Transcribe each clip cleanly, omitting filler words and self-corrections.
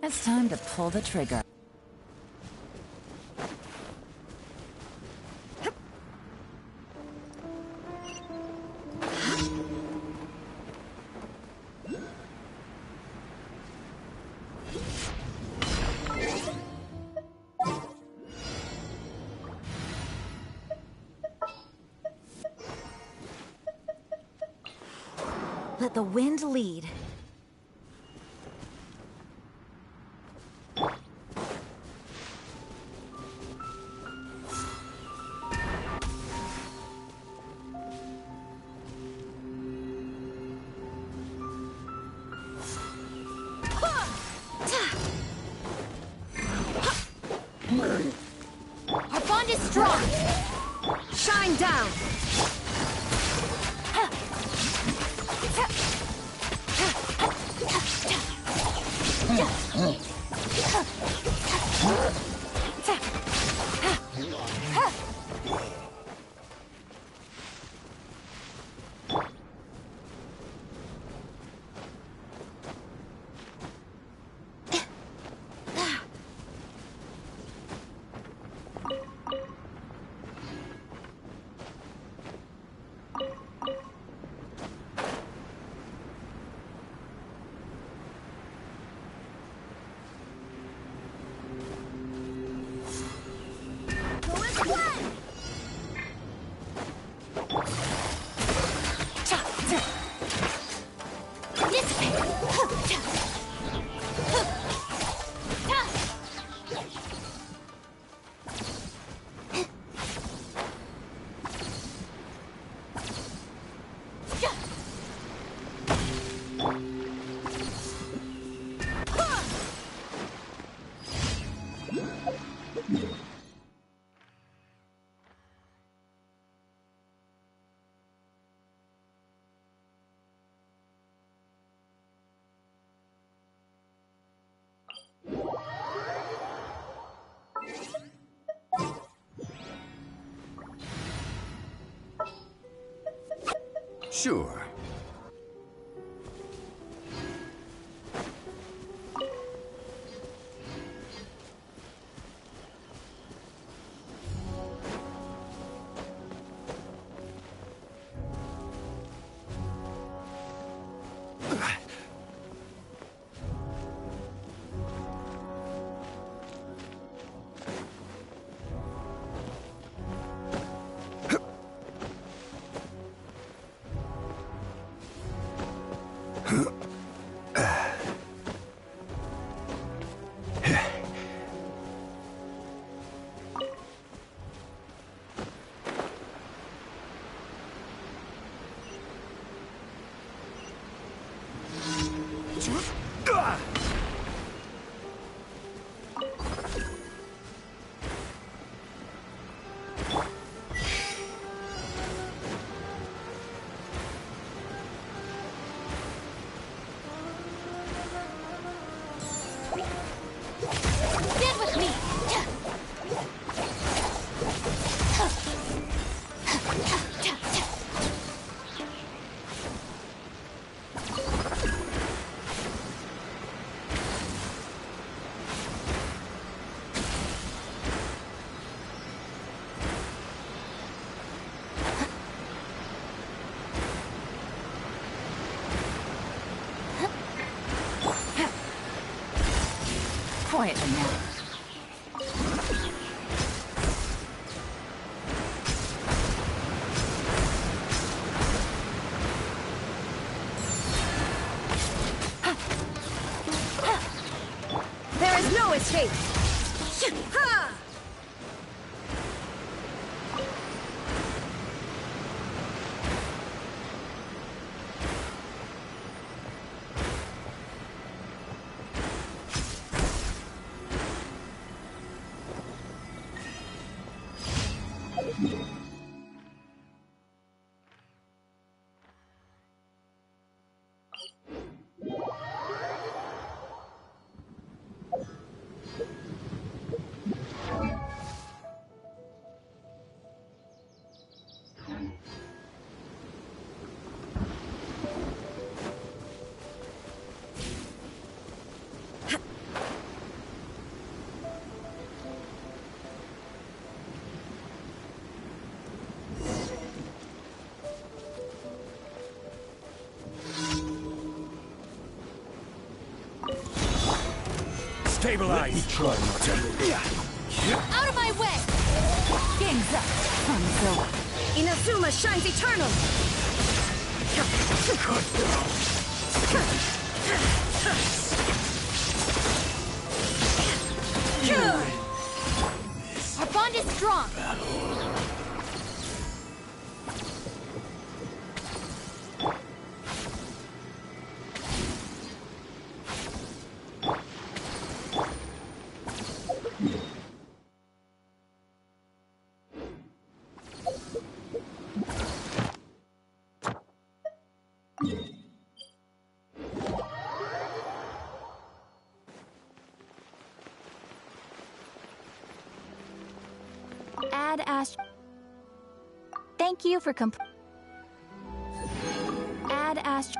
It's time to pull the trigger. Let the wind lead. Our bond is strong! Shine down! Sure. Stand with me! Quietly now. Ha! Stabilize! Out of my way! Game's up. Fun's over. Inazuma shines eternal! Our bond is strong! Add Ast. Thank you for Add Ast.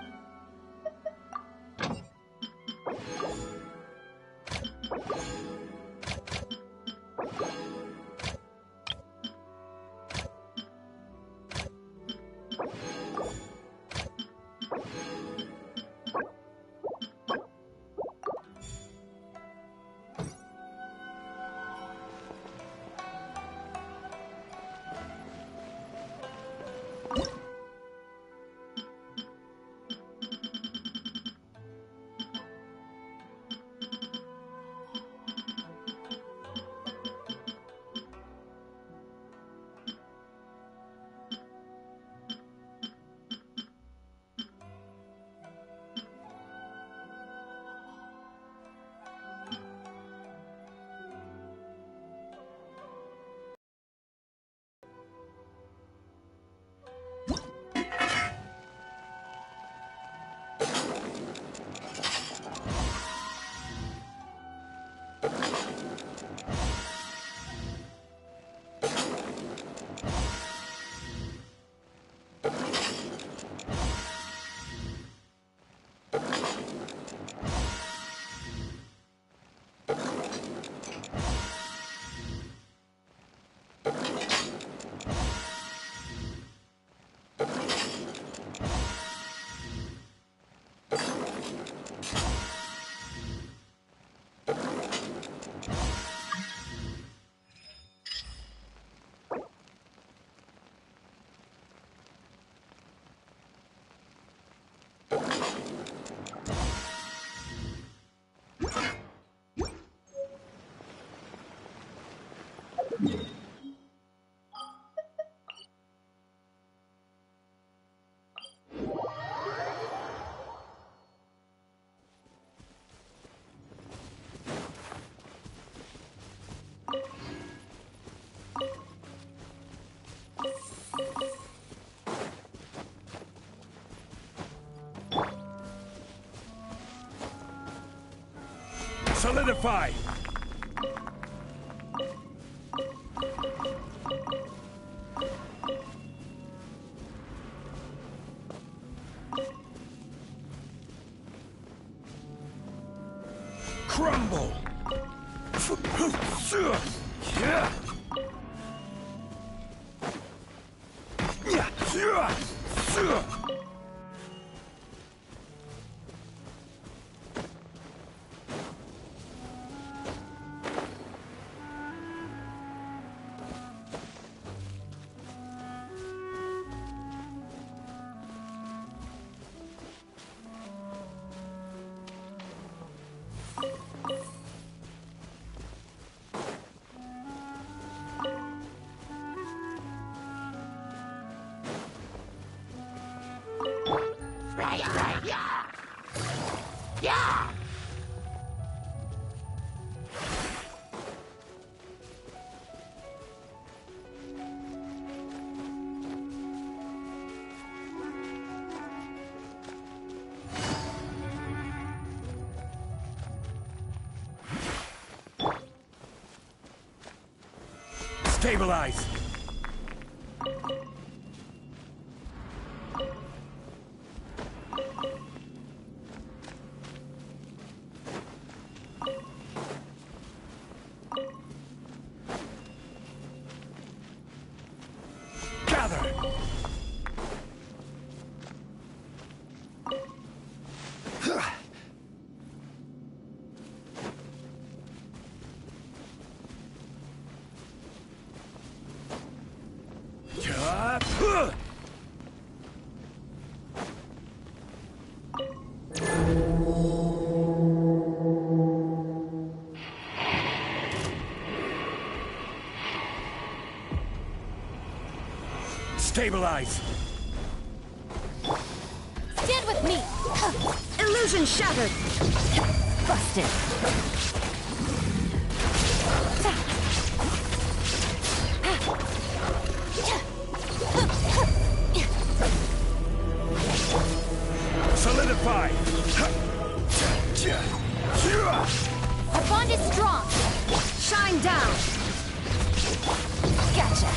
Solidify! Crumble! Stabilize! Gather! Stabilize! Stand with me! Illusion shattered! Busted. Solidify! Our bond is strong! Shine down! Gotcha.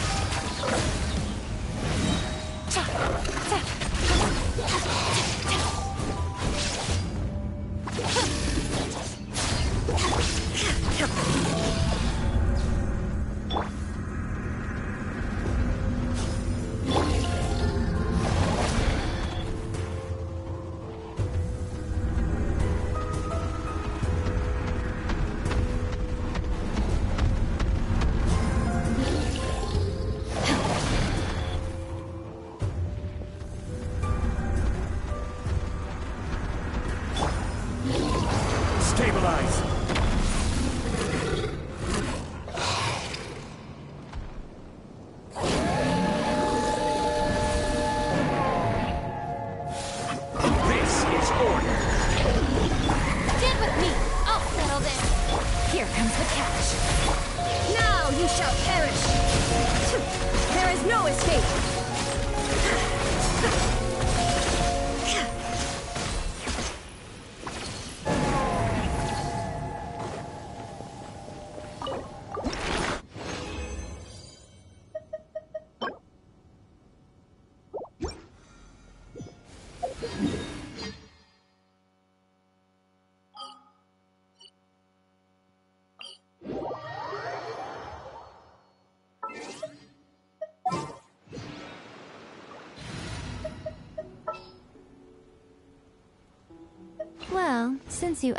Stabilize! This is order! Stand with me! I'll settle this! Here comes the catch. Now you shall perish! There is no escape! Well, since you...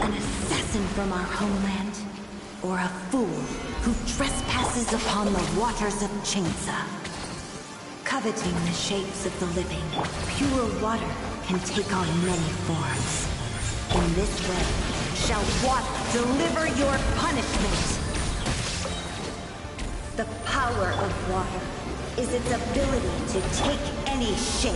An assassin from our homeland, or a fool who trespasses upon the waters of Chainsa. Coveting the shapes of the living, pure water can take on many forms. In this way, shall water deliver your punishment. The power of water is its ability to take any shape.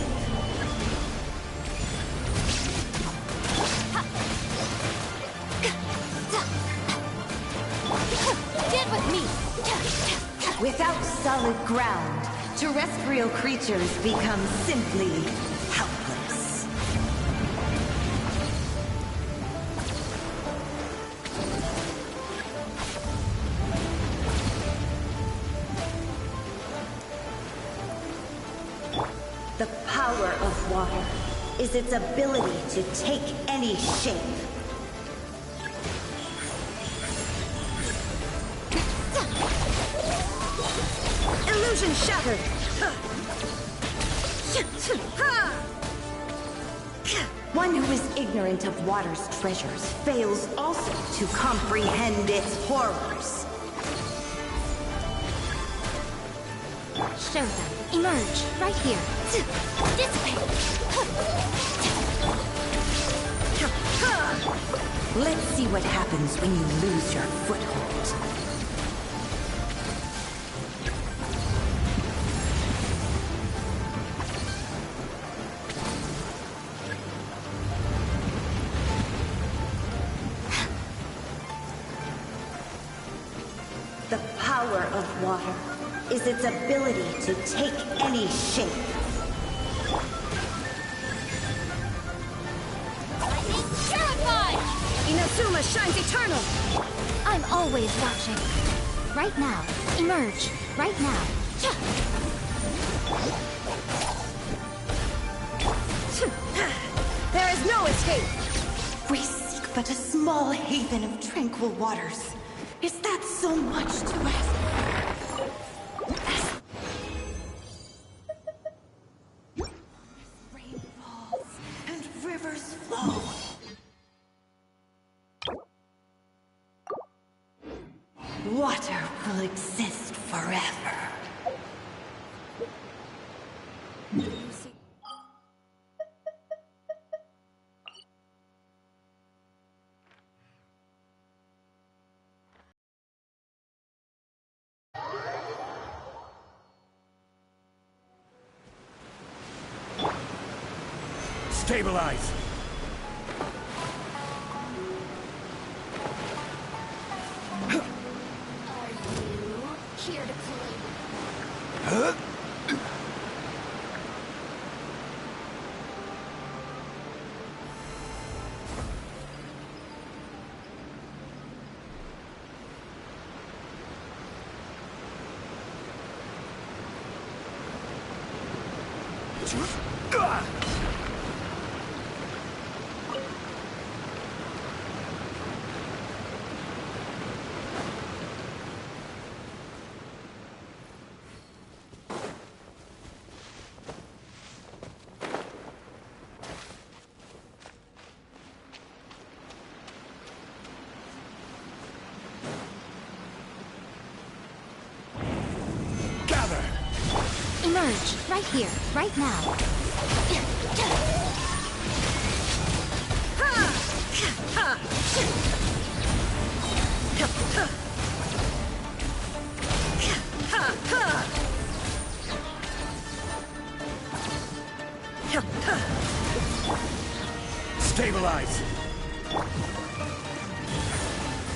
Stand with me! Without solid ground, terrestrial creatures become simply helpless. The power of water is its ability to take any shape. Illusion shattered! One who is ignorant of water's treasures fails also to comprehend its horrors. Show them. Emerge. Right here. Dissipate. Let's see what happens when you lose your foothold. The power of water is its ability to take any shape. Purified! Inazuma shines eternal! I'm always watching. Right now. Emerge. Right now. There is no escape! We seek but a small haven of tranquil waters. Is that so much to ask? Rain falls and rivers flow. Water will exist forever. Stabilize! Here to play. Emerge. Right here. Right now. Stabilize!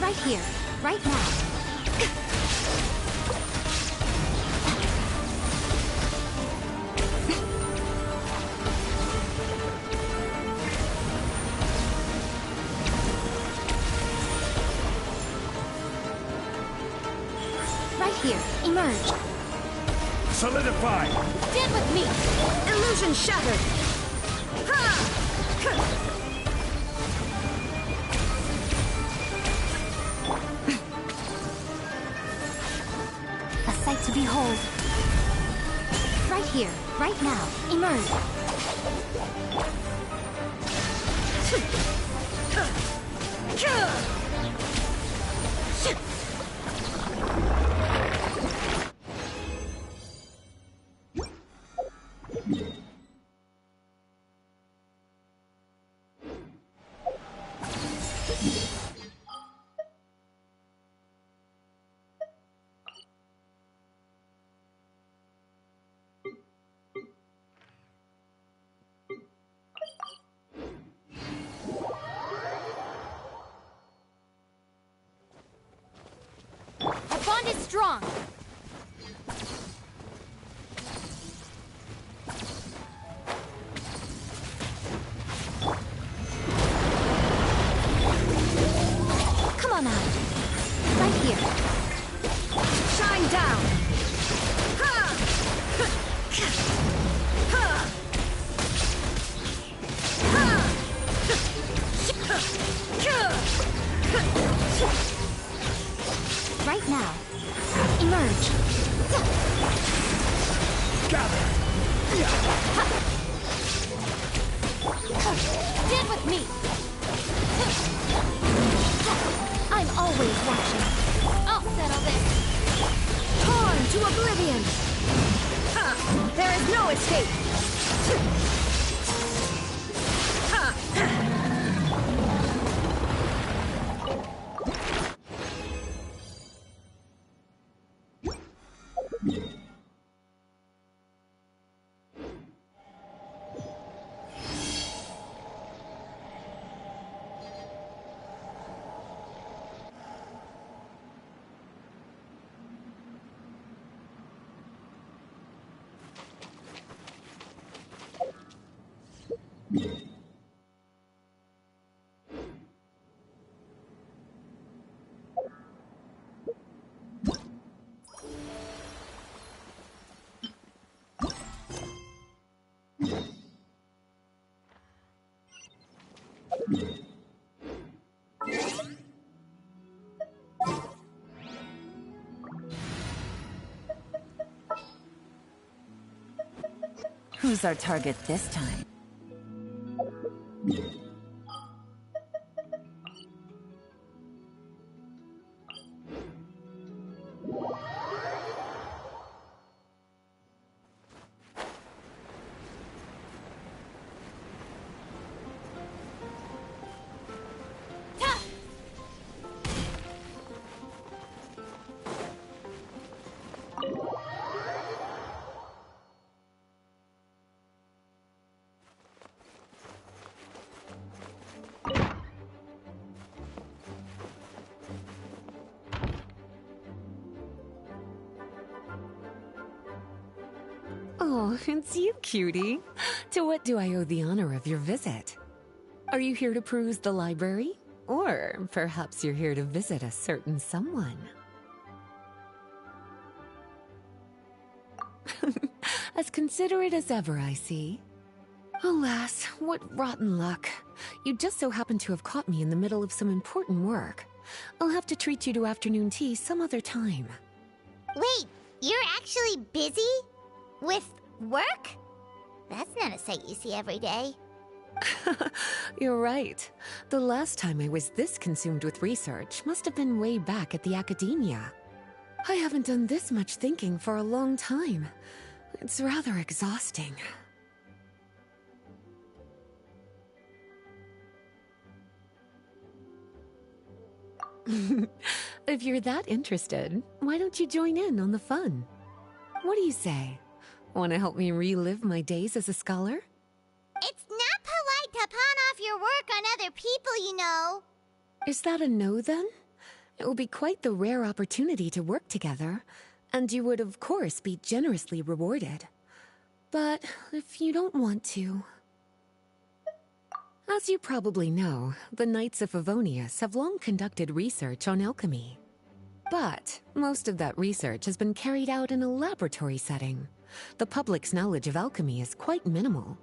Right here. Right now. Right here. Emerge. Solidify! Stand with me! Illusion shattered! A sight to behold. Right here. Right now. Emerge. Our bond is strong! Come on out. Right here. Shine down! Right now. Emerge. Gather! Dip No escape! Who's our target this time? Oh, it's you, cutie. To what do I owe the honor of your visit? Are you here to peruse the library? Or perhaps you're here to visit a certain someone? As considerate as ever, I see. Alas, what rotten luck. You just so happen to have caught me in the middle of some important work. I'll have to treat you to afternoon tea some other time. Wait, you're actually busy? With work? That's not a sight you see every day. You're right. The last time I was this consumed with research must have been way back at the academia. I haven't done this much thinking for a long time. It's rather exhausting. If you're that interested, why don't you join in on the fun? What do you say? Want to help me relive my days as a scholar? It's not polite to pawn off your work on other people, you know. Is that a no, then? It will be quite the rare opportunity to work together, and you would, of course, be generously rewarded. But if you don't want to... As you probably know, the Knights of Favonius have long conducted research on alchemy. But most of that research has been carried out in a laboratory setting. The public's knowledge of alchemy is quite minimal.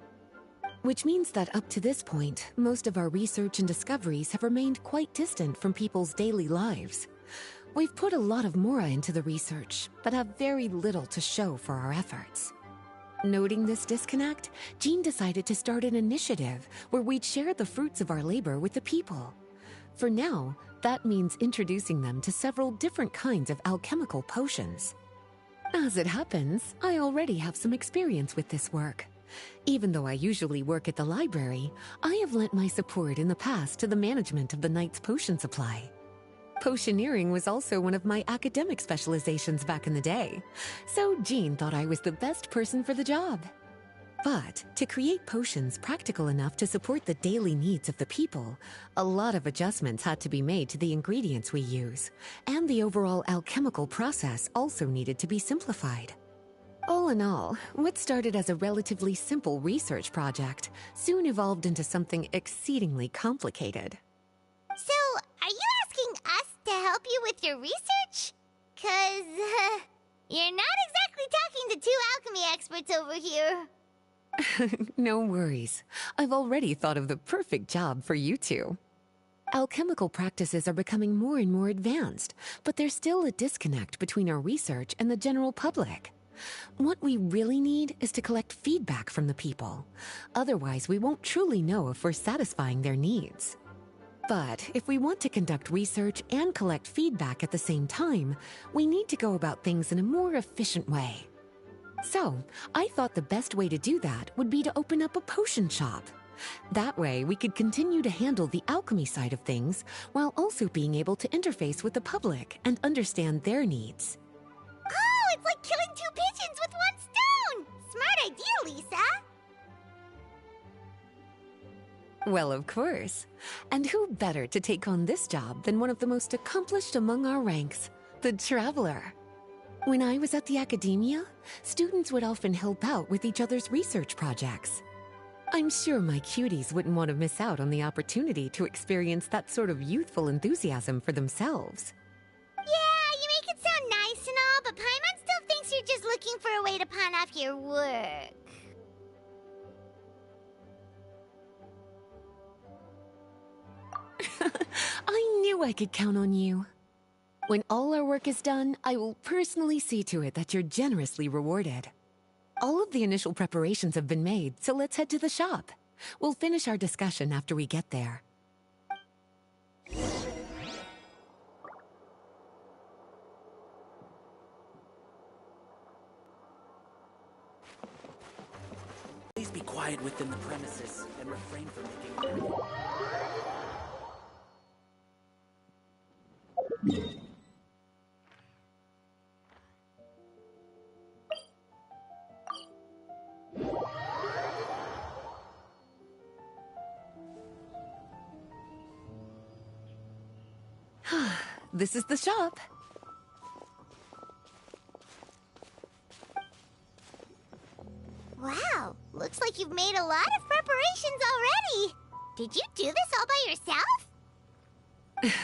Which means that up to this point, most of our research and discoveries have remained quite distant from people's daily lives. We've put a lot of mora into the research, but have very little to show for our efforts. Noting this disconnect, Jean decided to start an initiative where we'd share the fruits of our labor with the people. For now, that means introducing them to several different kinds of alchemical potions. As it happens, I already have some experience with this work. Even though I usually work at the library, I have lent my support in the past to the management of the Knight's potion supply. Potioneering was also one of my academic specializations back in the day, so Jean thought I was the best person for the job. But to create potions practical enough to support the daily needs of the people, a lot of adjustments had to be made to the ingredients we use, and the overall alchemical process also needed to be simplified. All in all, what started as a relatively simple research project soon evolved into something exceedingly complicated. So, are you asking us to help you with your research? 'Cause, you're not exactly talking to two alchemy experts over here. No worries. I've already thought of the perfect job for you two. Alchemical practices are becoming more and more advanced, but there's still a disconnect between our research and the general public. What we really need is to collect feedback from the people. Otherwise, we won't truly know if we're satisfying their needs. But if we want to conduct research and collect feedback at the same time, we need to go about things in a more efficient way. So, I thought the best way to do that would be to open up a potion shop. That way, we could continue to handle the alchemy side of things while also being able to interface with the public and understand their needs. Oh, it's like killing two pigeons with one stone! Smart idea, Lisa! Well, of course. And who better to take on this job than one of the most accomplished among our ranks, the Traveler? When I was at the academia, students would often help out with each other's research projects. I'm sure my cuties wouldn't want to miss out on the opportunity to experience that sort of youthful enthusiasm for themselves. Yeah, you make it sound nice and all, but Paimon still thinks you're just looking for a way to pawn off your work. I knew I could count on you. When all our work is done, I will personally see to it that you're generously rewarded. All of the initial preparations have been made, so let's head to the shop. We'll finish our discussion after we get there. Please be quiet within the premises and refrain from making noise. This is the shop. Wow, looks like you've made a lot of preparations already. Did you do this all by yourself?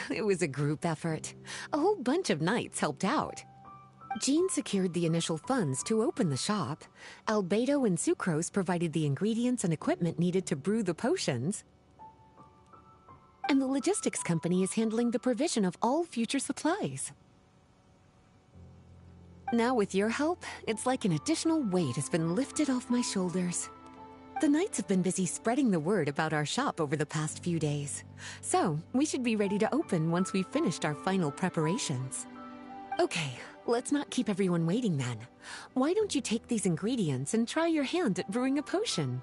It was a group effort. A whole bunch of knights helped out. Jean secured the initial funds to open the shop. Albedo and Sucrose provided the ingredients and equipment needed to brew the potions. And the logistics company is handling the provision of all future supplies. Now with your help, it's like an additional weight has been lifted off my shoulders. The knights have been busy spreading the word about our shop over the past few days. So, we should be ready to open once we've finished our final preparations. Okay, let's not keep everyone waiting then. Why don't you take these ingredients and try your hand at brewing a potion?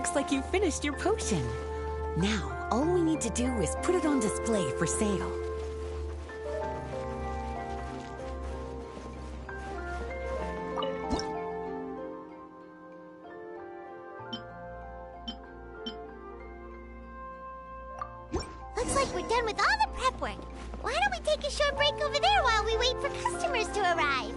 looks like you finished your potion. Now, all we need to do is put it on display for sale. Looks like we're done with all the prep work. Why don't we take a short break over there while we wait for customers to arrive?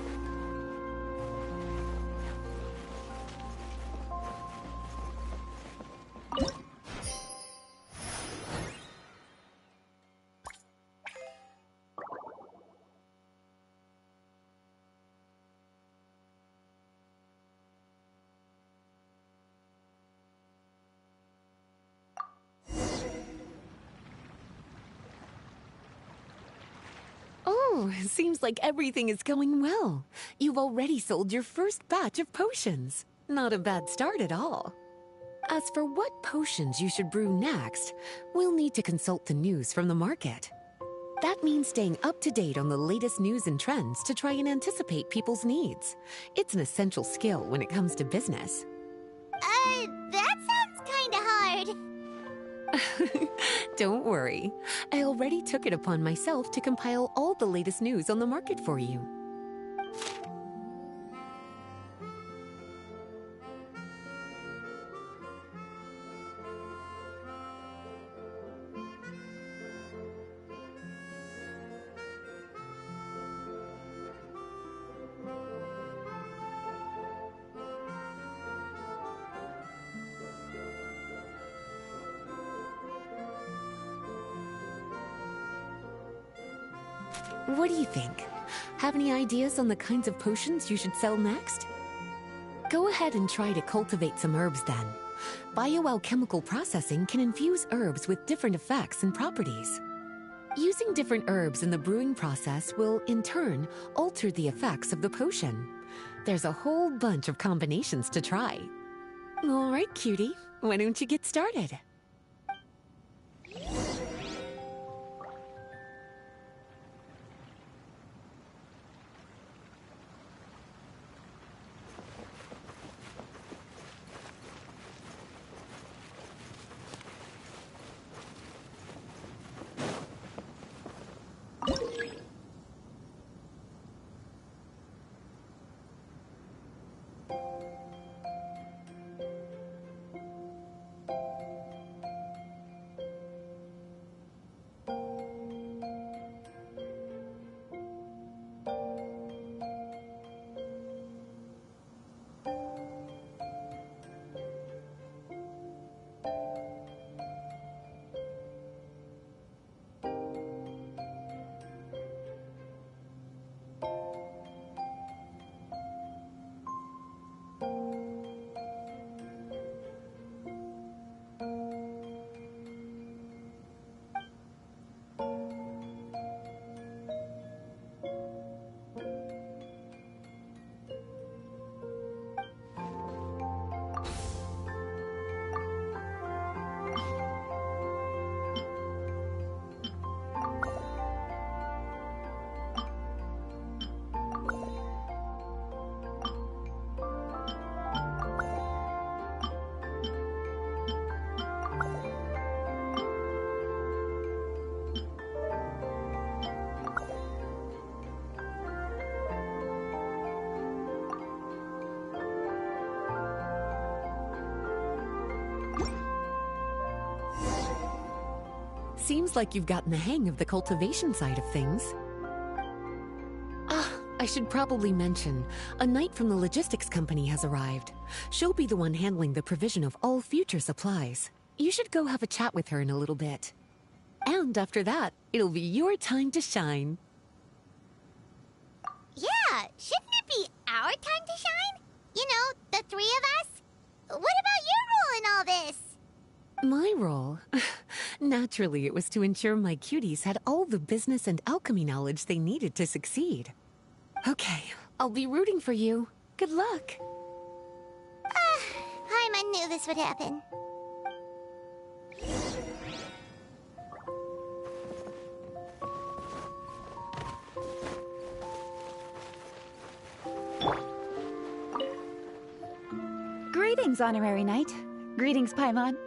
Oh, seems like everything is going well. You've already sold your first batch of potions. Not a bad start at all. As for what potions you should brew next, we'll need to consult the news from the market. That means staying up to date on the latest news and trends to try and anticipate people's needs. It's an essential skill when it comes to business. That sounds kinda hard. Don't worry. I already took it upon myself to compile all the latest news on the market for you. What do you think? Have any ideas on the kinds of potions you should sell next? Go ahead and try to cultivate some herbs then. Bioalchemical processing can infuse herbs with different effects and properties. Using different herbs in the brewing process will, in turn, alter the effects of the potion. There's a whole bunch of combinations to try. All right, cutie, why don't you get started? Seems like you've gotten the hang of the cultivation side of things. Ah, I should probably mention, a knight from the logistics company has arrived. She'll be the one handling the provision of all future supplies. You should go have a chat with her in a little bit. And after that, it'll be your time to shine. Yeah, shouldn't it be our time to shine? You know, the three of us? What about your role in all this? My role? Naturally, it was to ensure my cuties had all the business and alchemy knowledge they needed to succeed. Okay, I'll be rooting for you. Good luck. Paimon knew this would happen. Greetings, Honorary Knight. Greetings, Paimon.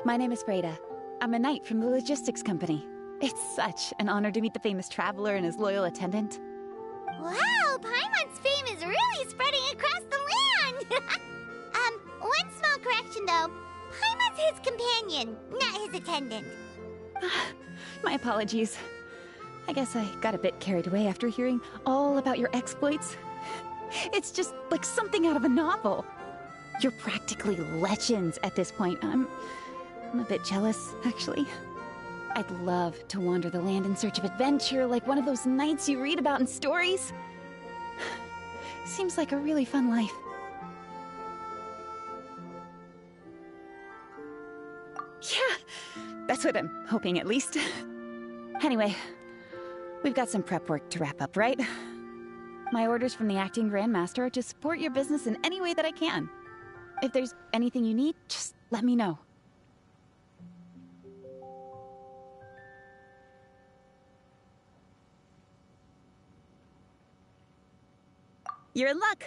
My name is Freda. I'm a knight from the logistics company. It's such an honor to meet the famous traveler and his loyal attendant. Wow, Paimon's fame is really spreading across the land! One small correction though. Paimon's his companion, not his attendant. My apologies. I guess I got a bit carried away after hearing all about your exploits. It's just like something out of a novel. You're practically legends at this point. I'm a bit jealous, actually. I'd love to wander the land in search of adventure like one of those knights you read about in stories. Seems like a really fun life. Yeah, that's what I'm hoping at least. Anyway, we've got some prep work to wrap up, right? My orders from the acting grandmaster are to support your business in any way that I can. If there's anything you need, just let me know. You're in luck.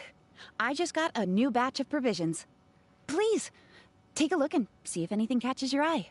I just got a new batch of provisions. Please, take a look and see if anything catches your eye.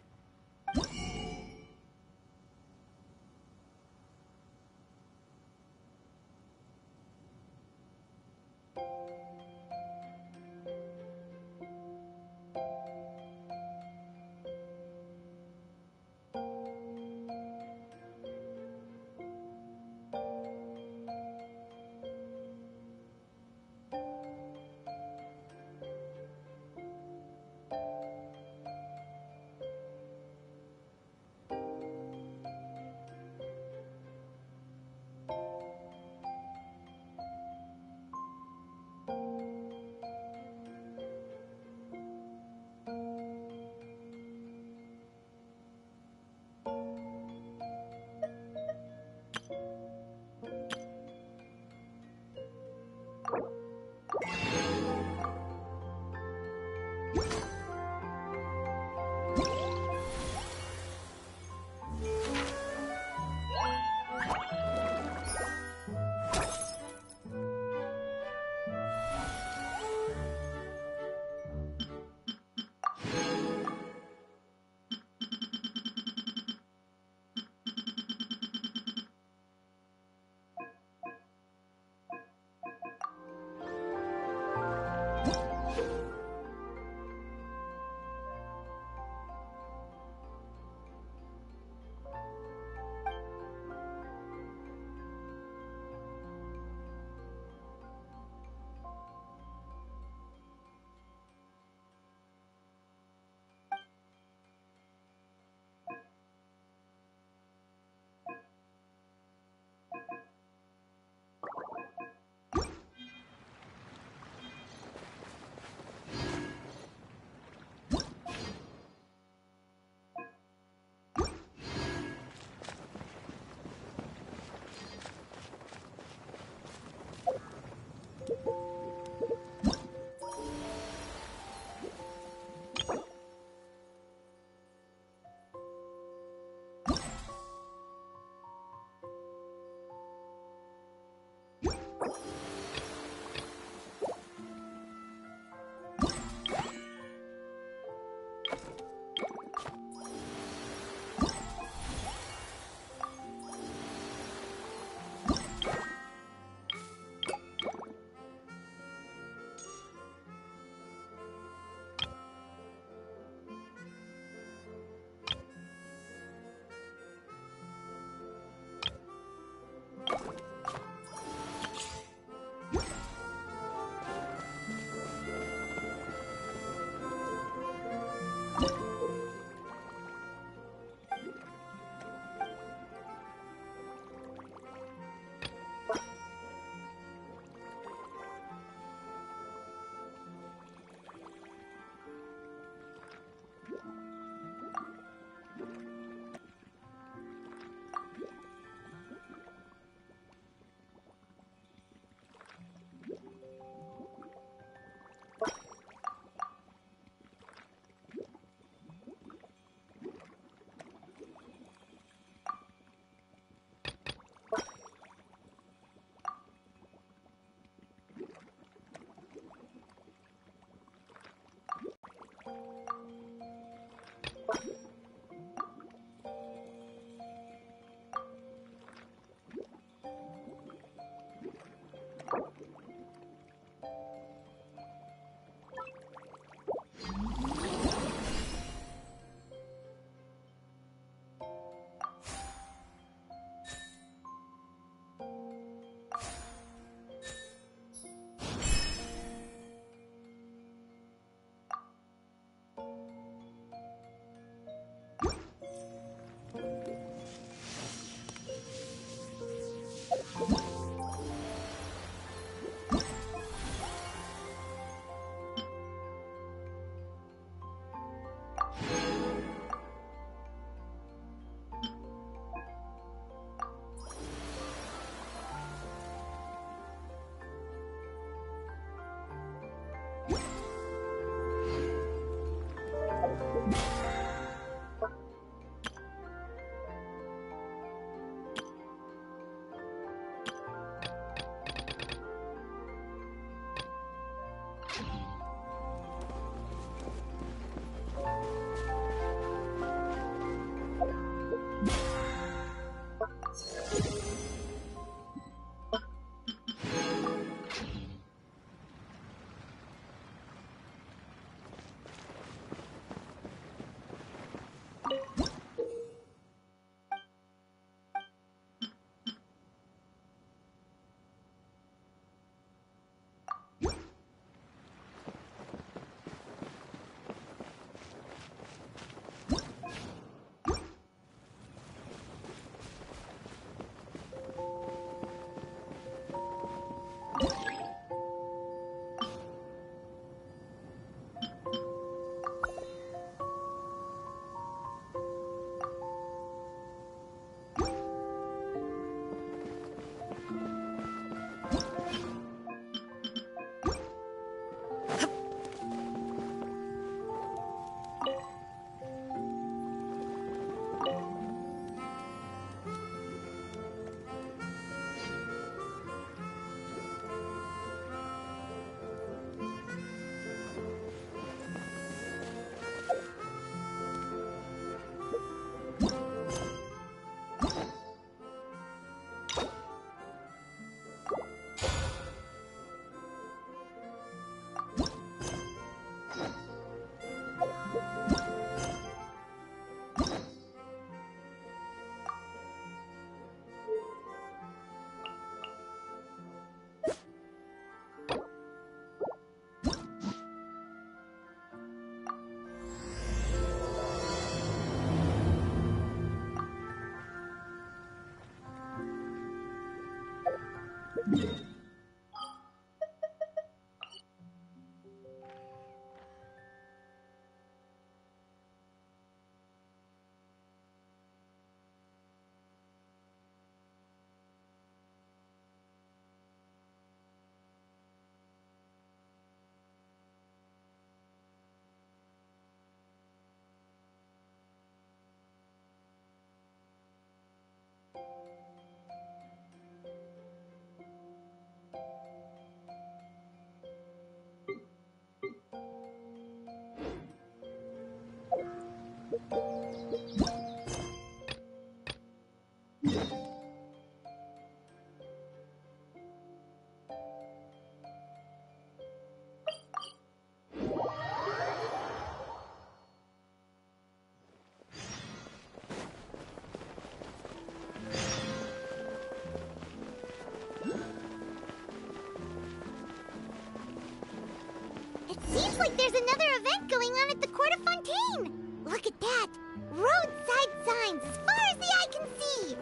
Seems like there's another event going on at the Court of Fontaine! Look at that! Roadside signs as far as the eye can see!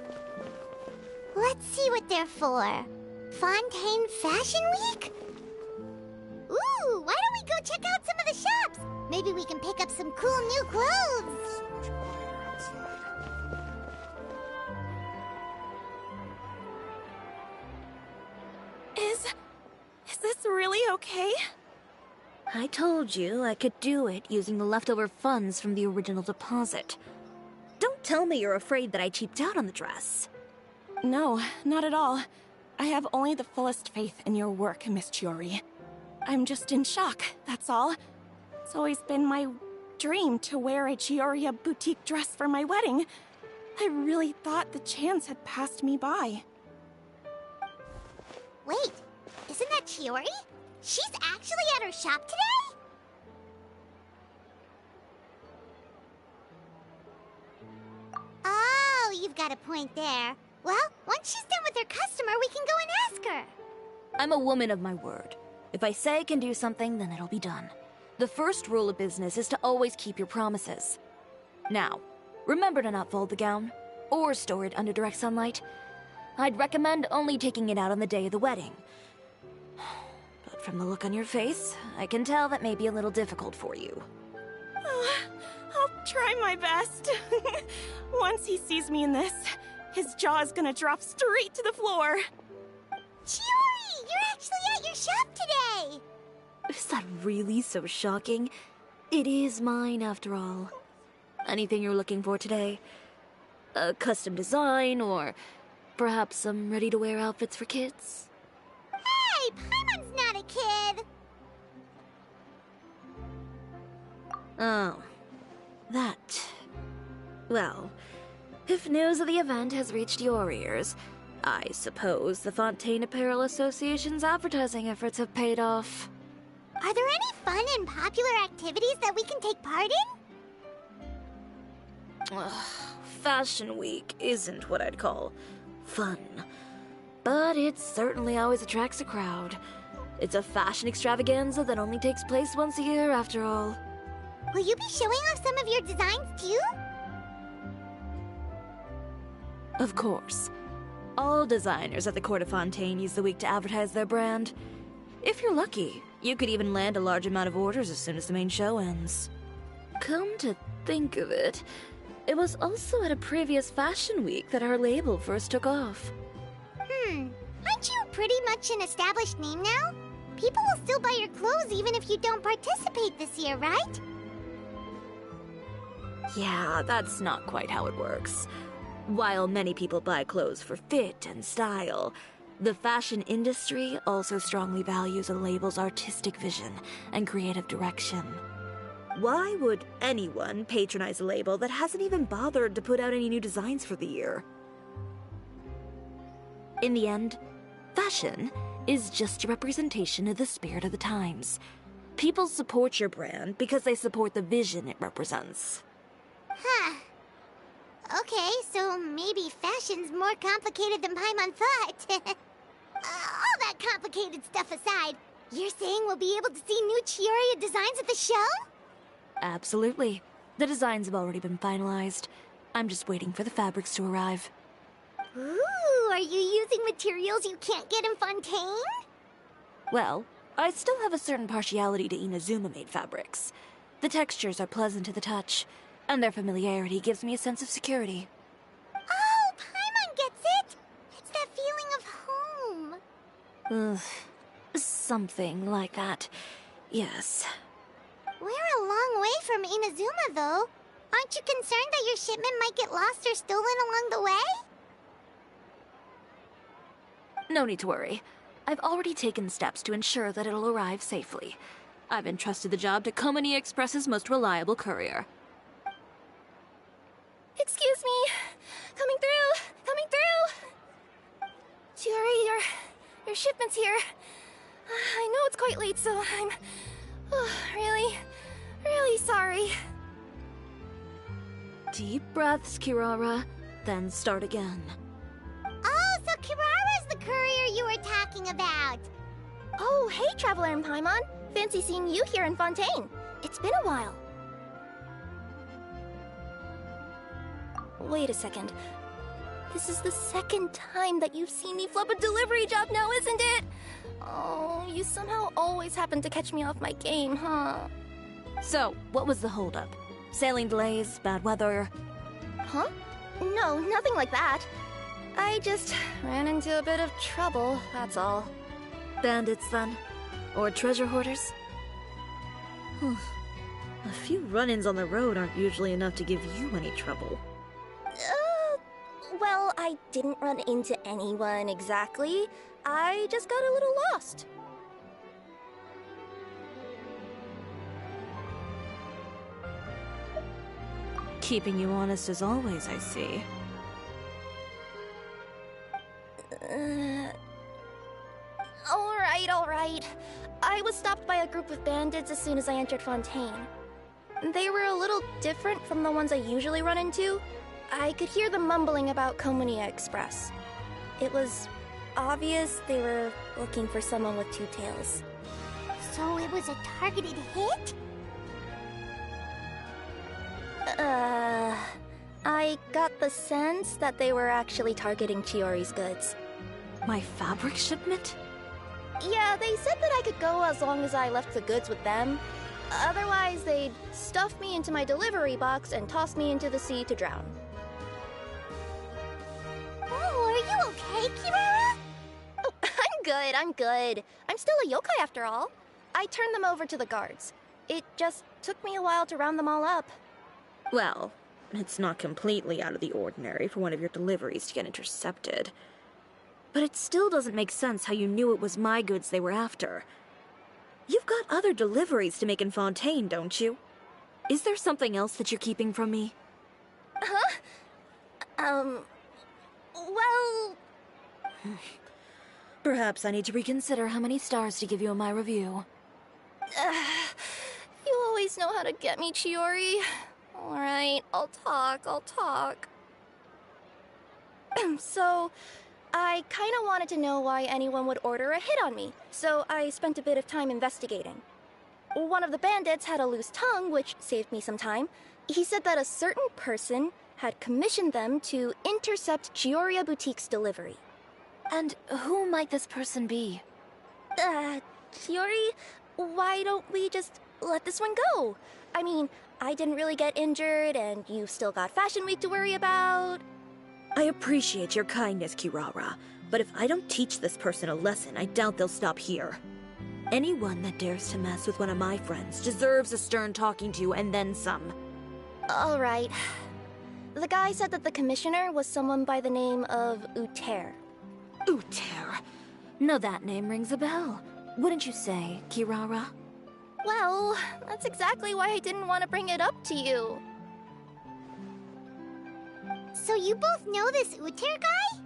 Let's see what they're for. Fontaine Fashion Week? Ooh, why don't we go check out some of the shops? Maybe we can pick up some cool new clothes! Is this really okay? I told you I could do it using the leftover funds from the original deposit. Don't tell me you're afraid that I cheaped out on the dress. No, not at all. I have only the fullest faith in your work, Miss Chiori. I'm just in shock, that's all. It's always been my dream to wear a Chioriya boutique dress for my wedding. I really thought the chance had passed me by. Wait, isn't that Chiori? She's actually at her shop today? Oh, you've got a point there. Well, once she's done with her customer, we can go and ask her. I'm a woman of my word. If I say I can do something, then it'll be done. The first rule of business is to always keep your promises. Now, remember to not fold the gown, or store it under direct sunlight. I'd recommend only taking it out on the day of the wedding. But from the look on your face, I can tell that may be a little difficult for you. Oh, I'll try my best. Once he sees me in this, his jaw is gonna drop straight to the floor. Chiori, you're actually at your shop today! Is that really so shocking? It is mine, after all. Anything you're looking for today? A custom design, or perhaps some ready-to-wear outfits for kids? Hey, Paimon's not a kid! Oh. That. Well, if news of the event has reached your ears, I suppose the Fontaine Apparel Association's advertising efforts have paid off. Are there any fun and popular activities that we can take part in? Ugh, Fashion Week isn't what I'd call fun. But it certainly always attracts a crowd. It's a fashion extravaganza that only takes place once a year, after all. Will you be showing off some of your designs too? Of course. All designers at the Court of Fontaine use the week to advertise their brand. If you're lucky, you could even land a large amount of orders as soon as the main show ends. Come to think of it, it was also at a previous Fashion Week that our label first took off. Aren't you pretty much an established name now? People will still buy your clothes even if you don't participate this year, right? Yeah, that's not quite how it works. While many people buy clothes for fit and style, the fashion industry also strongly values a label's artistic vision and creative direction. Why would anyone patronize a label that hasn't even bothered to put out any new designs for the year? In the end, fashion is just a representation of the spirit of the times. People support your brand because they support the vision it represents. Huh. Okay, so maybe fashion's more complicated than Paimon thought. All that complicated stuff aside, you're saying we'll be able to see new Chioria designs at the show? Absolutely. The designs have already been finalized. I'm just waiting for the fabrics to arrive. Ooh, are you using materials you can't get in Fontaine? Well, I still have a certain partiality to Inazuma-made fabrics. The textures are pleasant to the touch, and their familiarity gives me a sense of security. Oh, Paimon gets it! It's that feeling of home. Ugh, something like that. Yes. We're a long way from Inazuma, though. Aren't you concerned that your shipment might get lost or stolen along the way? No need to worry. I've already taken steps to ensure that it'll arrive safely. I've entrusted the job to Komani Express's most reliable courier. Excuse me. Coming through. Coming through. Chiori, your shipment's here. I know it's quite late, so I'm really sorry. Deep breaths, Kirara, then start again. Oh, so Kirara's the courier you were talking about. Oh, hey, Traveler and Paimon. Fancy seeing you here in Fontaine. It's been a while. Wait a second. This is the second time that you've seen me flub a delivery job now, isn't it? Oh, you somehow always happen to catch me off my game, huh? So, what was the holdup? Sailing delays, bad weather? Huh? No, nothing like that. I just ran into a bit of trouble, that's all. Bandits, then? Or treasure hoarders? A few run-ins on the road aren't usually enough to give you any trouble. Well, I didn't run into anyone exactly. I just got a little lost. Keeping you honest as always, I see. Alright. I was stopped by a group of bandits as soon as I entered Fontaine. They were a little different from the ones I usually run into. I could hear them mumbling about Komunia Express. It was obvious they were looking for someone with two tails. So it was a targeted hit? I got the sense that they were actually targeting Chiori's goods. My fabric shipment? Yeah, they said that I could go as long as I left the goods with them. Otherwise, they'd stuff me into my delivery box and toss me into the sea to drown. Oh, are you okay, Kirara? Oh, I'm good. I'm still a yokai after all. I turned them over to the guards. It just took me a while to round them all up. Well, it's not completely out of the ordinary for one of your deliveries to get intercepted. But it still doesn't make sense how you knew it was my goods they were after. You've got other deliveries to make in Fontaine, don't you? Is there something else that you're keeping from me? Huh? Well... Perhaps I need to reconsider how many stars to give you in my review. You always know how to get me, Chiori. Alright, I'll talk. So, I kinda wanted to know why anyone would order a hit on me, so I spent a bit of time investigating. One of the bandits had a loose tongue, which saved me some time. He said that a certain person had commissioned them to intercept Chioria Boutique's delivery. And who might this person be? Chiori, why don't we just let this one go? I mean, I didn't really get injured, and you've still got Fashion Week to worry about. I appreciate your kindness, Kirara, but if I don't teach this person a lesson, I doubt they'll stop here. Anyone that dares to mess with one of my friends deserves a stern talking to and then some. Alright. The guy said that the commissioner was someone by the name of Uter. Uter. Now that name rings a bell. Wouldn't you say, Kirara? Well, that's exactly why I didn't want to bring it up to you. So you both know this Uter guy?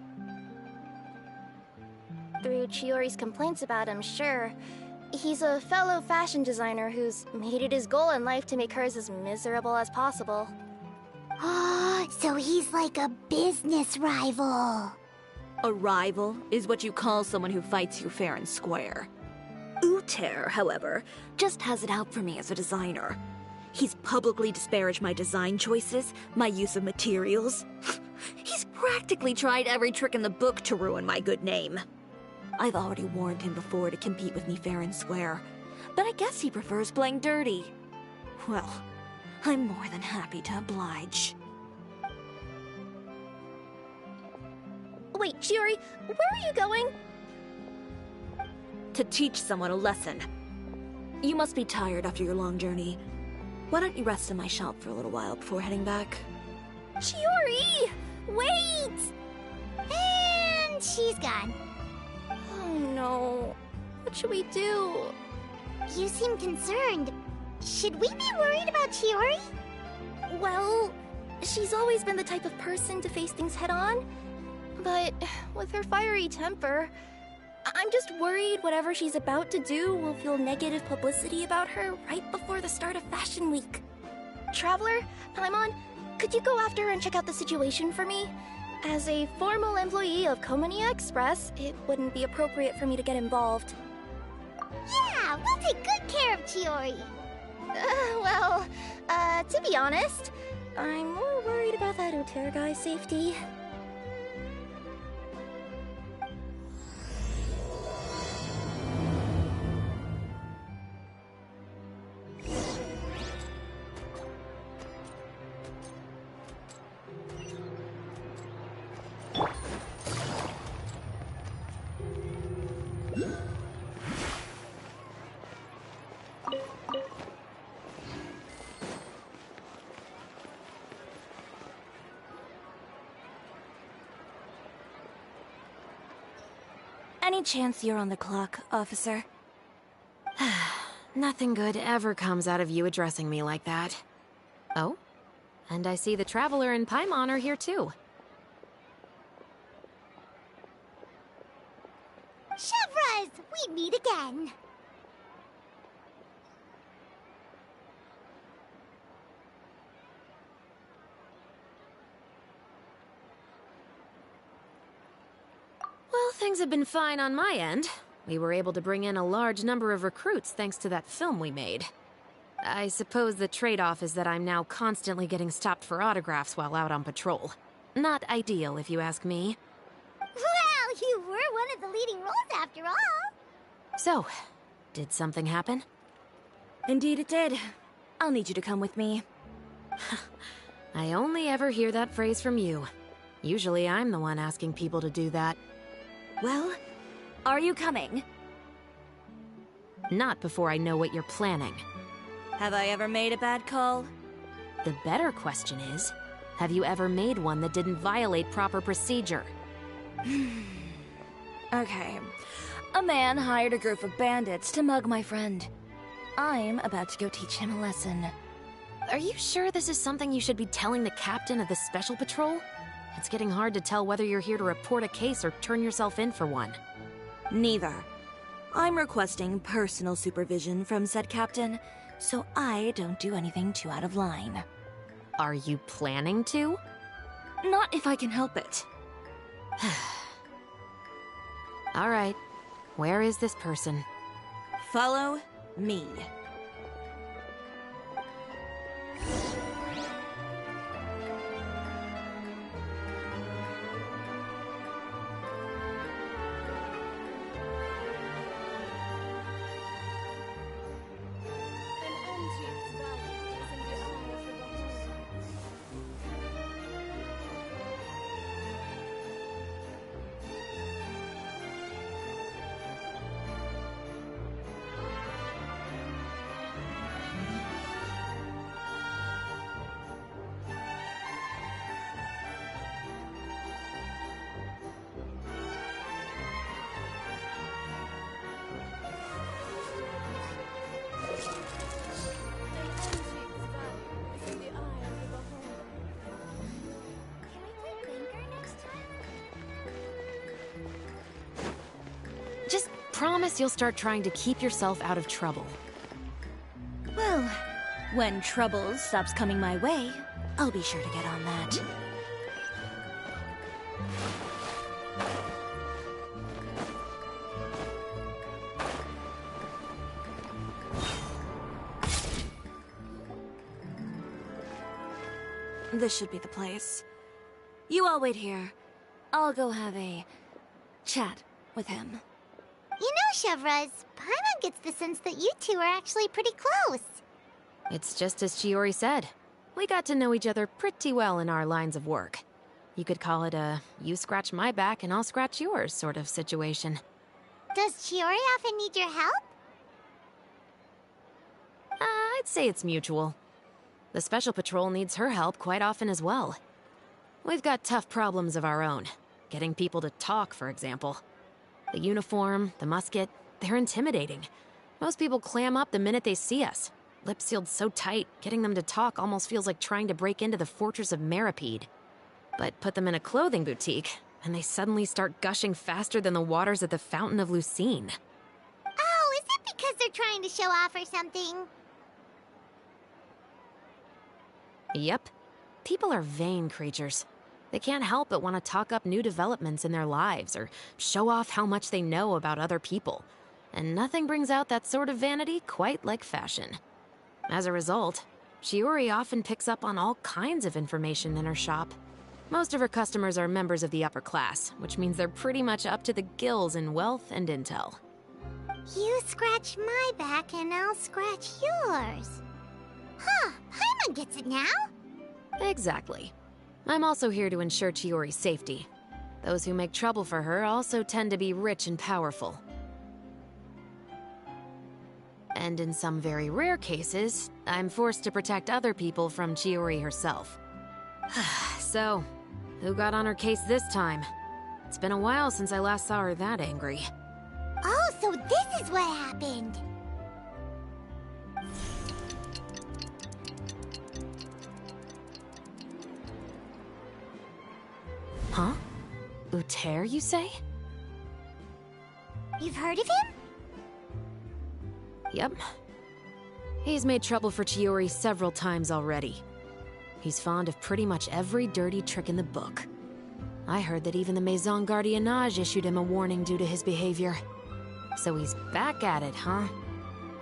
Through Chiori's complaints about him, sure. He's a fellow fashion designer who's made it his goal in life to make hers as miserable as possible. Oh, so he's like a business rival. A rival is what you call someone who fights you fair and square. Uter, however, just has it out for me as a designer. He's publicly disparaged my design choices, my use of materials. He's practically tried every trick in the book to ruin my good name. I've already warned him before to compete with me fair and square, but I guess he prefers playing dirty. Well, I'm more than happy to oblige. Wait, Chiori, where are you going? To teach someone a lesson. You must be tired after your long journey. Why don't you rest in my shop for a little while before heading back? Chiori! Wait! And she's gone. Oh no. What should we do? You seem concerned. Should we be worried about Chiori? Well, she's always been the type of person to face things head on. But with her fiery temper, I'm just worried whatever she's about to do will feel negative publicity about her right before the start of Fashion Week. Traveler, Paimon, could you go after her and check out the situation for me? As a formal employee of Komania Express, it wouldn't be appropriate for me to get involved. Yeah, we'll take good care of Chiori. To be honest, I'm more worried about that Uter guy's safety. Any chance you're on the clock, officer? Nothing good ever comes out of you addressing me like that. Oh? And I see the Traveler and Paimon are here too. Chevras, we meet again. Well, things have been fine on my end. We were able to bring in a large number of recruits thanks to that film we made. I suppose the trade-off is that I'm now constantly getting stopped for autographs while out on patrol. Not ideal, if you ask me. Well, you were one of the leading roles after all. So, did something happen? Indeed it did. I'll need you to come with me. I only ever hear that phrase from you. Usually I'm the one asking people to do that. Well, are you coming? Not before I know what you're planning. Have I ever made a bad call? The better question is, have you ever made one that didn't violate proper procedure? Okay. A man hired a group of bandits to mug my friend. I'm about to go teach him a lesson. Are you sure this is something you should be telling the captain of the Special Patrol? It's getting hard to tell whether you're here to report a case or turn yourself in for one. Neither. I'm requesting personal supervision from said captain, so I don't do anything too out of line. Are you planning to? Not if I can help it. All right. Where is this person? Follow me. Just promise you'll start trying to keep yourself out of trouble. Well, when trouble stops coming my way, I'll be sure to get on that. This should be the place. You all wait here. I'll go have a chat with him. You know, Chevraz, Paimon gets the sense that you two are actually pretty close. It's just as Chiori said. We got to know each other pretty well in our lines of work. You could call it a you scratch my back and I'll scratch yours sort of situation. Does Chiori often need your help? I'd say it's mutual. The Special Patrol needs her help quite often as well. We've got tough problems of our own. Getting people to talk, for example. The uniform, the musket, they're intimidating. Most people clam up the minute they see us. Lips sealed so tight, getting them to talk almost feels like trying to break into the fortress of Meripede. But put them in a clothing boutique, and they suddenly start gushing faster than the waters at the Fountain of Lucine. Oh, is it because they're trying to show off or something? Yep. People are vain creatures. They can't help but want to talk up new developments in their lives or show off how much they know about other people. And nothing brings out that sort of vanity quite like fashion. As a result, Chiori often picks up on all kinds of information in her shop. Most of her customers are members of the upper class, which means they're pretty much up to the gills in wealth and intel. You scratch my back and I'll scratch yours. Huh, Paimon gets it now? Exactly. I'm also here to ensure Chiori's safety. Those who make trouble for her also tend to be rich and powerful. And in some very rare cases, I'm forced to protect other people from Chiori herself. So, who got on her case this time? It's been a while since I last saw her that angry. Oh, so this is what happened. Huh? Uter, you say? You've heard of him? Yep. He's made trouble for Chiori several times already. He's fond of pretty much every dirty trick in the book. I heard that even the Maison Gardiennage issued him a warning due to his behavior. So he's back at it, huh?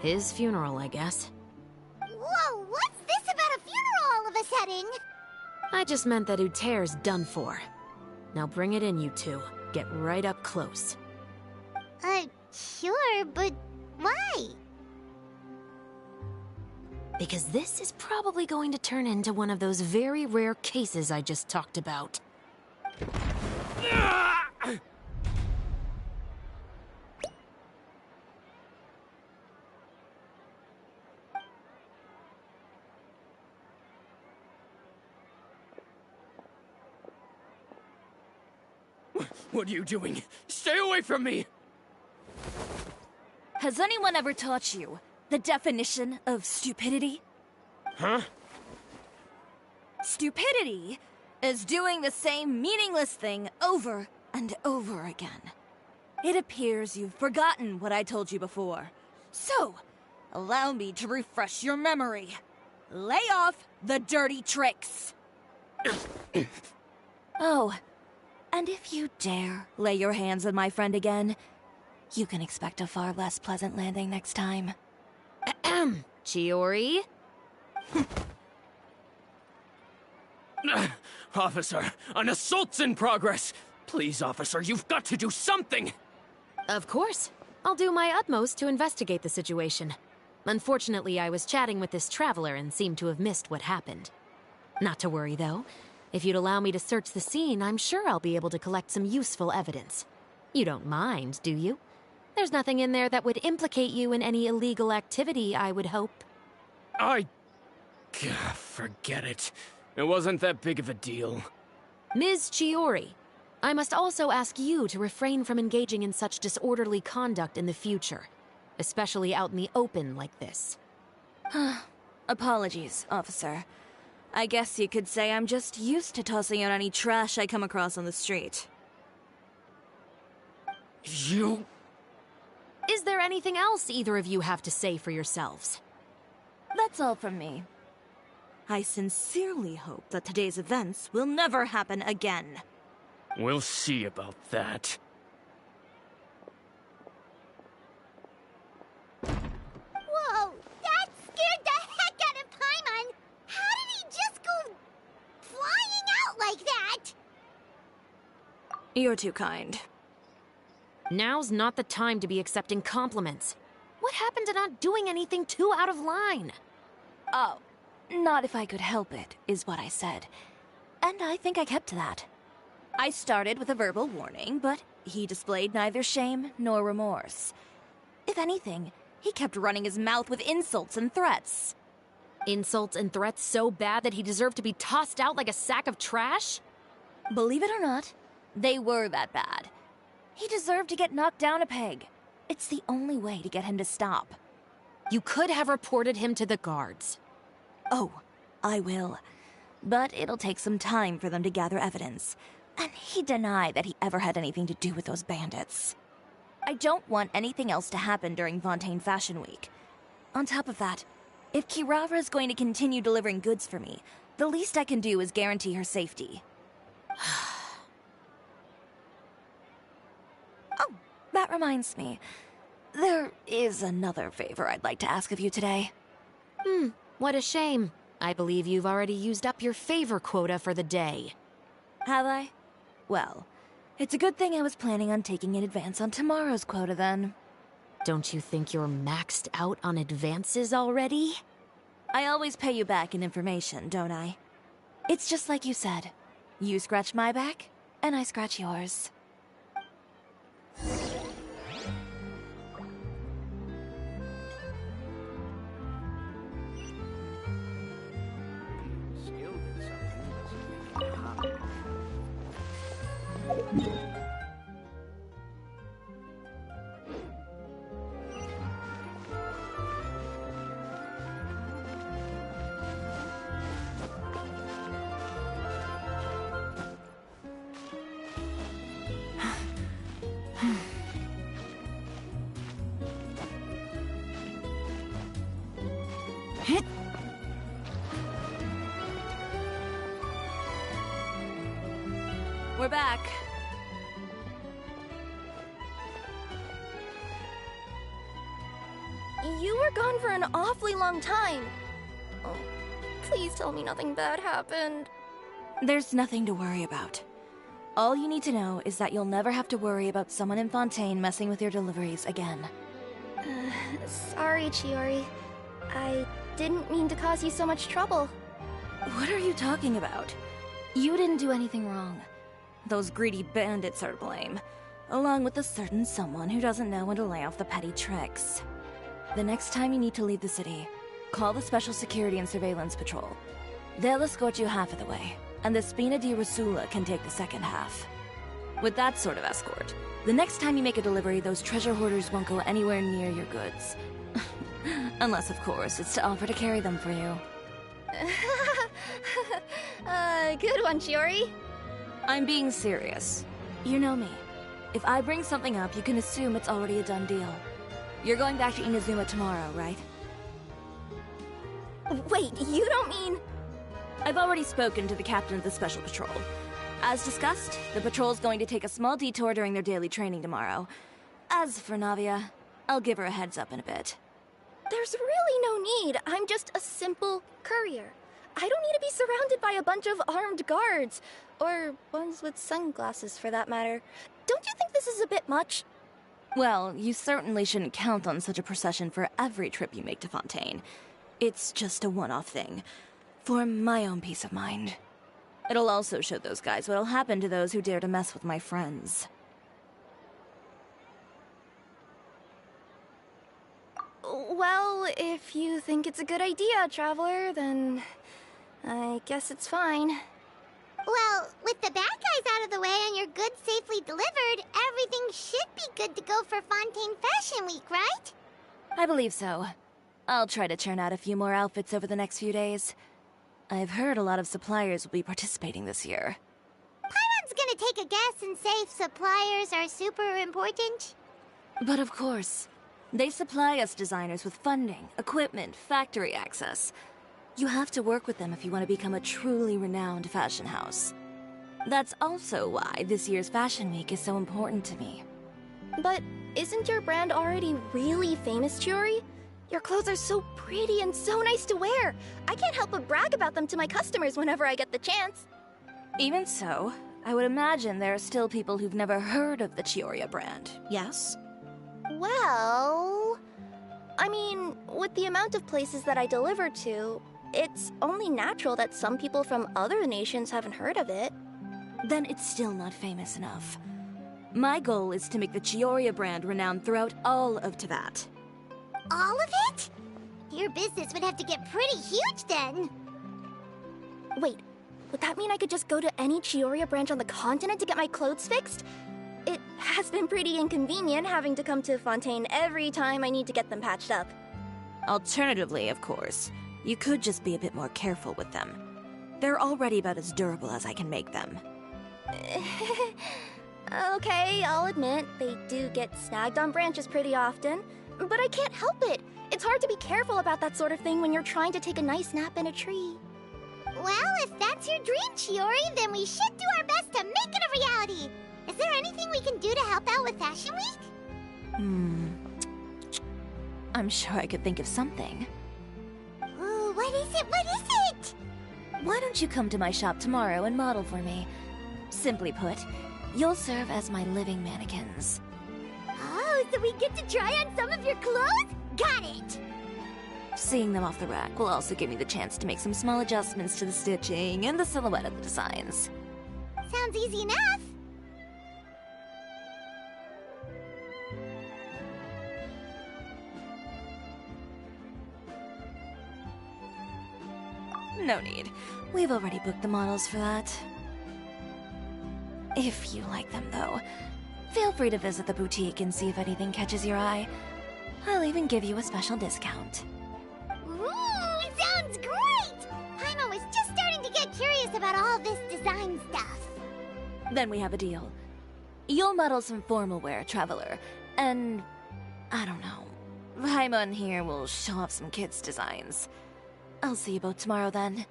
His funeral, I guess. Whoa, what's this about a funeral all of a sudden? I just meant that Uter's done for. Now bring it in, you two. Get right up close. Sure, but why? Because this is probably going to turn into one of those very rare cases I just talked about. What are you doing? Stay away from me! Has anyone ever taught you the definition of stupidity? Huh? Stupidity is doing the same meaningless thing over and over again. It appears you've forgotten what I told you before. So, allow me to refresh your memory. Lay off the dirty tricks. Oh, and if you dare lay your hands on my friend again, you can expect a far less pleasant landing next time. Ahem. Chiori? Officer, an assault's in progress! Please, officer, you've got to do something! Of course. I'll do my utmost to investigate the situation. Unfortunately, I was chatting with this traveler and seemed to have missed what happened. Not to worry, though. If you'd allow me to search the scene, I'm sure I'll be able to collect some useful evidence. You don't mind, do you? There's nothing in there that would implicate you in any illegal activity, I would hope. Forget it. It wasn't that big of a deal. Ms. Chiori, I must also ask you to refrain from engaging in such disorderly conduct in the future, especially out in the open like this. Apologies, officer. I guess you could say I'm just used to tossing out any trash I come across on the street. You... Is there anything else either of you have to say for yourselves? That's all from me. I sincerely hope that today's events will never happen again. We'll see about that. Whoa, that scared the heck out of Paimon! How did he just go flying out like that? You're too kind. Now's not the time to be accepting compliments. What happened to not doing anything too out of line? Oh, not if I could help it, is what I said. And I think I kept to that. I started with a verbal warning, but he displayed neither shame nor remorse. If anything, he kept running his mouth with insults and threats. Insults and threats so bad that he deserved to be tossed out like a sack of trash? Believe it or not, they were that bad. He deserved to get knocked down a peg. It's the only way to get him to stop. You could have reported him to the guards. Oh, I will. But it'll take some time for them to gather evidence. And he denied that he ever had anything to do with those bandits. I don't want anything else to happen during Fontaine Fashion Week. On top of that, if Kirara is going to continue delivering goods for me, the least I can do is guarantee her safety. Oh, that reminds me. There is another favor I'd like to ask of you today. What a shame. I believe you've already used up your favor quota for the day. Have I? Well, it's a good thing I was planning on taking an advance on tomorrow's quota then. Don't you think you're maxed out on advances already? I always pay you back in information, don't I? It's just like you said. You scratch my back, and I scratch yours. We're back. You were gone for an awfully long time. Oh, please tell me nothing bad happened. There's nothing to worry about. All you need to know is that you'll never have to worry about someone in Fontaine messing with your deliveries again. Sorry, Chiori. I didn't mean to cause you so much trouble. What are you talking about? You didn't do anything wrong. Those greedy bandits are to blame, along with a certain someone who doesn't know when to lay off the petty tricks. The next time you need to leave the city, call the Special Security and Surveillance Patrol. They'll escort you half of the way, and the Spina di Rosula can take the second half. With that sort of escort, the next time you make a delivery, those treasure hoarders won't go anywhere near your goods. Unless, of course, it's to offer to carry them for you. Good one, Chiori. I'm being serious. You know me. If I bring something up, you can assume it's already a done deal. You're going back to Inazuma tomorrow, right? Wait, you don't mean... I've already spoken to the captain of the Special Patrol. As discussed, the patrol's going to take a small detour during their daily training tomorrow. As for Navia, I'll give her a heads up in a bit. There's really no need. I'm just a simple courier. I don't need to be surrounded by a bunch of armed guards. Or ones with sunglasses, for that matter. Don't you think this is a bit much? Well, you certainly shouldn't count on such a procession for every trip you make to Fontaine. It's just a one-off thing. For my own peace of mind. It'll also show those guys what'll happen to those who dare to mess with my friends. Well, if you think it's a good idea, Traveler, then I guess it's fine. Well, with the bad guys out of the way and your goods safely delivered, everything should be good to go for Fontaine Fashion Week, right? I believe so. I'll try to churn out a few more outfits over the next few days. I've heard a lot of suppliers will be participating this year. Paimon's gonna take a guess and say suppliers are super important. But of course, they supply us designers with funding, equipment, factory access. You have to work with them if you want to become a truly renowned fashion house. That's also why this year's Fashion Week is so important to me. But isn't your brand already really famous, Chiori? Your clothes are so pretty and so nice to wear. I can't help but brag about them to my customers whenever I get the chance. Even so, I would imagine there are still people who've never heard of the Chiori brand, yes? Well... I mean, with the amount of places that I deliver to, it's only natural that some people from other nations haven't heard of it. Then it's still not famous enough. My goal is to make the Chiori brand renowned throughout all of Teyvat. All of it? Your business would have to get pretty huge then. Wait, would that mean I could just go to any Chiori branch on the continent to get my clothes fixed? It has been pretty inconvenient having to come to Fontaine every time I need to get them patched up. Alternatively, of course, you could just be a bit more careful with them. They're already about as durable as I can make them. Okay, I'll admit, they do get snagged on branches pretty often. But I can't help it. It's hard to be careful about that sort of thing when you're trying to take a nice nap in a tree. Well, if that's your dream, Chiori, then we should do our best to make it a reality. Is there anything we can do to help out with Fashion Week? I'm sure I could think of something. Ooh, what is it? What is it? Why don't you come to my shop tomorrow and model for me? Simply put, you'll serve as my living mannequins. Oh, so we get to try on some of your clothes? Got it! Seeing them off the rack will also give me the chance to make some small adjustments to the stitching and the silhouette of the designs. Sounds easy enough. No need. We've already booked the models for that. If you like them, though, feel free to visit the boutique and see if anything catches your eye. I'll even give you a special discount. Ooh, sounds great! Paimon was just starting to get curious about all this design stuff. Then we have a deal. You'll model some formal wear, Traveler, and... I don't know. Paimon here will show off some kids' designs. I'll see you both tomorrow, then.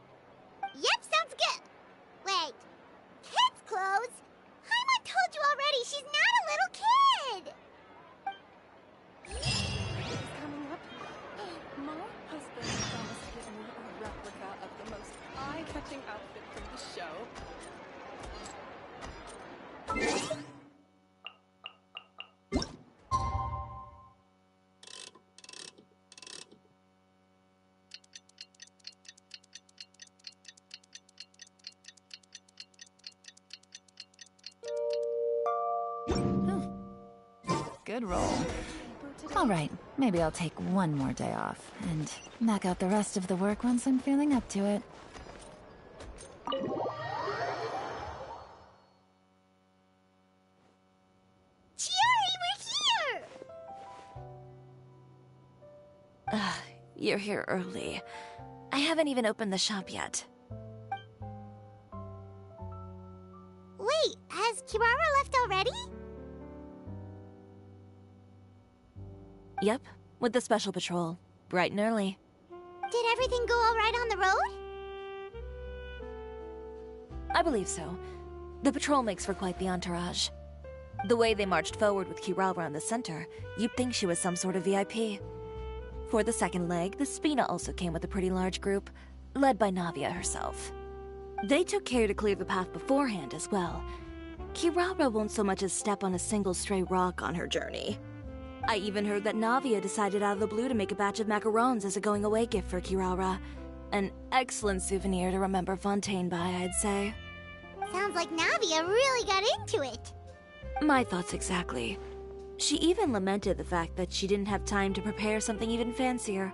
Yep, sounds good. Wait, kids' clothes? Paimon told you already she's not a little kid! Coming up, my husband promised to get me a replica of the most eye-catching outfit from the show. Good roll. Alright, maybe I'll take one more day off, and knock out the rest of the work once I'm feeling up to it. You're here early. I haven't even opened the shop yet. Wait, has Kirara left already? Yep, with the special patrol. Bright and early. Did everything go alright on the road? I believe so. The patrol makes for quite the entourage. The way they marched forward with Kirara in the center, you'd think she was some sort of VIP. For the second leg, the Spina also came with a pretty large group, led by Navia herself. They took care to clear the path beforehand as well. Kirara won't so much as step on a single stray rock on her journey. I even heard that Navia decided out of the blue to make a batch of macarons as a going-away gift for Kirara. An excellent souvenir to remember Fontaine by, I'd say. Sounds like Navia really got into it. My thoughts exactly. She even lamented the fact that she didn't have time to prepare something even fancier.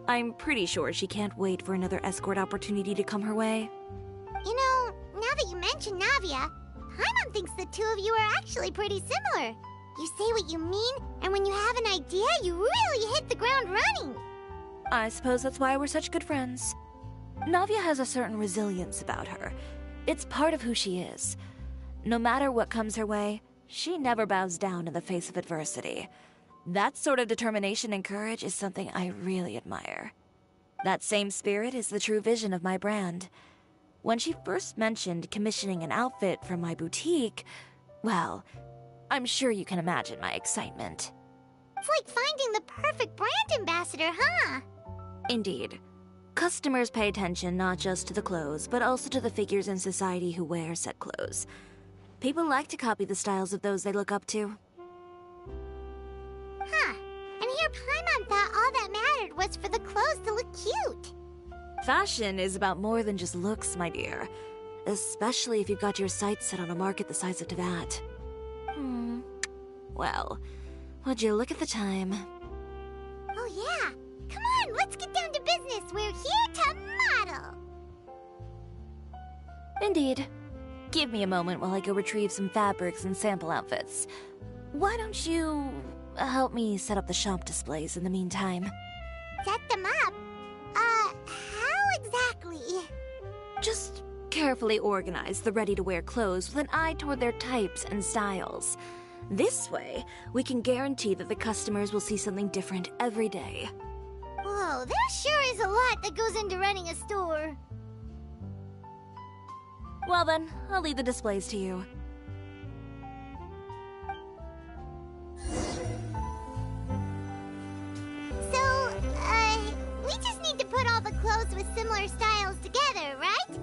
I'm pretty sure she can't wait for another escort opportunity to come her way. You know, now that you mention Navia, Paimon thinks the two of you are actually pretty similar. You say what you mean, and when you have an idea, you really hit the ground running. I suppose that's why we're such good friends. Navia has a certain resilience about her. It's part of who she is. No matter what comes her way, she never bows down in the face of adversity. That sort of determination and courage is something I really admire. That same spirit is the true vision of my brand. When she first mentioned commissioning an outfit from my boutique, well, I'm sure you can imagine my excitement. It's like finding the perfect brand ambassador, huh? Indeed. Customers pay attention not just to the clothes, but also to the figures in society who wear said clothes. People like to copy the styles of those they look up to. Huh. And here Paimon thought all that mattered was for the clothes to look cute. Fashion is about more than just looks, my dear. Especially if you've got your sights set on a market the size of Teyvat. Well, would you look at the time? Oh yeah. Come on, let's get down to business. We're here to model. Indeed. Give me a moment while I go retrieve some fabrics and sample outfits. Why don't you help me set up the shop displays in the meantime? Set them up? How exactly? Just carefully organize the ready-to-wear clothes with an eye toward their types and styles. This way, we can guarantee that the customers will see something different every day. Whoa, there sure is a lot that goes into running a store. Well then, I'll leave the displays to you. So, we just need to put all the clothes with similar styles together, right?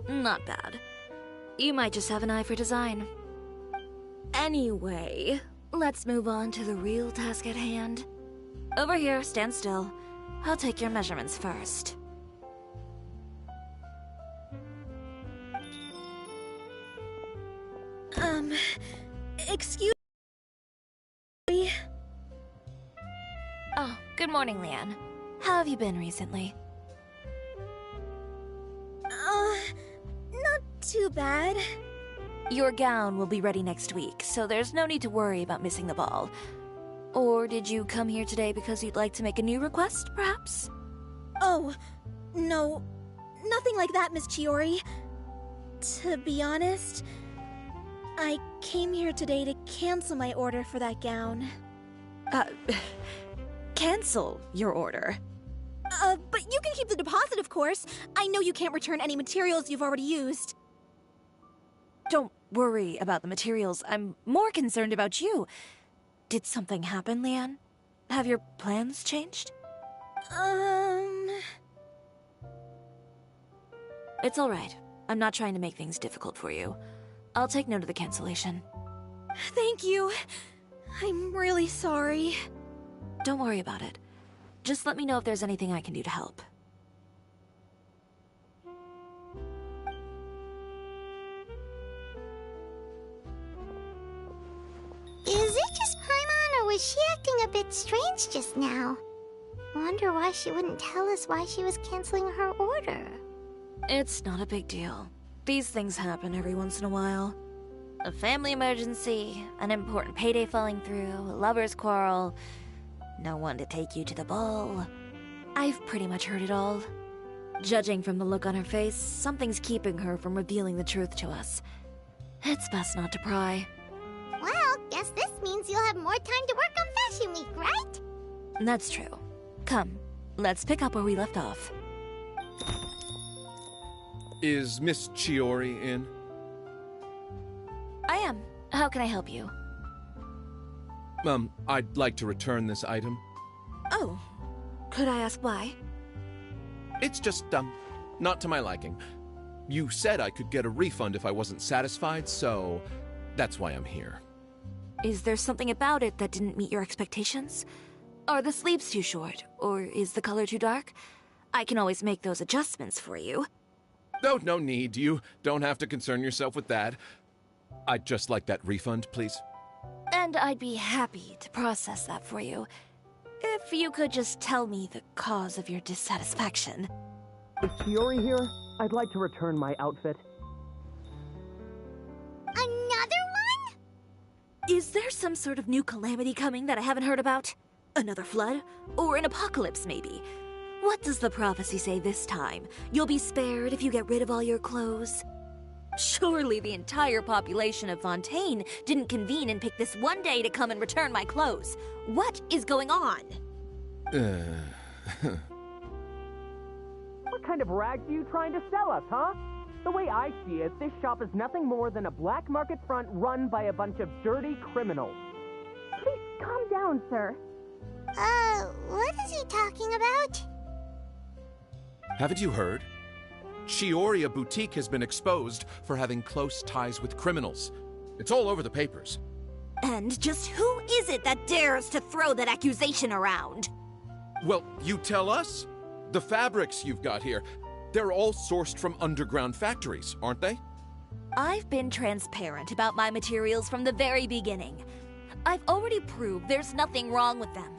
Not bad. You might just have an eye for design. Anyway, let's move on to the real task at hand. Over here, stand still. I'll take your measurements first. Excuse me? Oh, good morning, Leanne. How have you been recently? Not too bad. Your gown will be ready next week, so there's no need to worry about missing the ball. Or did you come here today because you'd like to make a new request, perhaps? Oh, no. Nothing like that, Miss Chiori. To be honest, I came here today to cancel my order for that gown. Cancel your order. But you can keep the deposit, of course. I know you can't return any materials you've already used. Don't worry about the materials. I'm more concerned about you. Did something happen, Leanne? Have your It's alright. I'm not trying to make things difficult for you. I'll take note of the cancellation. Thank you. I'm really sorry. Don't worry about it. Just let me know if there's anything I can do to help. Is it just Paimon, or was she acting a bit strange just now? Wonder why she wouldn't tell us why she was canceling her order. It's not a big deal. These things happen every once in a while. A family emergency, an important payday falling through, a lover's quarrel, no one to take you to the ball. I've pretty much heard it all. Judging from the look on her face, something's keeping her from revealing the truth to us. It's best not to pry. Well, guess this means you'll have more time to work on Fashion Week, right? That's true. Come, let's pick up where we left off. Is Miss Chiori in? I am. How can I help you? I'd like to return this item. Oh. Could I ask why? It's just, not to my liking. You said I could get a refund if I wasn't satisfied, so that's why I'm here. Is there something about it that didn't meet your expectations? Are the sleeves too short? Or is the color too dark? I can always make those adjustments for you. Oh, no need. You don't have to concern yourself with that. I'd just like that refund, please. And I'd be happy to process that for you. If you could just tell me the cause of your dissatisfaction. Is Chiori here? I'd like to return my outfit. Another one? Is there some sort of new calamity coming that I haven't heard about? Another flood? Or an apocalypse, maybe? What does the prophecy say this time? You'll be spared if you get rid of all your clothes? Surely the entire population of Fontaine didn't convene and pick this one day to come and return my clothes. What is going on? What kind of rags are you trying to sell us, huh? The way I see it, this shop is nothing more than a black market front run by a bunch of dirty criminals. Please calm down, sir. What is he talking about? Haven't you heard? Chiori Boutique has been exposed for having close ties with criminals. It's all over the papers. And just who is it that dares to throw that accusation around? Well, you tell us. The fabrics you've got here, they're all sourced from underground factories, aren't they? I've been transparent about my materials from the very beginning. I've already proved there's nothing wrong with them.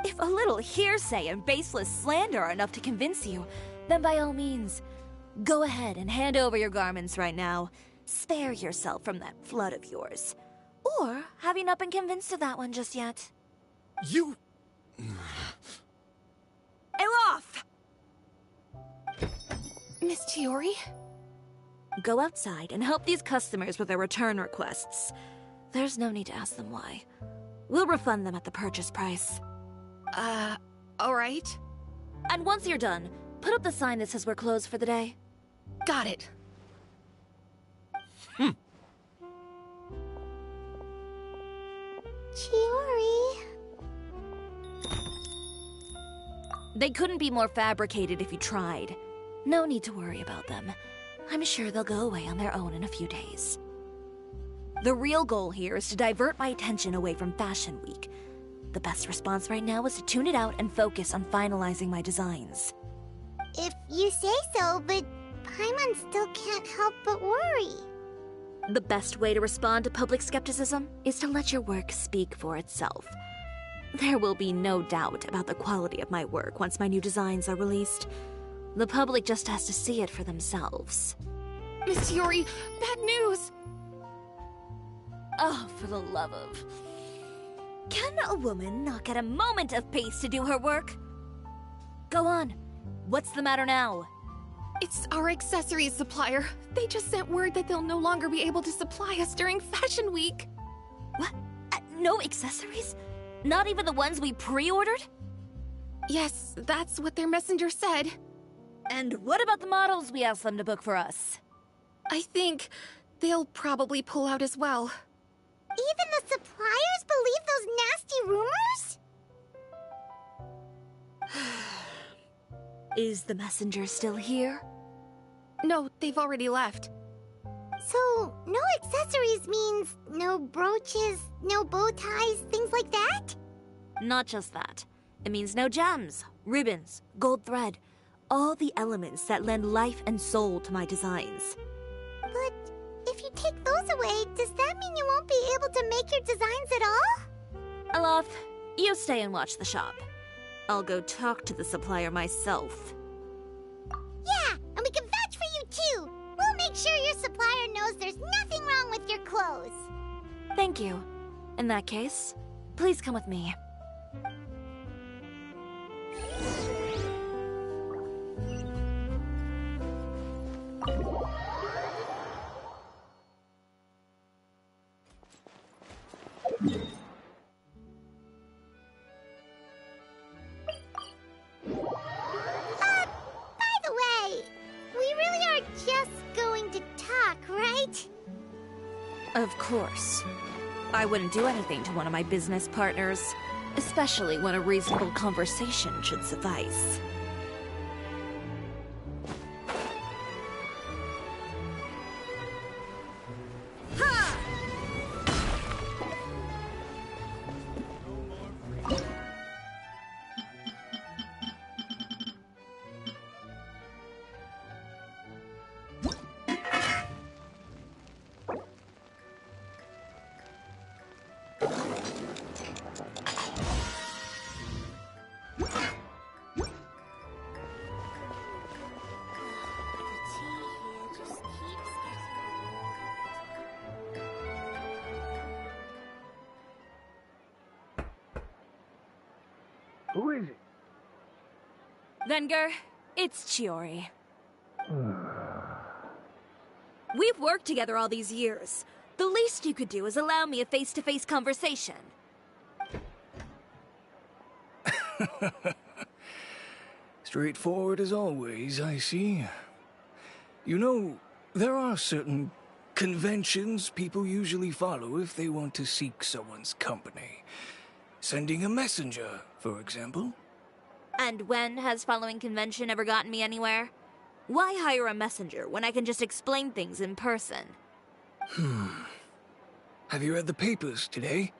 If a little hearsay and baseless slander are enough to convince you, then by all means, go ahead and hand over your garments right now. Spare yourself from that flood of yours. Or have you not been convinced of that one just yet? You... Elof! Miss Chiori? Go outside and help these customers with their return requests. There's no need to ask them why. We'll refund them at the purchase price. Alright. And once you're done, put up the sign that says we're closed for the day. Got it. Chiori. They couldn't be more fabricated if you tried. No need to worry about them. I'm sure they'll go away on their own in a few days. The real goal here is to divert my attention away from Fashion Week. The best response right now is to tune it out and focus on finalizing my designs. If you say so, but Paimon still can't help but worry. The best way to respond to public skepticism is to let your work speak for itself. There will be no doubt about the quality of my work once my new designs are released. The public just has to see it for themselves. Miss Chiori, bad news! Oh, for the love of... Can a woman not get a moment of peace to do her work? Go on. What's the matter now? It's our accessories supplier. They just sent word that they'll no longer be able to supply us during Fashion Week. What? No accessories? Not even the ones we pre-ordered? Yes, that's what their messenger said. And what about the models we asked them to book for us? I think they'll probably pull out as well. Even the suppliers believe those nasty rumors? Is the messenger still here? No, they've already left. So, no accessories means no brooches, no bow ties, things like that? Not just that. It means no gems, ribbons, gold thread, all the elements that lend life and soul to my designs. But if you take those away, does that mean you won't be able to make your designs at all? Alof, you stay and watch the shop. I'll go talk to the supplier myself. Yeah, and we can vouch for you too. We'll make sure your supplier knows there's nothing wrong with your clothes. Thank you. In that case, please come with me. By the way, we really are just going to talk, right? Of course. I wouldn't do anything to one of my business partners, especially when a reasonable conversation should suffice. Who is it? Venger, it's Chiori. We've worked together all these years. The least you could do is allow me a face-to-face conversation. Straightforward as always, I see. You know, there are certain conventions people usually follow if they want to seek someone's company. Sending a messenger, for example. And when has following convention ever gotten me anywhere? Why hire a messenger when I can just explain things in person? Have you read the papers today?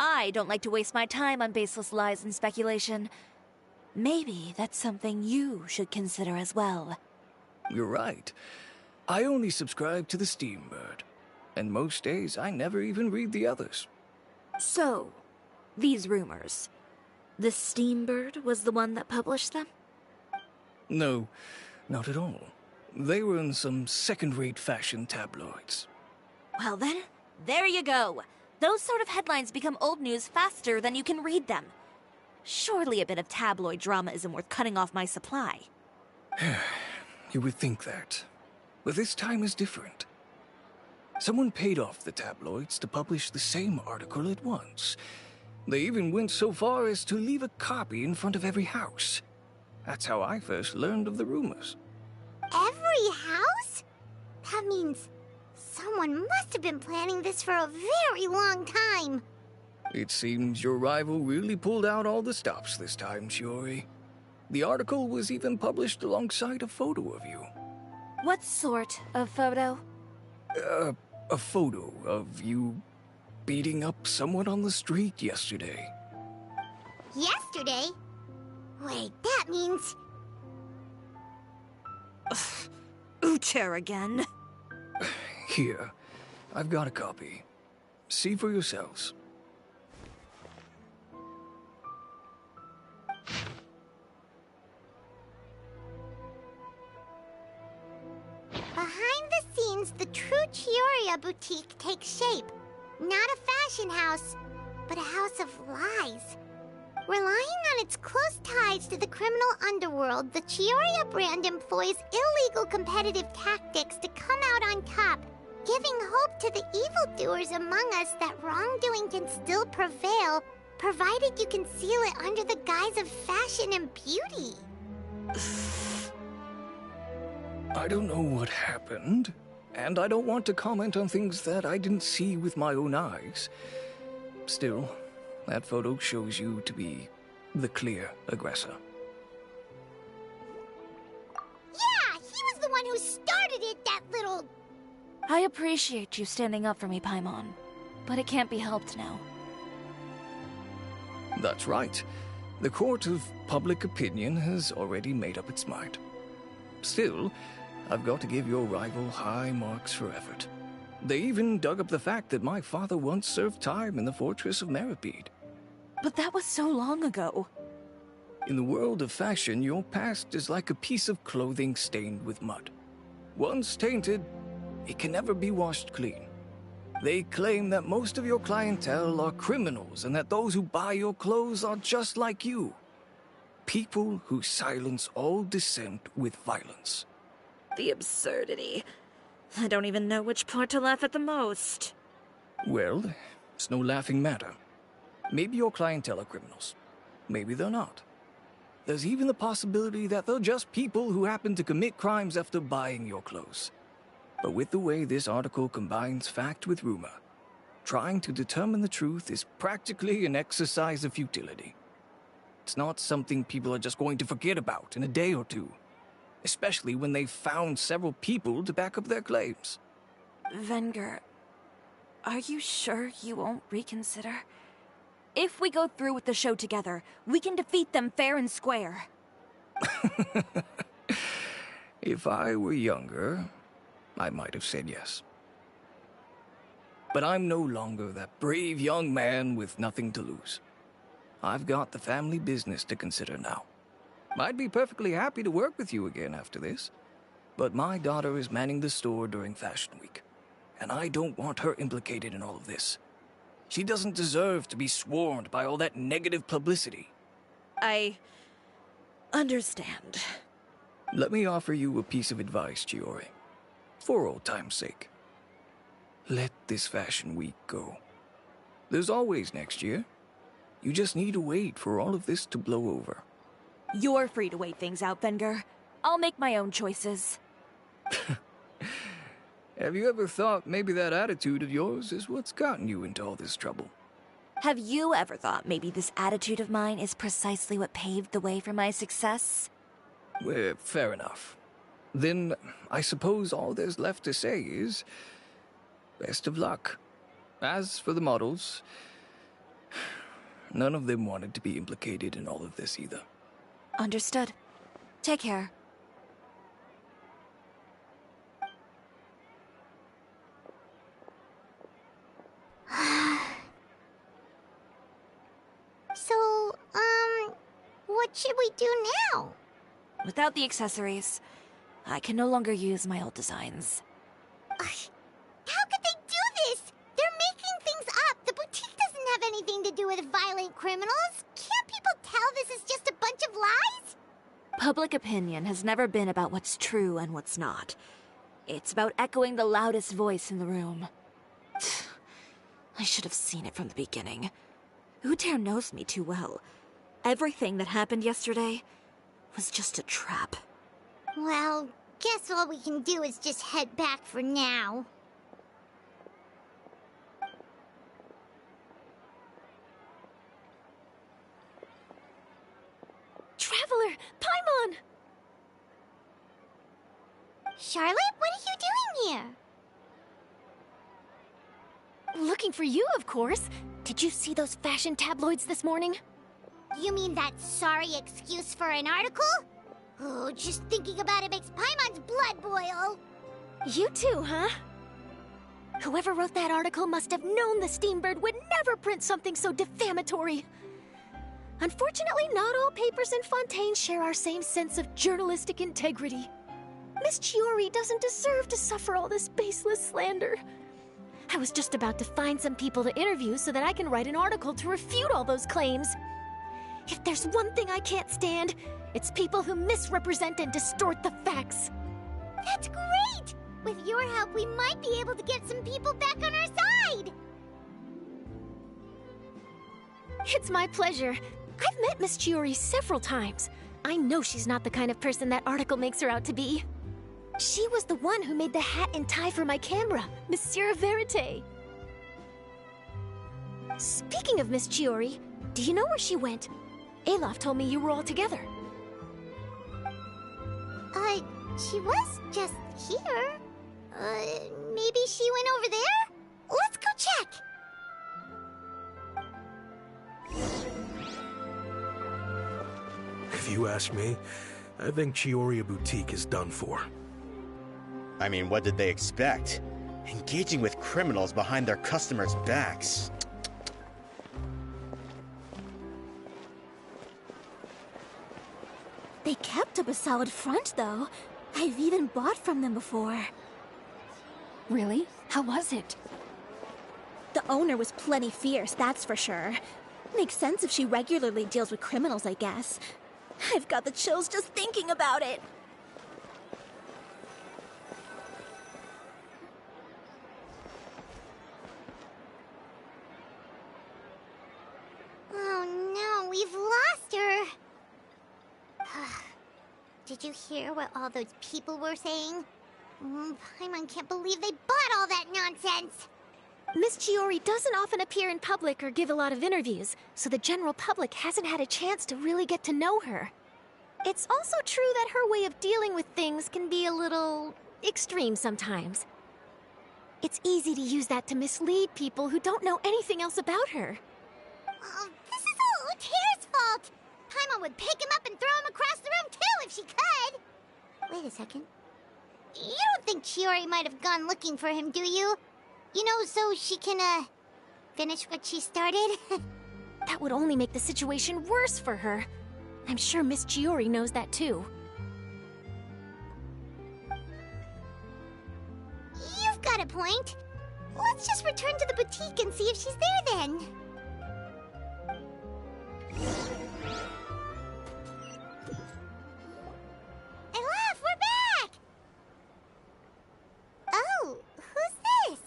I don't like to waste my time on baseless lies and speculation. Maybe that's something you should consider as well. You're right. I only subscribe to the Steambird. And most days, I never even read the others. So, these rumors. The Steambird was the one that published them? No, not at all. They were in some second-rate fashion tabloids. Well then, there you go. Those sort of headlines become old news faster than you can read them. Surely a bit of tabloid drama isn't worth cutting off my supply. You would think that. But this time is different. Someone paid off the tabloids to publish the same article at once. They even went so far as to leave a copy in front of every house. That's how I first learned of the rumors. Every house? That means someone must have been planning this for a very long time. It seems your rival really pulled out all the stops this time, Shiori. The article was even published alongside a photo of you. What sort of photo? A photo of you beating up someone on the street yesterday. Yesterday? Wait, that means... Ucher again. Here, I've got a copy. See for yourselves. Behind the scenes, the true Chioria boutique takes shape. Not a fashion house, but a house of lies. Relying on its close ties to the criminal underworld, the Chioria brand employs illegal competitive tactics to come out on top, giving hope to the evildoers among us that wrongdoing can still prevail, provided you conceal it under the guise of fashion and beauty. I don't know what happened, and I don't want to comment on things that I didn't see with my own eyes. Still, that photo shows you to be the clear aggressor. one who started it, that little... I appreciate you standing up for me, Paimon, but it can't be helped now. That's right. The court of public opinion has already made up its mind. Still, I've got to give your rival high marks for effort. They even dug up the fact that my father once served time in the fortress of Meripede. But that was so long ago. In the world of fashion, your past is like a piece of clothing stained with mud. Once tainted, it can never be washed clean. They claim that most of your clientele are criminals and that those who buy your clothes are just like you. People who silence all dissent with violence. The absurdity. I don't even know which part to laugh at the most. Well, it's no laughing matter. Maybe your clientele are criminals. Maybe they're not. There's even the possibility that they're just people who happen to commit crimes after buying your clothes. But with the way this article combines fact with rumor, trying to determine the truth is practically an exercise of futility. It's not something people are just going to forget about in a day or two, especially when they've found several people to back up their claims. Venger, are you sure you won't reconsider? If we go through with the show together, we can defeat them fair and square. If I were younger, I might have said yes. But I'm no longer that brave young man with nothing to lose. I've got the family business to consider now. I'd be perfectly happy to work with you again after this, but my daughter is manning the store during Fashion Week, and I don't want her implicated in all of this. She doesn't deserve to be swarmed by all that negative publicity. I understand. Let me offer you a piece of advice, Chiori. For old time's sake. Let this Fashion Week go. There's always next year. You just need to wait for all of this to blow over. You're free to wait things out, Venger. I'll make my own choices. Have you ever thought maybe that attitude of yours is what's gotten you into all this trouble? Have you ever thought maybe this attitude of mine is precisely what paved the way for my success? Well, fair enough. Then I suppose all there's left to say is, best of luck. As for the models, none of them wanted to be implicated in all of this either. Understood. Take care. So, what should we do now? Without the accessories, I can no longer use my old designs. How could they do this? They're making things up. The boutique doesn't have anything to do with violent criminals. Can't people tell this is just a bunch of lies? Public opinion has never been about what's true and what's not. It's about echoing the loudest voice in the room. I should have seen it from the beginning. Uter knows me too well. Everything that happened yesterday was just a trap. Well, guess all we can do is just head back for now. Traveler! Paimon! Charlotte, what are you doing here? Looking for you, of course. Did you see those fashion tabloids this morning? You mean that sorry excuse for an article? Oh, just thinking about it makes Paimon's blood boil. You too, huh? Whoever wrote that article must have known the Steambird would never print something so defamatory. Unfortunately, not all papers in Fontaine share our same sense of journalistic integrity. Miss Chiori doesn't deserve to suffer all this baseless slander. I was just about to find some people to interview so that I can write an article to refute all those claims. If there's one thing I can't stand, it's people who misrepresent and distort the facts. That's great! With your help, we might be able to get some people back on our side! It's my pleasure. I've met Miss Chiori several times. I know she's not the kind of person that article makes her out to be. She was the one who made the hat and tie for my camera, Monsieur Verite. Speaking of Miss Chiori, do you know where she went? Alof told me you were all together. She was just here. Maybe she went over there? Let's go check! If you ask me, I think Chioria Boutique is done for. I mean, what did they expect? Engaging with criminals behind their customers' backs. They kept up a solid front, though. I've even bought from them before. Really? How was it? The owner was plenty fierce, that's for sure. Makes sense if she regularly deals with criminals, I guess. I've got the chills just thinking about it. Oh no, we've lost her. Did you hear what all those people were saying? Paimon can't believe they bought all that nonsense. Miss Chiori doesn't often appear in public or give a lot of interviews, so the general public hasn't had a chance to really get to know her. It's also true that her way of dealing with things can be a little extreme sometimes. It's easy to use that to mislead people who don't know anything else about her. This is all Utear's fault. Paimon would pick him up and throw him across the room too if she could. Wait a second. You don't think Chiori might have gone looking for him, do you? You know, so she can, finish what she started? That would only make the situation worse for her. I'm sure Miss Chiori knows that too. You've got a point. Let's just return to the boutique and see if she's there then. Elaf, we're back! Oh, who's this?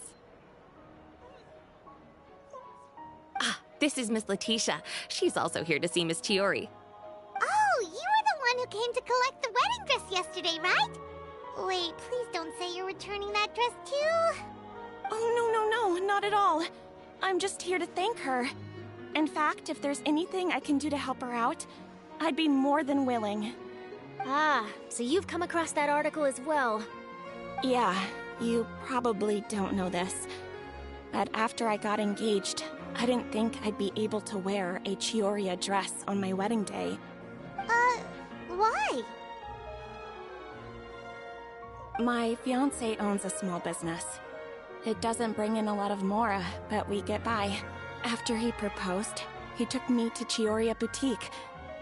This is Miss Letitia. She's also here to see Miss Chiori. Oh, you were the one who came to collect the wedding dress yesterday, right? Wait, please don't say you're returning that dress too. Oh, no, not at all. I'm just here to thank her. In fact, if there's anything I can do to help her out, I'd be more than willing. Ah, so you've come across that article as well. Yeah, you probably don't know this, but after I got engaged, I didn't think I'd be able to wear a Chioria dress on my wedding day. Why? My fiancé owns a small business. It doesn't bring in a lot of mora, but we get by. After he proposed, he took me to Chioria Boutique,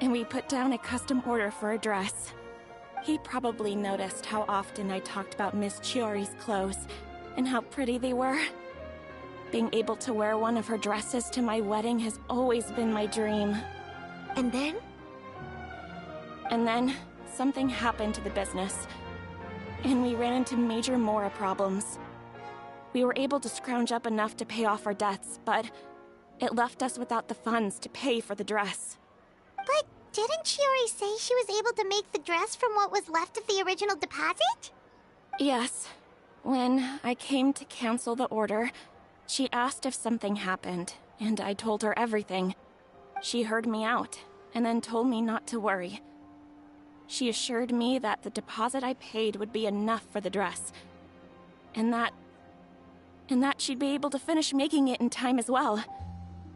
and we put down a custom order for a dress. He probably noticed how often I talked about Miss Chiori's clothes, and how pretty they were. Being able to wear one of her dresses to my wedding has always been my dream. And then? And then, something happened to the business, and we ran into major mora problems. We were able to scrounge up enough to pay off our debts, but it left us without the funds to pay for the dress. But didn't Chiori say she was able to make the dress from what was left of the original deposit? Yes. When I came to cancel the order, she asked if something happened, and I told her everything. She heard me out, and then told me not to worry. She assured me that the deposit I paid would be enough for the dress, and that she'd be able to finish making it in time as well.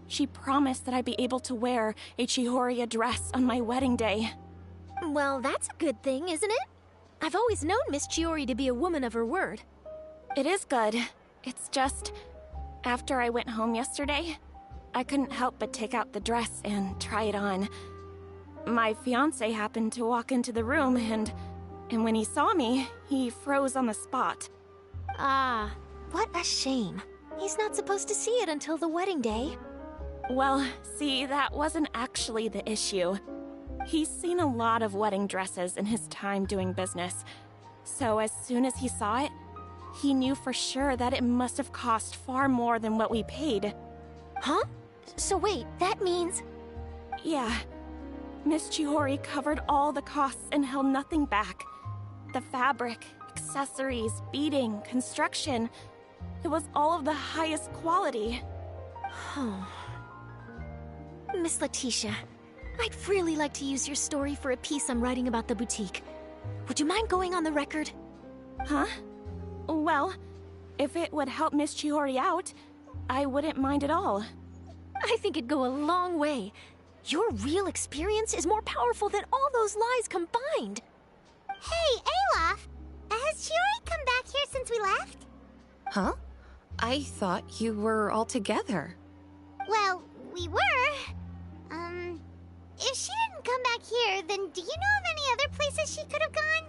She promised that I'd be able to wear a Chioria dress on my wedding day. Well, that's a good thing, isn't it? I've always known Miss Chiori to be a woman of her word. It is good. It's just, after I went home yesterday, I couldn't help but take out the dress and try it on. My fiancé happened to walk into the room, and when he saw me, he froze on the spot. Ah, what a shame. He's not supposed to see it until the wedding day. Well, see, that wasn't actually the issue. He's seen a lot of wedding dresses in his time doing business, so as soon as he saw it, he knew for sure that it must have cost far more than what we paid. Huh? So wait, that means... Yeah. Miss Chiori covered all the costs and held nothing back. The fabric, accessories, beading, construction... It was all of the highest quality. Miss Letitia, I'd really like to use your story for a piece I'm writing about the boutique. Would you mind going on the record? Huh? Well, if it would help Miss Chiori out, I wouldn't mind at all. I think it'd go a long way. Your real experience is more powerful than all those lies combined. Hey, Olaf! Has Chiori come back here since we left? Huh? I thought you were all together. Well, we were. If she didn't come back here, then do you know of any other places she could have gone?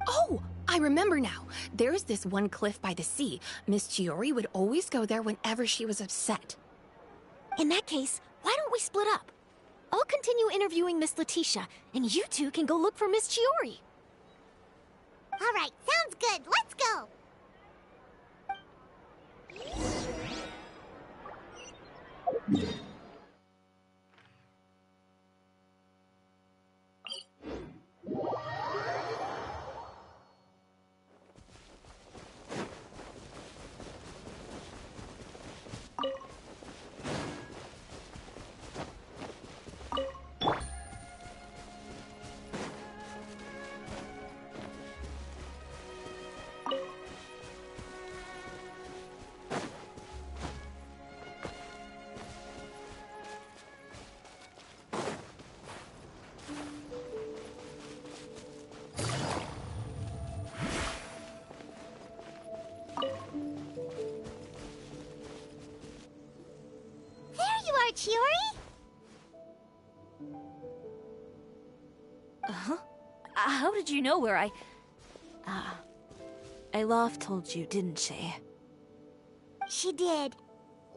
Oh, I remember now. There's this one cliff by the sea. Miss Chiori would always go there whenever she was upset. In that case, why don't we split up? I'll continue interviewing Miss Letitia, and you two can go look for Miss Chiori. All right, sounds good. Let's go. Chiori? Huh? How did you know where I... Alof told you, didn't she? She did.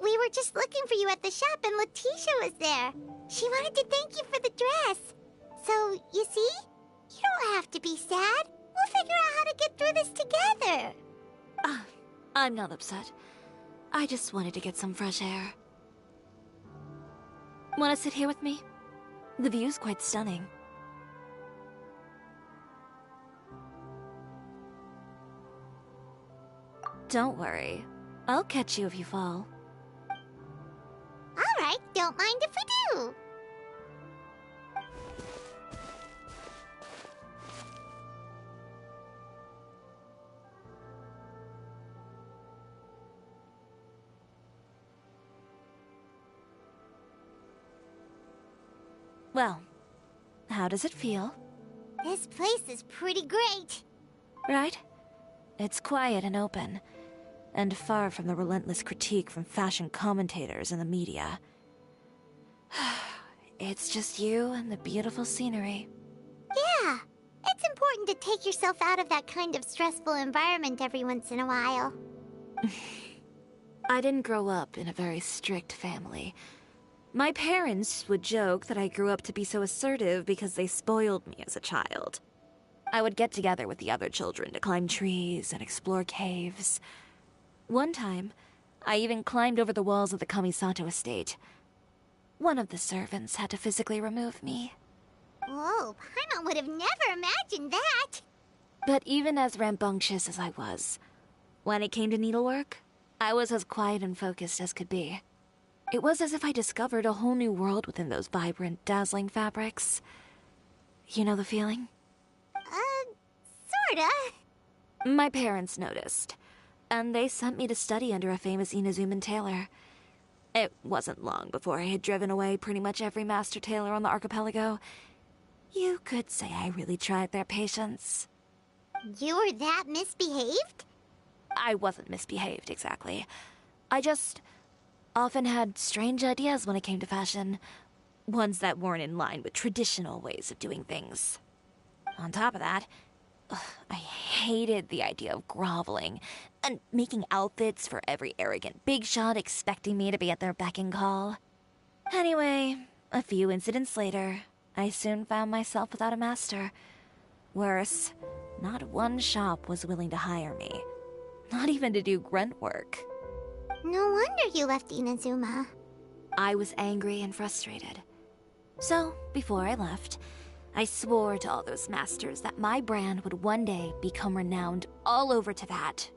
We were just looking for you at the shop and Letitia was there. She wanted to thank you for the dress. So, you see? You don't have to be sad. We'll figure out how to get through this together. I'm not upset. I just wanted to get some fresh air. Want to sit here with me? The view's quite stunning. Don't worry. I'll catch you if you fall. All right, don't mind if we do. Well, how does it feel? This place is pretty great. Right? It's quiet and open, and far from the relentless critique from fashion commentators and the media. It's just you and the beautiful scenery. Yeah, it's important to take yourself out of that kind of stressful environment every once in a while. I didn't grow up in a very strict family. My parents would joke that I grew up to be so assertive because they spoiled me as a child. I would get together with the other children to climb trees and explore caves. One time, I even climbed over the walls of the Kamisato estate. One of the servants had to physically remove me. Whoa, Paimon would have never imagined that. But even as rambunctious as I was, when it came to needlework, I was as quiet and focused as could be. It was as if I discovered a whole new world within those vibrant, dazzling fabrics. You know the feeling? Sorta. My parents noticed, and they sent me to study under a famous Inazuman tailor. It wasn't long before I had driven away pretty much every master tailor on the archipelago. You could say I really tried their patience. You were that misbehaved? I wasn't misbehaved, exactly. I just often had strange ideas when it came to fashion. Ones that weren't in line with traditional ways of doing things. On top of that, I hated the idea of groveling and making outfits for every arrogant big shot expecting me to be at their beck and call. Anyway, a few incidents later, I soon found myself without a master. Worse, not one shop was willing to hire me. Not even to do grunt work. No wonder you left Inazuma. I was angry and frustrated. So, before I left, I swore to all those masters that my brand would one day become renowned all over to that.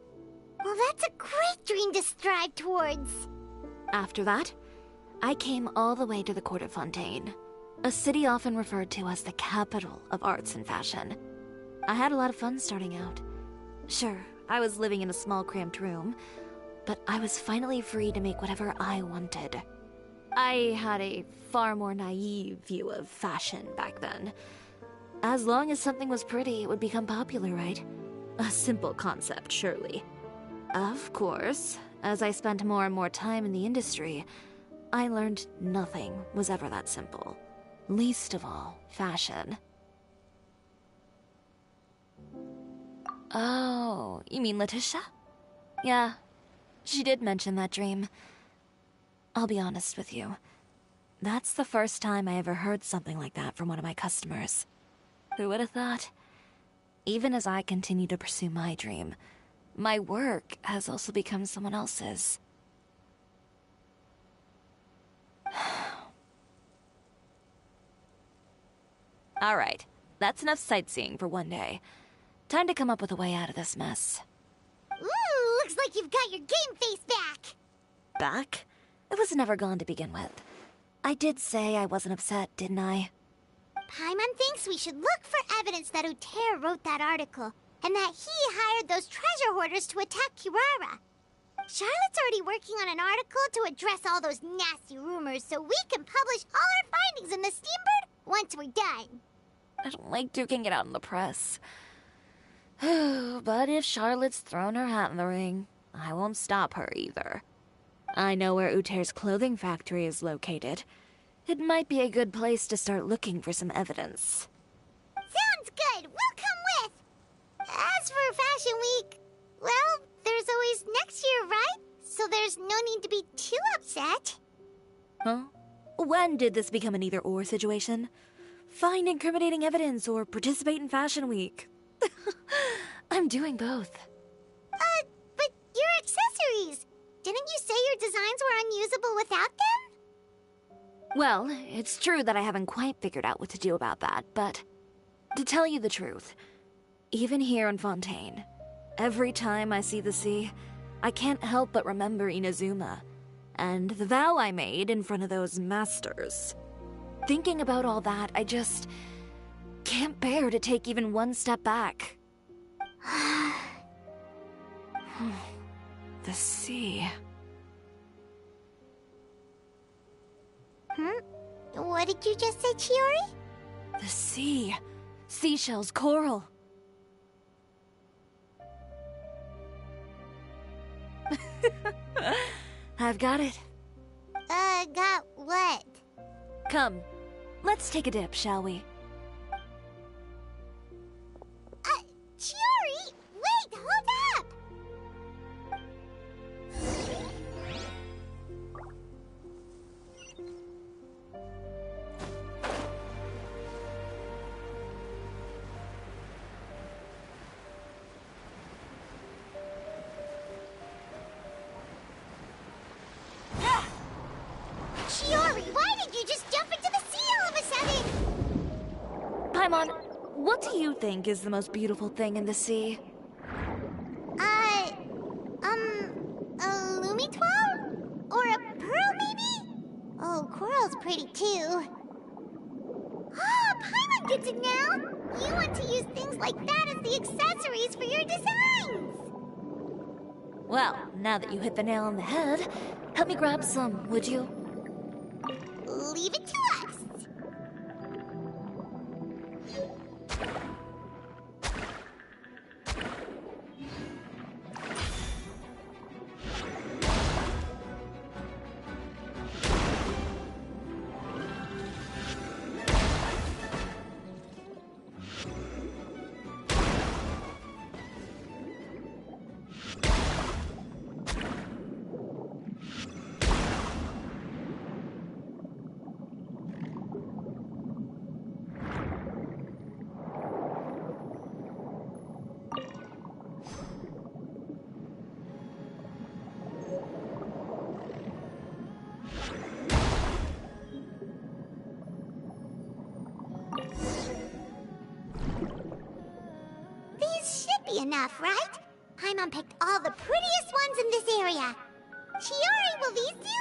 Well, that's a great dream to strive towards. After that, I came all the way to the court of Fontaine. A city often referred to as the capital of arts and fashion. I had a lot of fun starting out. Sure, I was living in a small cramped room, but I was finally free to make whatever I wanted. I had a far more naive view of fashion back then. As long as something was pretty, it would become popular, right? A simple concept, surely. Of course, as I spent more and more time in the industry, I learned nothing was ever that simple. Least of all, fashion. Oh, you mean Letitia? Yeah, she did mention that dream. I'll be honest with you. That's the first time I ever heard something like that from one of my customers. Who would have thought? Even as I continue to pursue my dream, my work has also become someone else's. Alright, that's enough sightseeing for one day. Time to come up with a way out of this mess. Ooh, looks like you've got your game face back! Back? It was never gone to begin with. I did say I wasn't upset, didn't I? Paimon thinks we should look for evidence that Uter wrote that article, and that he hired those treasure hoarders to attack Kirara. Charlotte's already working on an article to address all those nasty rumors so we can publish all our findings in the Steambird once we're done. I don't like duking it out in the press. But if Charlotte's thrown her hat in the ring, I won't stop her either. I know where Uter's clothing factory is located. It might be a good place to start looking for some evidence. Sounds good! We'll come with! As for Fashion Week, well, there's always next year, right? So there's no need to be too upset. Huh? When did this become an either-or situation? Find incriminating evidence or participate in Fashion Week. I'm doing both. But your accessories! Didn't you say your designs were unusable without them? Well, it's true that I haven't quite figured out what to do about that, but to tell you the truth, even here in Fontaine, every time I see the sea, I can't help but remember Inazuma, and the vow I made in front of those masters. Thinking about all that, I just can't bear to take even one step back. The sea. What did you just say, Chiori? The sea. Seashells, coral. I've got it. Got what? Come, let's take a dip, shall we? Chiori! Wait, hold up! Chiori, why did you just jump into the sea all of a sudden? Paimon, what do you think is the most beautiful thing in the sea? A Lumitoile? Or a pearl, maybe? Oh, coral's pretty too. Ah, Paimon gets it now! You want to use things like that as the accessories for your designs! Well, now that you hit the nail on the head, help me grab some, would you? Leave it to us! Enough, right? Paimon picked all the prettiest ones in this area. Chiori, will these do?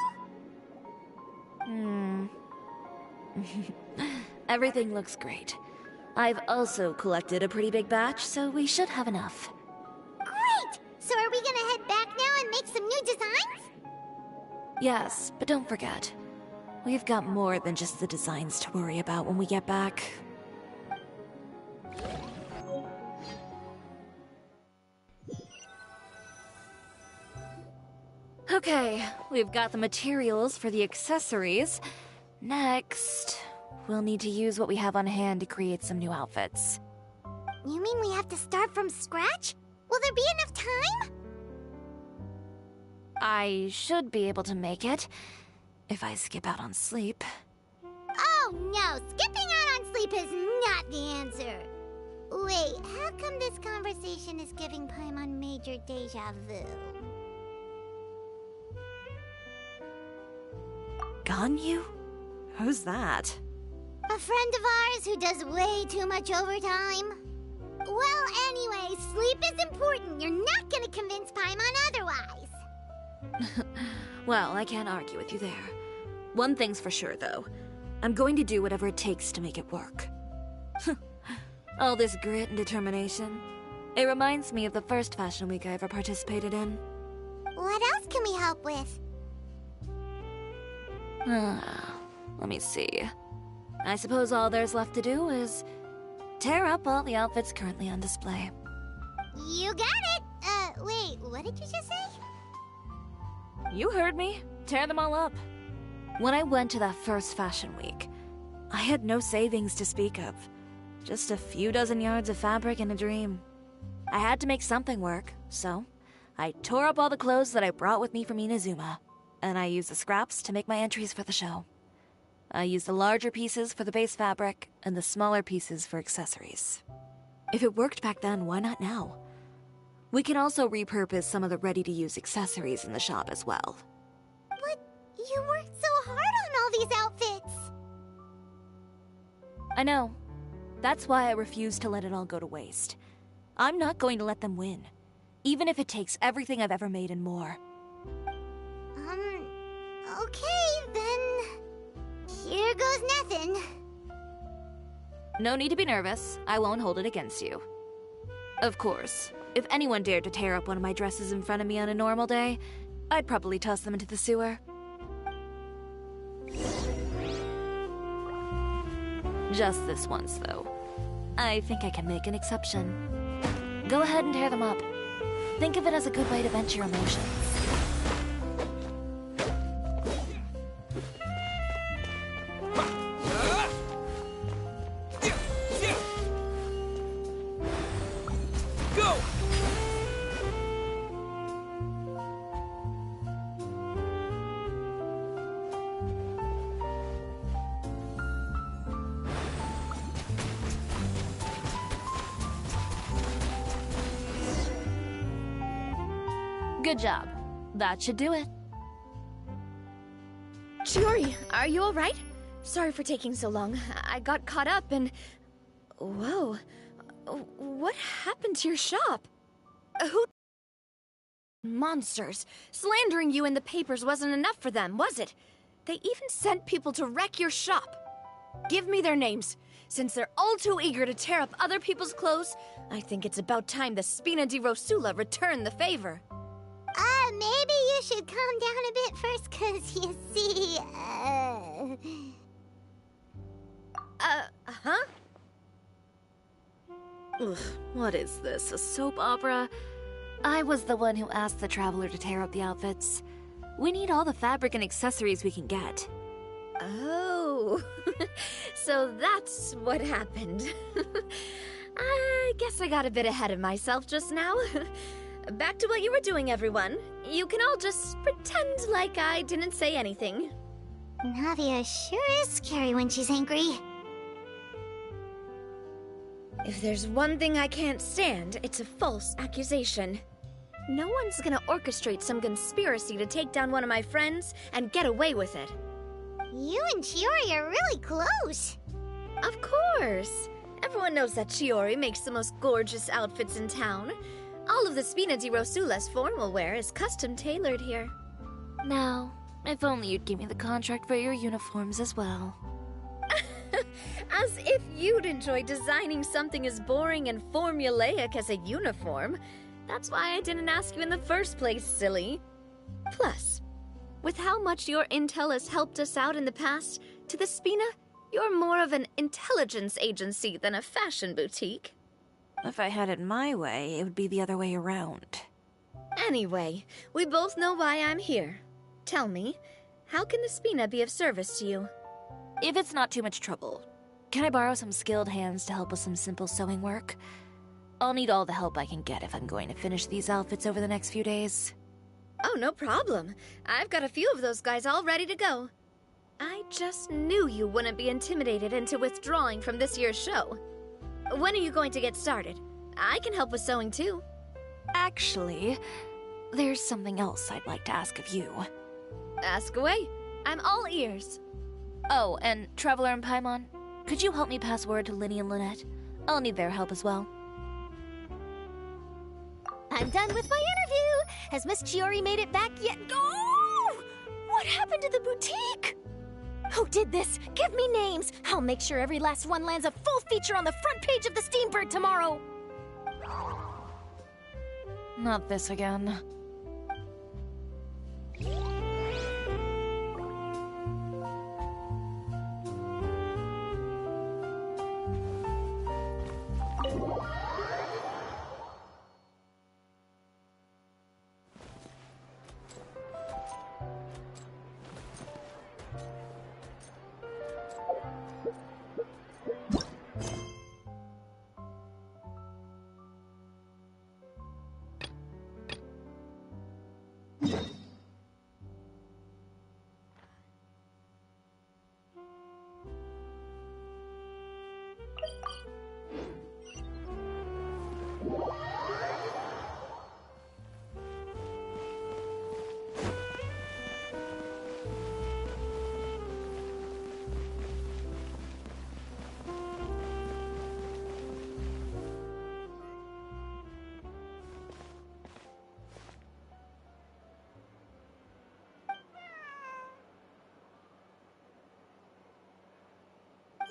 Everything looks great. I've also collected a pretty big batch, so we should have enough. Great! So are we gonna head back now and make some new designs? Yes, but don't forget, we've got more than just the designs to worry about when we get back. Okay, we've got the materials for the accessories. Next, we'll need to use what we have on hand to create some new outfits. You mean we have to start from scratch? Will there be enough time? I should be able to make it, if I skip out on sleep. Oh no, skipping out on sleep is not the answer. Wait, how come this conversation is giving Paimon major deja vu? Ganyu? Who's that? A friend of ours who does way too much overtime. Well, anyway, sleep is important. You're not gonna convince Paimon otherwise. Well, I can't argue with you there. One thing's for sure, though. I'm going to do whatever it takes to make it work. All this grit and determination. It reminds me of the first fashion week I ever participated in. What else can we help with? Let me see. I suppose all there's left to do is tear up all the outfits currently on display. You got it! Wait, what did you just say? You heard me. Tear them all up. When I went to that first fashion week, I had no savings to speak of. Just a few dozen yards of fabric and a dream. I had to make something work, so I tore up all the clothes that I brought with me from Inazuma, and I used the scraps to make my entries for the show. I used the larger pieces for the base fabric, and the smaller pieces for accessories. If it worked back then, why not now? We can also repurpose some of the ready-to-use accessories in the shop as well. But you worked so hard on all these outfits! I know. That's why I refuse to let it all go to waste. I'm not going to let them win, even if it takes everything I've ever made and more. Okay, then... Here goes nothing. No need to be nervous. I won't hold it against you. Of course, if anyone dared to tear up one of my dresses in front of me on a normal day, I'd probably toss them into the sewer. Just this once, though. I think I can make an exception. Go ahead and tear them up. Think of it as a good way to vent your emotions. Good job. That should do it. Chiori, are you alright? Sorry for taking so long. I got caught up and... Whoa. What happened to your shop? Who... Monsters. Slandering you in the papers wasn't enough for them, was it? They even sent people to wreck your shop. Give me their names. Since they're all too eager to tear up other people's clothes, I think it's about time the Spina di Rosula return the favor. Maybe you should calm down a bit first, 'cause you see, Huh? Ugh, what is this, a soap opera? I was the one who asked the Traveler to tear up the outfits. We need all the fabric and accessories we can get. Oh, so that's what happened. I guess I got a bit ahead of myself just now. Back to what you were doing, everyone. You can all just pretend like I didn't say anything. Navia sure is scary when she's angry. If there's one thing I can't stand, it's a false accusation. No one's gonna orchestrate some conspiracy to take down one of my friends and get away with it. You and Chiori are really close. Of course. Everyone knows that Chiori makes the most gorgeous outfits in town. All of the Spina di Rosula's formal wear is custom tailored here. Now, if only you'd give me the contract for your uniforms as well. As if you'd enjoy designing something as boring and formulaic as a uniform. That's why I didn't ask you in the first place, silly. Plus, with how much your intel has helped us out in the past, to the Spina, you're more of an intelligence agency than a fashion boutique. If I had it my way, it would be the other way around. Anyway, we both know why I'm here. Tell me, how can the Spina be of service to you? If it's not too much trouble, can I borrow some skilled hands to help with some simple sewing work? I'll need all the help I can get if I'm going to finish these outfits over the next few days. Oh, no problem. I've got a few of those guys all ready to go. I just knew you wouldn't be intimidated into withdrawing from this year's show. When are you going to get started? I can help with sewing too. Actually, there's something else I'd like to ask of you. Ask away. I'm all ears. Oh, and Traveler and Paimon, could you help me pass word to Linny and Lynette? I'll need their help as well. I'm done with my interview! Has Miss Chiori made it back yet? Oh! What happened to the boutique? Who did this? Give me names! I'll make sure every last one lands a full feature on the front page of the Steambird tomorrow! Not this again.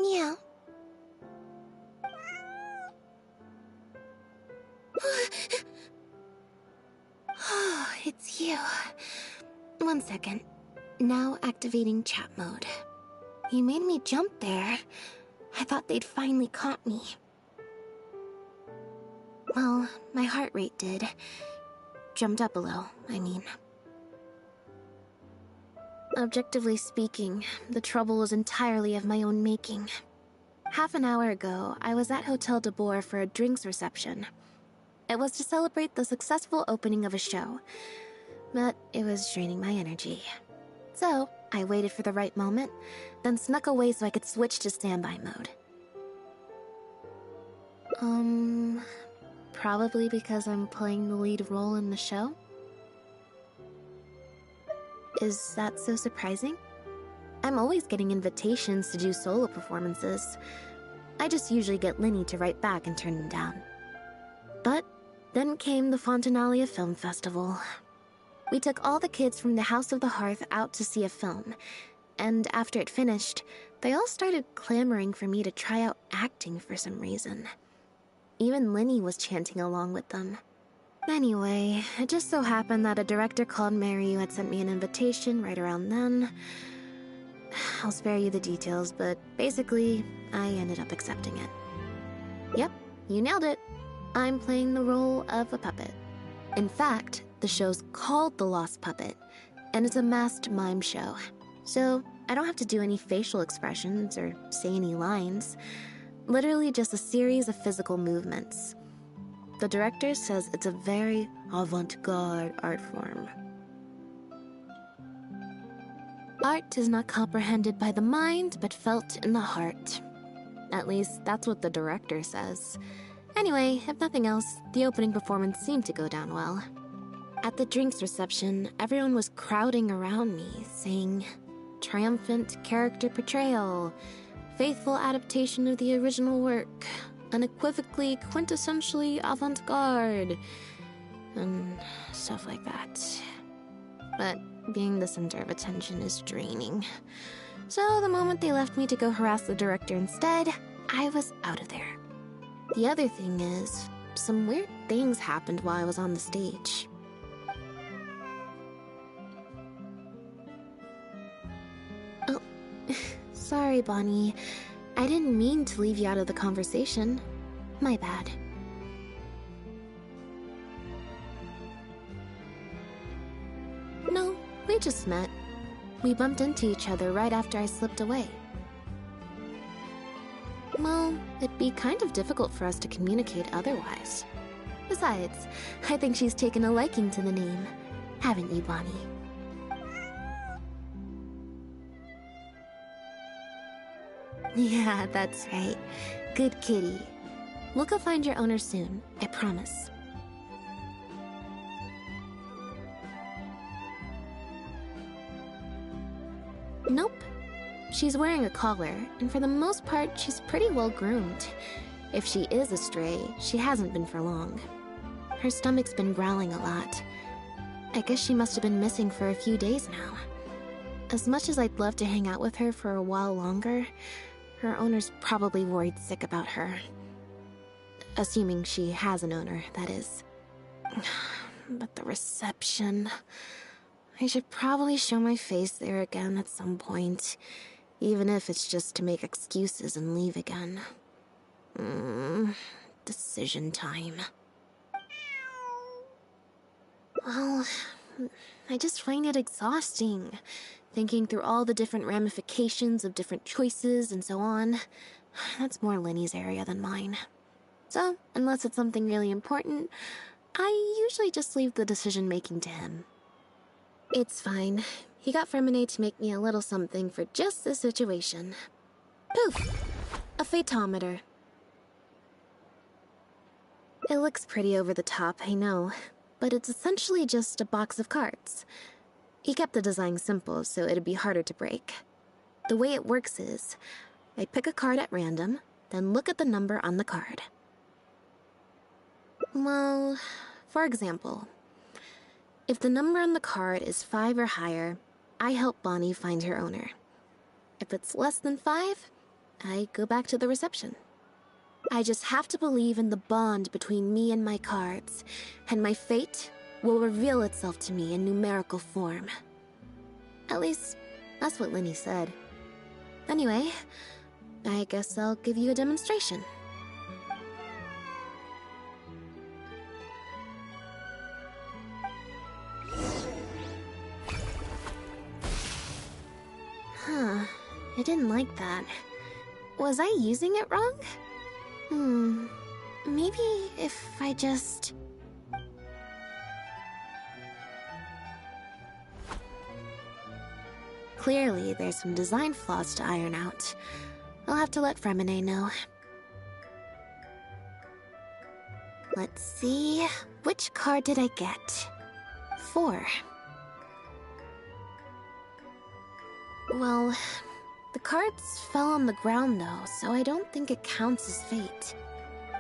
Meow. Oh, it's you. 1 second. Now activating chat mode. You made me jump there. I thought they'd finally caught me. Well, my heart rate did. Jumped up a little, I mean. Objectively speaking, the trouble was entirely of my own making. Half an hour ago, I was at Hotel de Boer for a drinks reception. It was to celebrate the successful opening of a show, but it was draining my energy. So, I waited for the right moment, then snuck away so I could switch to standby mode. Probably because I'm playing the lead role in the show? Is that so surprising? I'm always getting invitations to do solo performances. I just usually get Linny to write back and turn them down. But then came the Fontanalia Film Festival. We took all the kids from the House of the Hearth out to see a film, and after it finished, they all started clamoring for me to try out acting for some reason. Even Linny was chanting along with them. Anyway, it just so happened that a director called Mary had sent me an invitation right around then. I'll spare you the details, but basically, I ended up accepting it. Yep, you nailed it. I'm playing the role of a puppet. In fact, the show's called The Lost Puppet, and it's a masked mime show. So, I don't have to do any facial expressions or say any lines. Literally just a series of physical movements. The director says it's a very avant-garde art form. Art is not comprehended by the mind, but felt in the heart. At least, that's what the director says. Anyway, if nothing else, the opening performance seemed to go down well. At the drinks reception, everyone was crowding around me, saying, "Triumphant character portrayal, faithful adaptation of the original work, unequivocally, quintessentially avant-garde," and stuff like that. But being the center of attention is draining. So the moment they left me to go harass the director instead, I was out of there. The other thing is, some weird things happened while I was on the stage. Oh, sorry, Bonnie. I didn't mean to leave you out of the conversation. My bad. No, we just met. We bumped into each other right after I slipped away. Well, it'd be kind of difficult for us to communicate otherwise. Besides, I think she's taken a liking to the name. Haven't you, Bonnie? Yeah, that's right. Good kitty. We'll go find your owner soon, I promise. Nope. She's wearing a collar, and for the most part, she's pretty well groomed. If she is a stray, she hasn't been for long. Her stomach's been growling a lot. I guess she must have been missing for a few days now. As much as I'd love to hang out with her for a while longer, her owner's probably worried sick about her. Assuming she has an owner, that is. But the reception... I should probably show my face there again at some point, even if it's just to make excuses and leave again. Decision time. Well, I just find it exhausting, thinking through all the different ramifications of different choices and so on. That's more Lenny's area than mine. So, unless it's something really important, I usually just leave the decision-making to him. It's fine. He got Fremine to make me a little something for just this situation. Poof! A phaetometer. It looks pretty over the top, I know, but it's essentially just a box of cards. He kept the design simple, so it'd be harder to break. The way it works is, I pick a card at random, then look at the number on the card. Well, for example, if the number on the card is 5 or higher, I help Bonnie find her owner. If it's less than 5, I go back to the reception. I just have to believe in the bond between me and my cards, and my fate will reveal itself to me in numerical form. At least, that's what Lenny said. Anyway, I guess I'll give you a demonstration. Huh, I didn't like that. Was I using it wrong? Maybe if I just... Clearly, there's some design flaws to iron out. I'll have to let Fremine know. Let's see... Which card did I get? 4. Well, the cards fell on the ground though, so I don't think it counts as fate.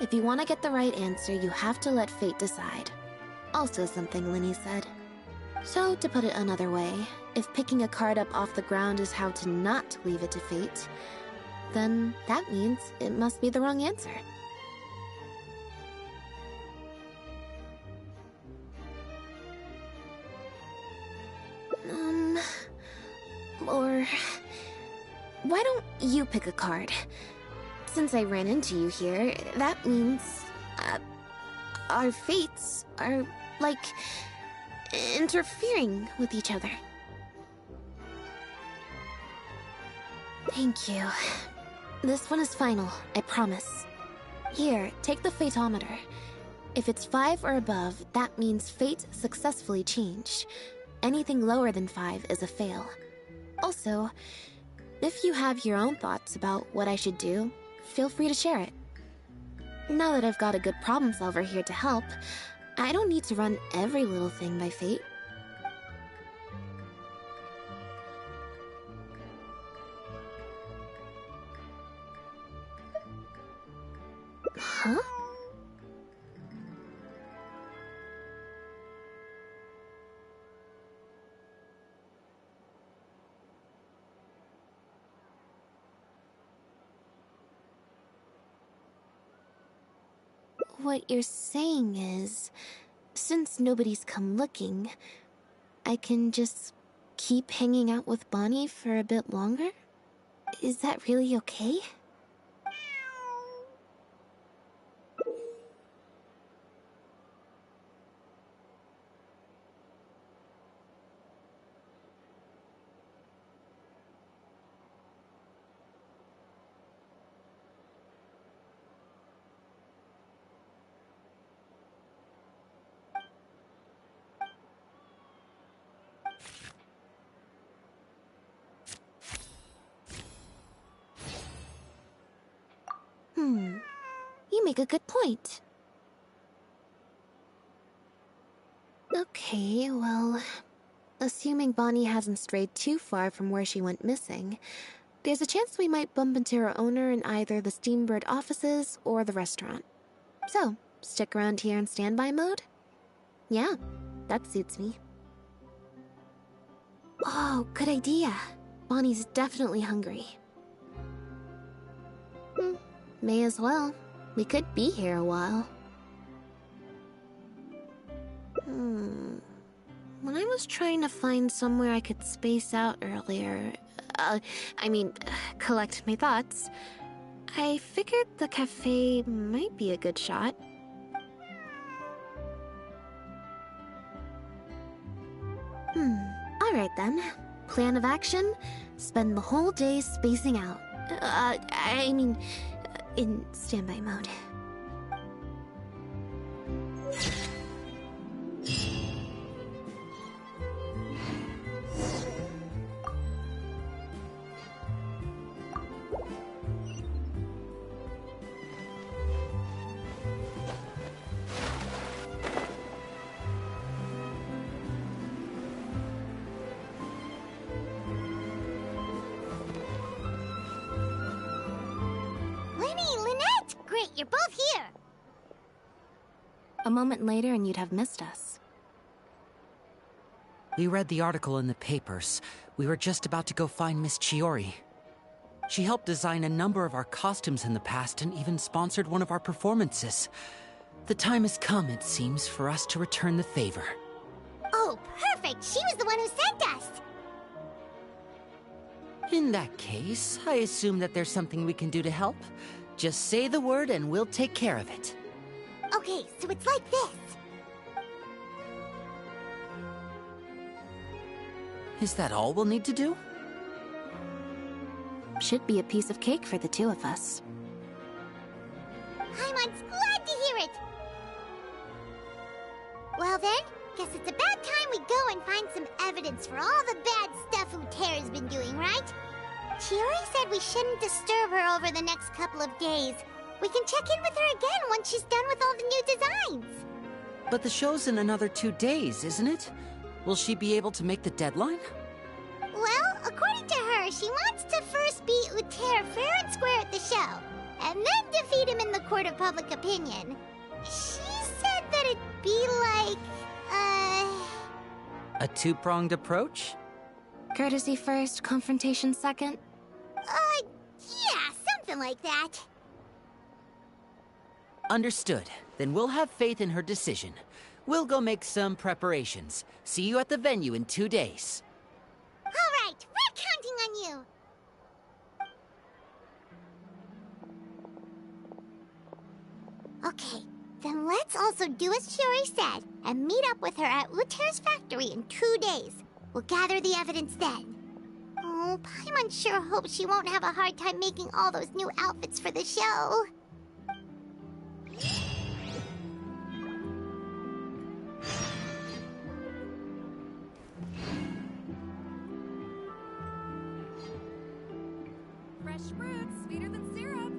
If you want to get the right answer, you have to let fate decide. Also something Lenny said. So, to put it another way, if picking a card up off the ground is how to not leave it to fate, then that means it must be the wrong answer. Or... Why don't you pick a card? Since I ran into you here, that means... our fates are, like, interfering with each other. Thank you. This one is final, I promise. Here, take the phaetometer. If it's 5 or above, that means fate successfully changed. Anything lower than 5 is a fail. Also, if you have your own thoughts about what I should do, feel free to share it. Now that I've got a good problem solver here to help, I don't need to run every little thing by fate. Huh? what you're saying is, since nobody's come looking, I can just keep hanging out with Bonnie for a bit longer? Is that really okay? You make a good point. Okay, well, assuming Bonnie hasn't strayed too far from where she went missing, there's a chance we might bump into her owner in either the Steambird offices or the restaurant. So, stick around here in standby mode? Yeah, that suits me. Oh, good idea. Bonnie's definitely hungry. May as well. We could be here a while. When I was trying to find somewhere I could space out earlier, collect my thoughts, I figured the cafe might be a good shot. Alright then. Plan of action, spend the whole day spacing out. In standby mode. You're both here! A moment later and you'd have missed us. We read the article in the papers. We were just about to go find Miss Chiori. She helped design a number of our costumes in the past and even sponsored one of our performances. The time has come, it seems, for us to return the favor. Oh, perfect! She was the one who sent us! In that case, I assume that there's something we can do to help. Just say the word and we'll take care of it. Okay, so it's like this. Is that all we'll need to do? Should be a piece of cake for the two of us. Paimon's glad to hear it! Well then, guess it's about time we go and find some evidence for all the bad stuff Uterra's been doing, right? Chiori said we shouldn't disturb her over the next couple of days. We can check in with her again once she's done with all the new designs. But the show's in another 2 days, isn't it? Will she be able to make the deadline? Well, according to her, she wants to first beat Uterra fair and square at the show, and then defeat him in the court of public opinion. She said that it'd be like, a two-pronged approach? Courtesy first, confrontation second? Yeah, something like that. Understood. Then we'll have faith in her decision. We'll go make some preparations. See you at the venue in 2 days. All right, we're counting on you. Okay, then let's also do as Chiori said and meet up with her at Uterra's factory in 2 days. We'll gather the evidence then. Oh, Paimon sure hopes she won't have a hard time making all those new outfits for the show. Fresh fruits, sweeter than syrup.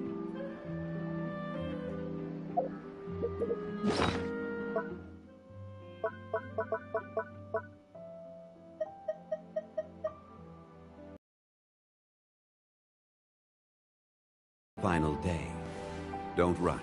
Final day. Don't rush.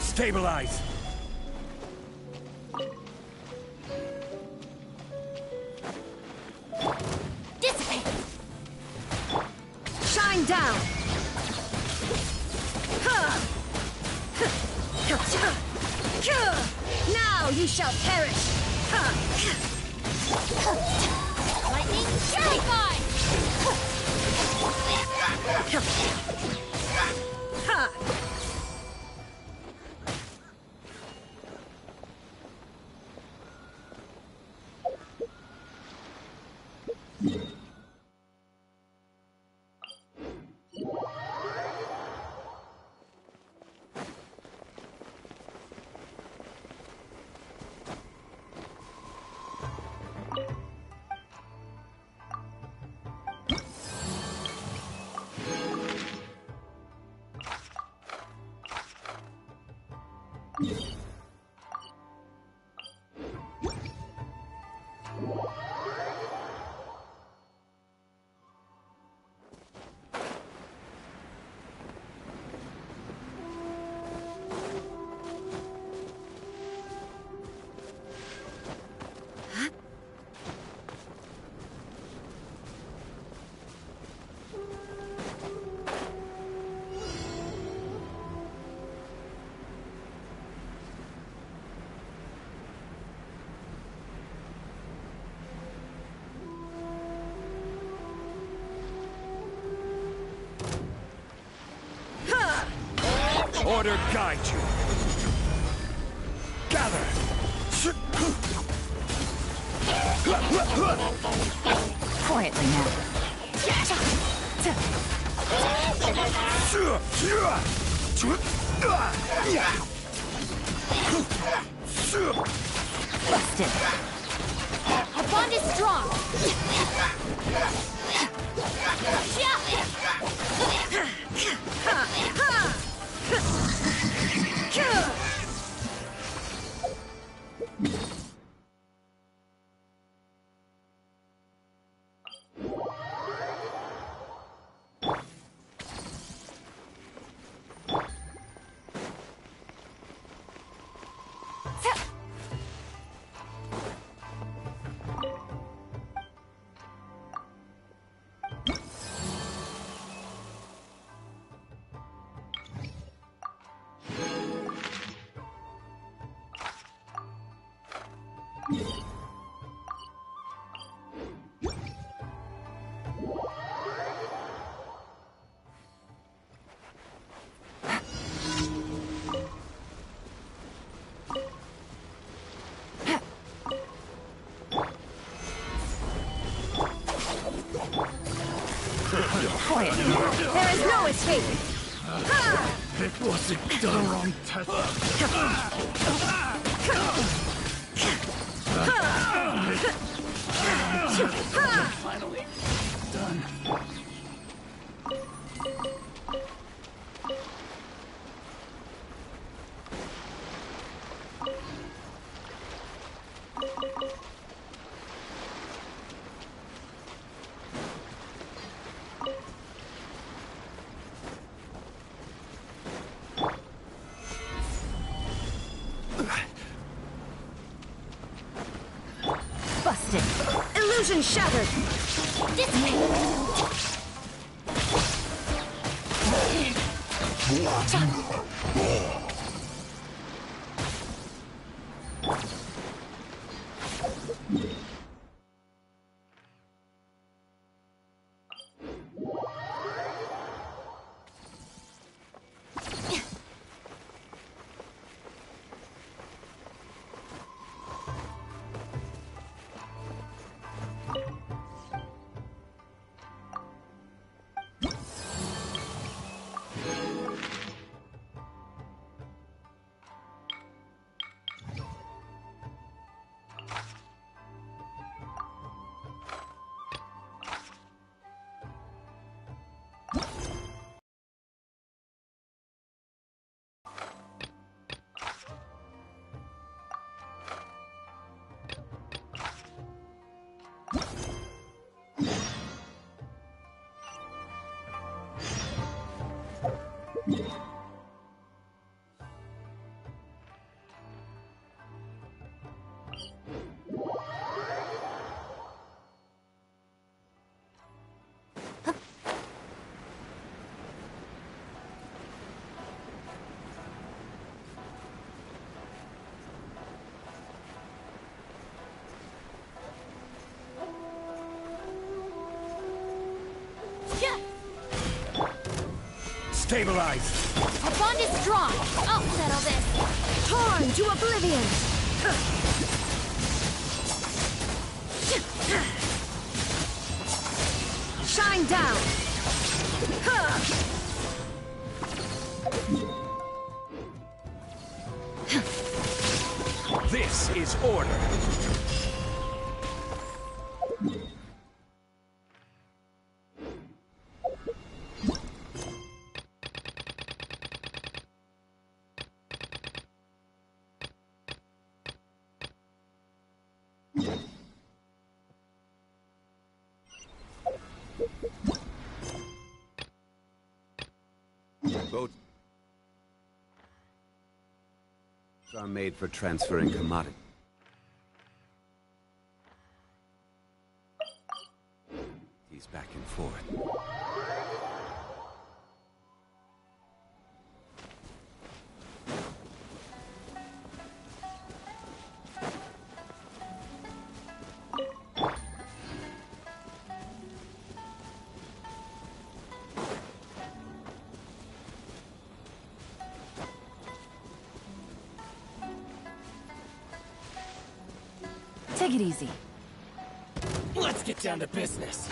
Stabilize! Dissipate! Shine down! Now you shall perish! Lightning strike! Order guide you. Gather. Quietly now. Busted. Our bond is strong! Quietly now. There is no escape! It wasn't done. Wrong test. Finally done. Busted. Illusion shattered. Stabilize! Our bond is strong. I'll settle this. Torn to oblivion. Shine down! This is order! Boats are made for transferring commodities. He's back and forth. Take it easy. Let's get down to business.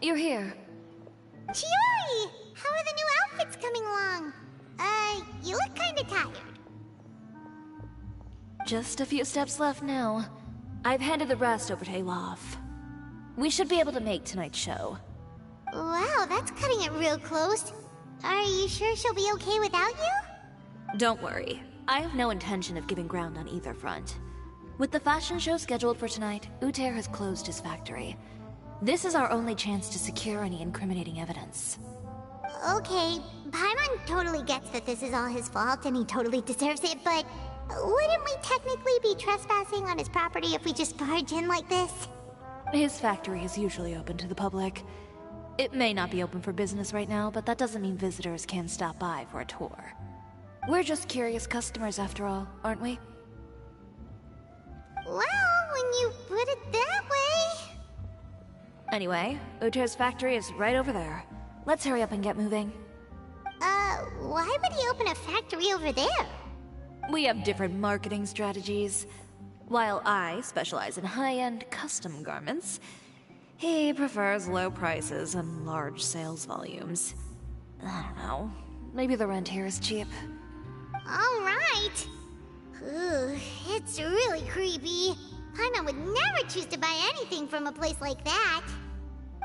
you're here. Chiori! How are the new outfits coming along? You look kinda tired. Just a few steps left now. I've handed the rest over to Alov. We should be able to make tonight's show. Wow, that's cutting it real close. Are you sure she'll be okay without you? Don't worry. I have no intention of giving ground on either front. With the fashion show scheduled for tonight, Uter has closed his factory. This is our only chance to secure any incriminating evidence. Okay, Paimon totally gets that this is all his fault and he totally deserves it, but wouldn't we technically be trespassing on his property if we just barge in like this? His factory is usually open to the public. It may not be open for business right now, but that doesn't mean visitors can't stop by for a tour. We're just curious customers after all, aren't we? Well, when you put it that way... Anyway, Uter's factory is right over there. Let's hurry up and get moving. Why would he open a factory over there? We have different marketing strategies. While I specialize in high-end custom garments, he prefers low prices and large sales volumes. I don't know. Maybe the rent here is cheap. Alright. It's really creepy. Paimon would never choose to buy anything from a place like that.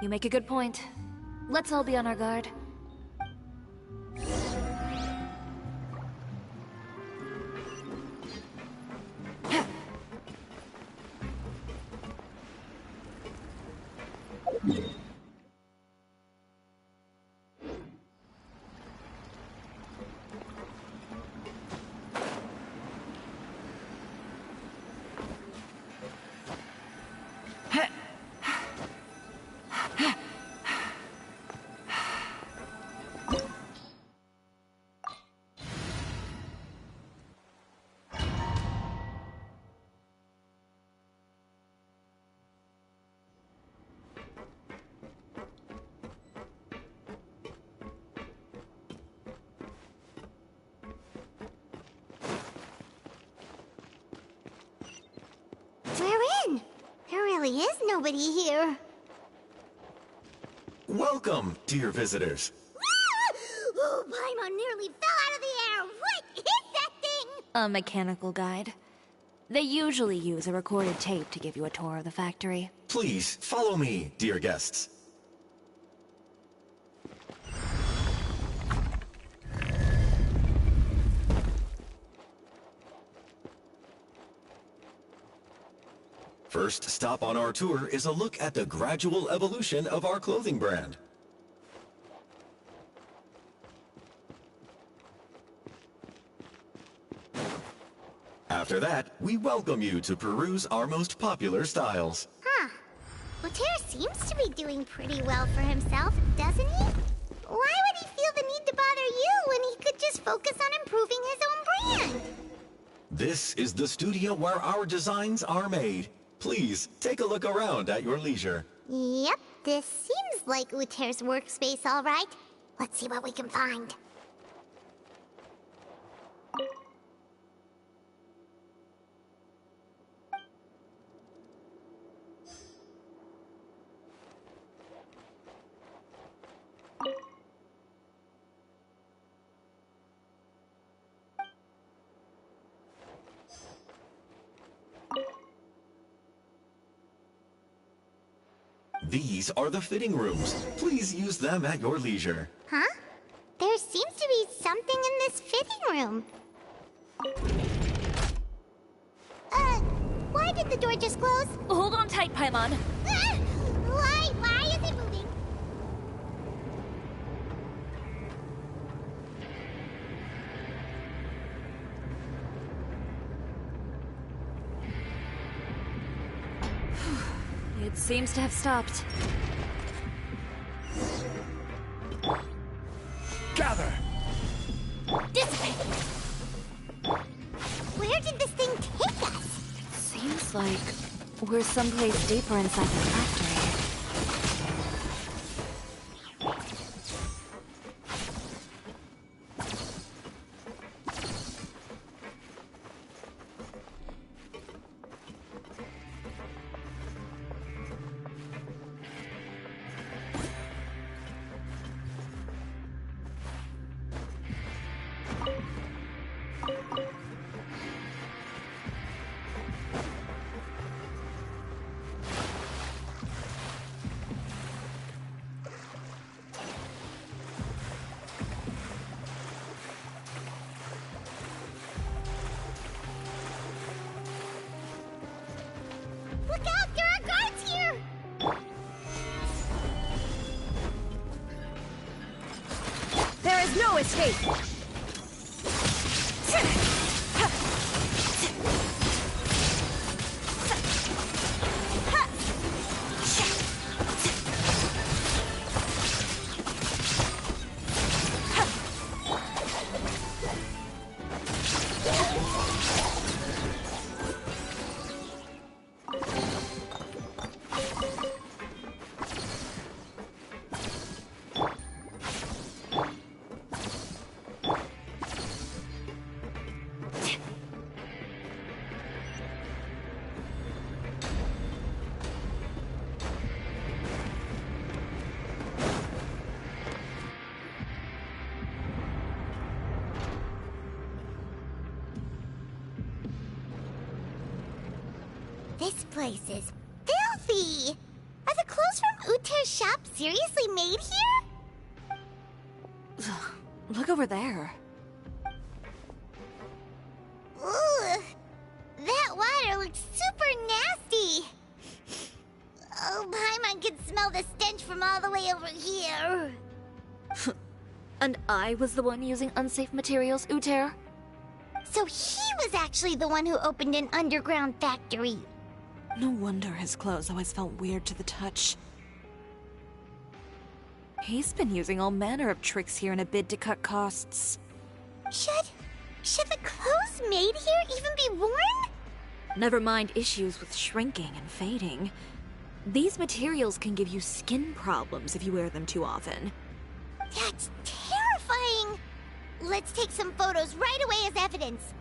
You make a good point. Let's all be on our guard. We're in. There really is nobody here. Welcome, dear visitors. Oh, Paimon nearly fell out of the air. What is that thing? A mechanical guide. They usually use a recorded tape to give you a tour of the factory. Please, follow me, dear guests. First stop on our tour is a look at the gradual evolution of our clothing brand. After that, we welcome you to peruse our most popular styles. Huh. Uter seems to be doing pretty well for himself, doesn't he? Why would he feel the need to bother you when he could just focus on improving his own brand? This is the studio where our designs are made. Please, take a look around at your leisure. Yep, this seems like Uter's workspace, all right. Let's see what we can find. These are the fitting rooms. Please use them at your leisure. Huh? There seems to be something in this fitting room. Why did the door just close? Hold on tight, Paimon. Why is it moving? It seems to have stopped. Gather! Dissipate! Where did this thing take us? Seems like we're someplace deeper inside the factory. Look out! There are guards here! There is no escape! This place is filthy! Are the clothes from Uter's shop seriously made here? Look over there. Ugh! That water looks super nasty! Oh, Paimon can smell the stench from all the way over here. And I was the one using unsafe materials, Uter? So he was actually the one who opened an underground factory. No wonder his clothes always felt weird to the touch. He's been using all manner of tricks here in a bid to cut costs. Should the clothes made here even be worn? Never mind issues with shrinking and fading. These materials can give you skin problems if you wear them too often. That's terrifying! Let's take some photos right away as evidence.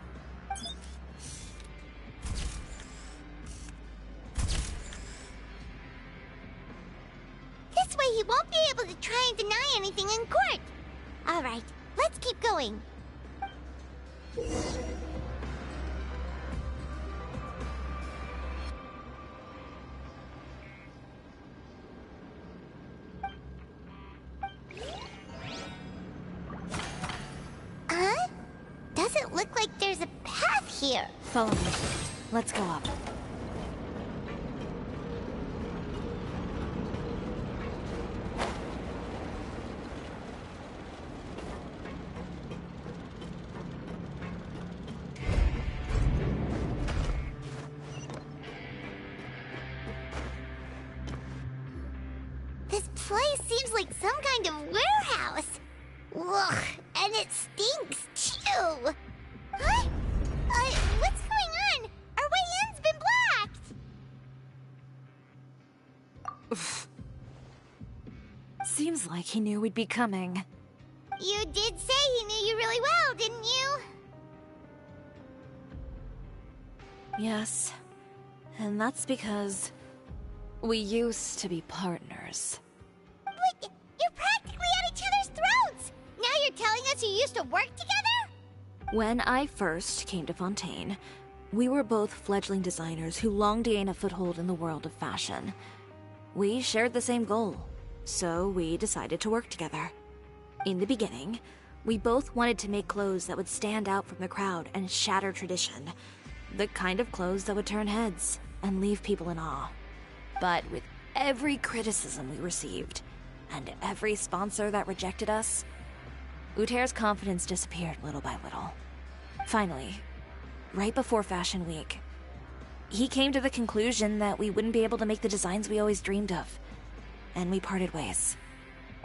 This way he won't be able to try and deny anything in court. Alright, let's keep going. Huh? Doesn't look like there's a path here. Follow me. Let's go up. This place seems like some kind of warehouse. Ugh, and it stinks too. Huh? What's going on? Our way in's been blocked. Seems like he knew we'd be coming. You did say he knew you really well, didn't you? Yes. And that's because we used to be partners. But you're practically at each other's throats. Now you're telling us you used to work together? When I first came to Fontaine, we were both fledgling designers who longed to gain a foothold in the world of fashion. We shared the same goal, so we decided to work together. In the beginning, we both wanted to make clothes that would stand out from the crowd and shatter tradition. The kind of clothes that would turn heads and leave people in awe. But with every criticism we received, and every sponsor that rejected us, Uter's confidence disappeared little by little. Finally, right before Fashion Week, he came to the conclusion that we wouldn't be able to make the designs we always dreamed of, and we parted ways.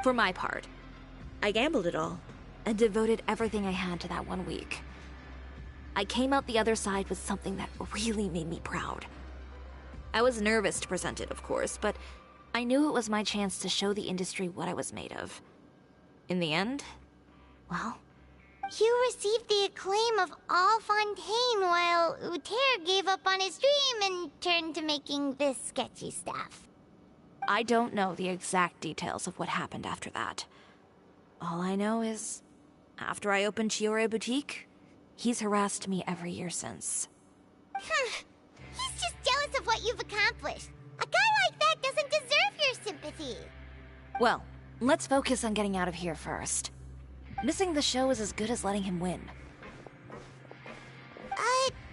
For my part, I gambled it all, and devoted everything I had to that 1 week. I came out the other side with something that really made me proud. I was nervous to present it, of course, but I knew it was my chance to show the industry what I was made of. In the end, well, You received the acclaim of all Fontaine while Uter gave up on his dream and turned to making this sketchy stuff. I don't know the exact details of what happened after that. All I know is, after I opened Chiyoria Boutique, he's harassed me every year since. He's just jealous of what you've accomplished. A guy like that doesn't deserve your sympathy. Well, let's focus on getting out of here first. Missing the show is as good as letting him win.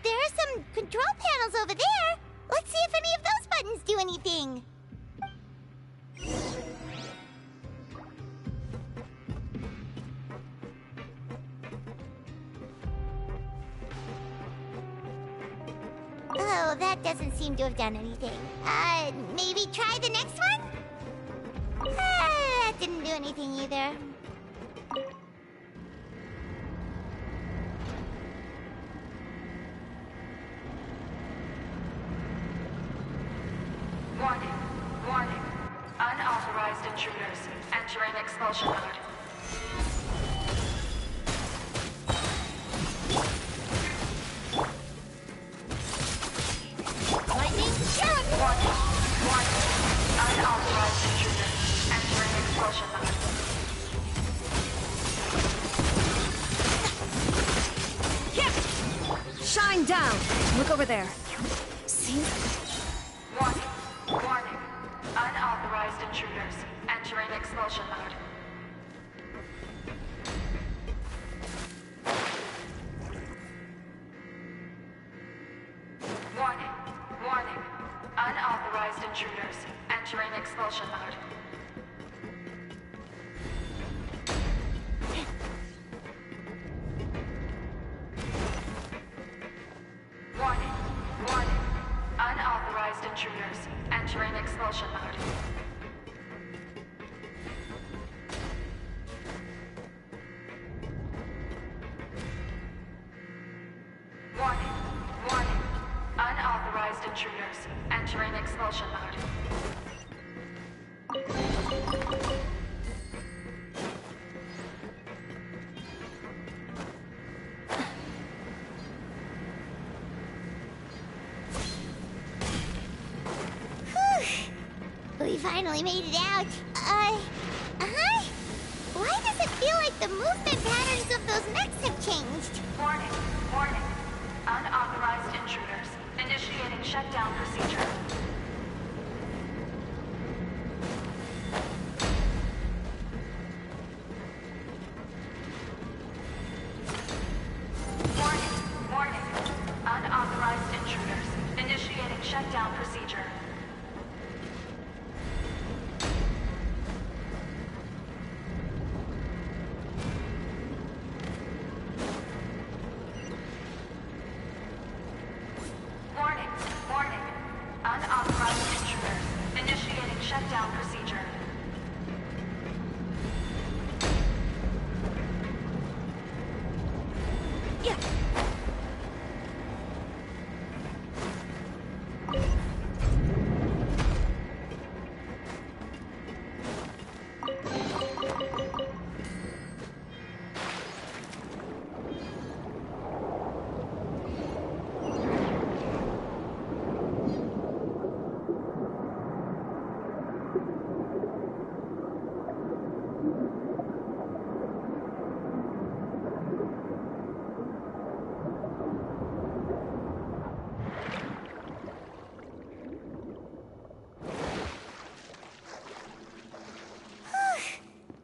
There are some control panels over there. Let's see if any of those So that doesn't seem to have done anything. Maybe try the next one? That didn't do anything either. Warning. Warning. Unauthorized intruders entering expulsion mode. Lightning, shoot! Warning. Warning. Unauthorized intruders entering expulsion mode. Shine down! Look over there. See? Warning. Warning. Unauthorized intruders entering expulsion mode. Warning. Warning. Unauthorized intruders entering expulsion mode. Warning. Warning. Unauthorized intruders entering expulsion mode. Warning. Warning. Unauthorized intruders entering expulsion mode. We finally made it out. Why does it feel like the movement patterns of those mechs have changed? Warning. Warning. Unauthorized intruders initiating shutdown procedure. Warning. Warning. Unauthorized intruders initiating shutdown procedure. Warning. Warning. Unauthorized intruders initiating shutdown procedure. Yeah.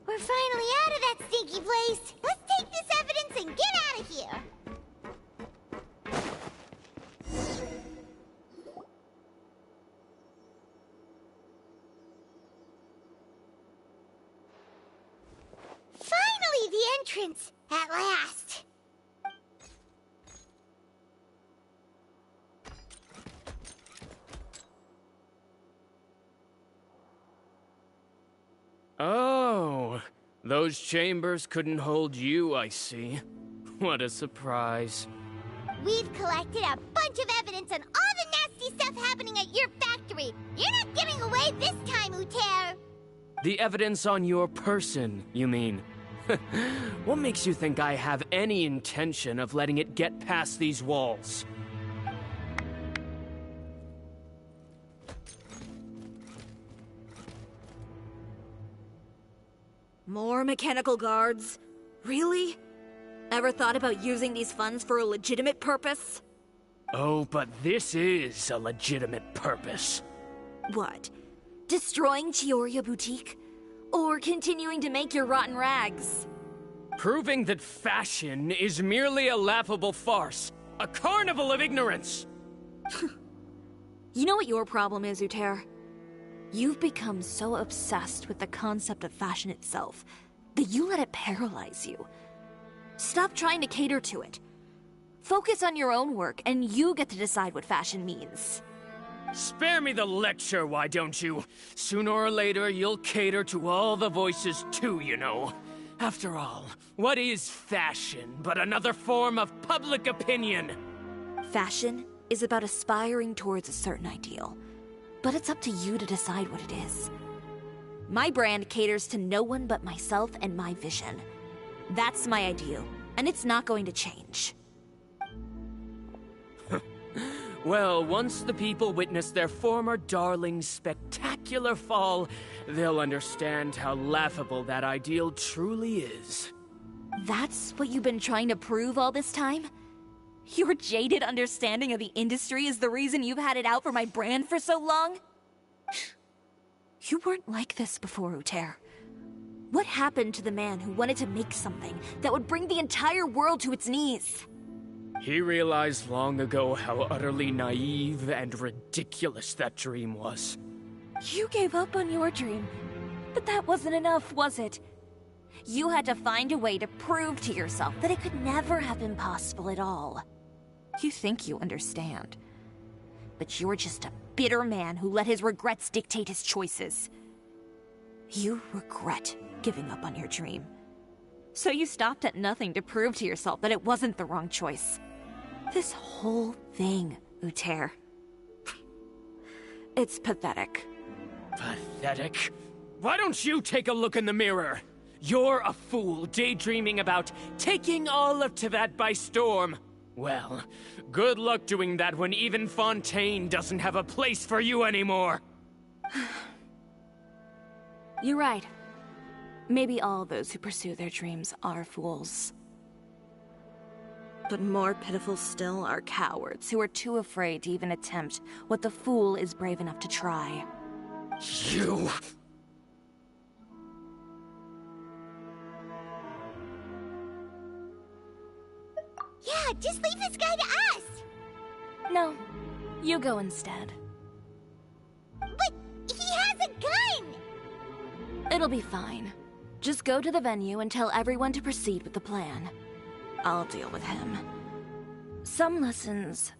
We're finally out of that stinky place. Let's take this evidence and get out of here. Finally, the entrance! At last! Oh, those chambers couldn't hold you, I see. What a surprise. We've collected a bunch of evidence on all the nasty stuff happening at your factory. You're not getting away this time, Uter. The evidence on your person, you mean? What makes you think I have any intention of letting it get past these walls? More mechanical guards? Really? Ever thought about using these funds for a legitimate purpose? Oh, but this is a legitimate purpose. What? Destroying Chioria Boutique? Or continuing to make your rotten rags? Proving that fashion is merely a laughable farce. A carnival of ignorance! You know what your problem is, Uter? You've become so obsessed with the concept of fashion itself that you let it paralyze you. Stop trying to cater to it. Focus on your own work, and you get to decide what fashion means. Spare me the lecture, why don't you? Sooner or later, you'll cater to all the voices too, you know. After all, what is fashion but another form of public opinion? Fashion is about aspiring towards a certain ideal, but it's up to you to decide what it is. My brand caters to no one but myself and my vision. That's my ideal, and it's not going to change. Well, once the people witness their former darling's spectacular fall, they'll understand how laughable that ideal truly is. That's what you've been trying to prove all this time? Your jaded understanding of the industry is the reason you've had it out for my brand for so long? You weren't like this before, Uter. What happened to the man who wanted to make something that would bring the entire world to its knees? He realized long ago how utterly naive and ridiculous that dream was. You gave up on your dream, but that wasn't enough, was it? You had to find a way to prove to yourself that it could never have been possible at all. You think you understand, but you're just a bitter man who let his regrets dictate his choices. You regret giving up on your dream. So you stopped at nothing to prove to yourself that it wasn't the wrong choice. This whole thing, Uter. It's pathetic. Pathetic? Why don't you take a look in the mirror? You're a fool daydreaming about taking all of Teyvat by storm. Well, good luck doing that when even Fontaine doesn't have a place for you anymore. You're right. Maybe all those who pursue their dreams are fools. But more pitiful still are cowards who are too afraid to even attempt what the fool is brave enough to try. You... Yeah, just leave this guy to us! No, you go instead. But he has a gun! It'll be fine. Just go to the venue and tell everyone to proceed with the plan. I'll deal with him. Some lessons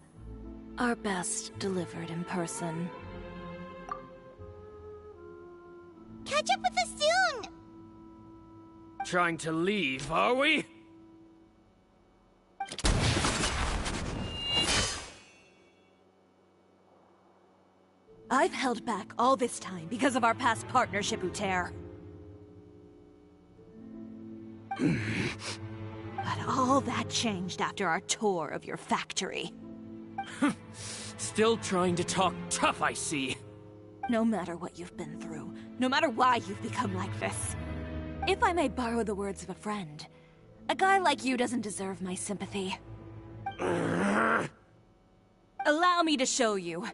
are best delivered in person. Catch up with us soon! Trying to leave, are we? I've held back all this time because of our past partnership, Uter. But all that changed after our tour of your factory. Still trying to talk tough, I see. No matter what you've been through, no matter why you've become like this, if I may borrow the words of a friend, a guy like you doesn't deserve my sympathy. Allow me to show you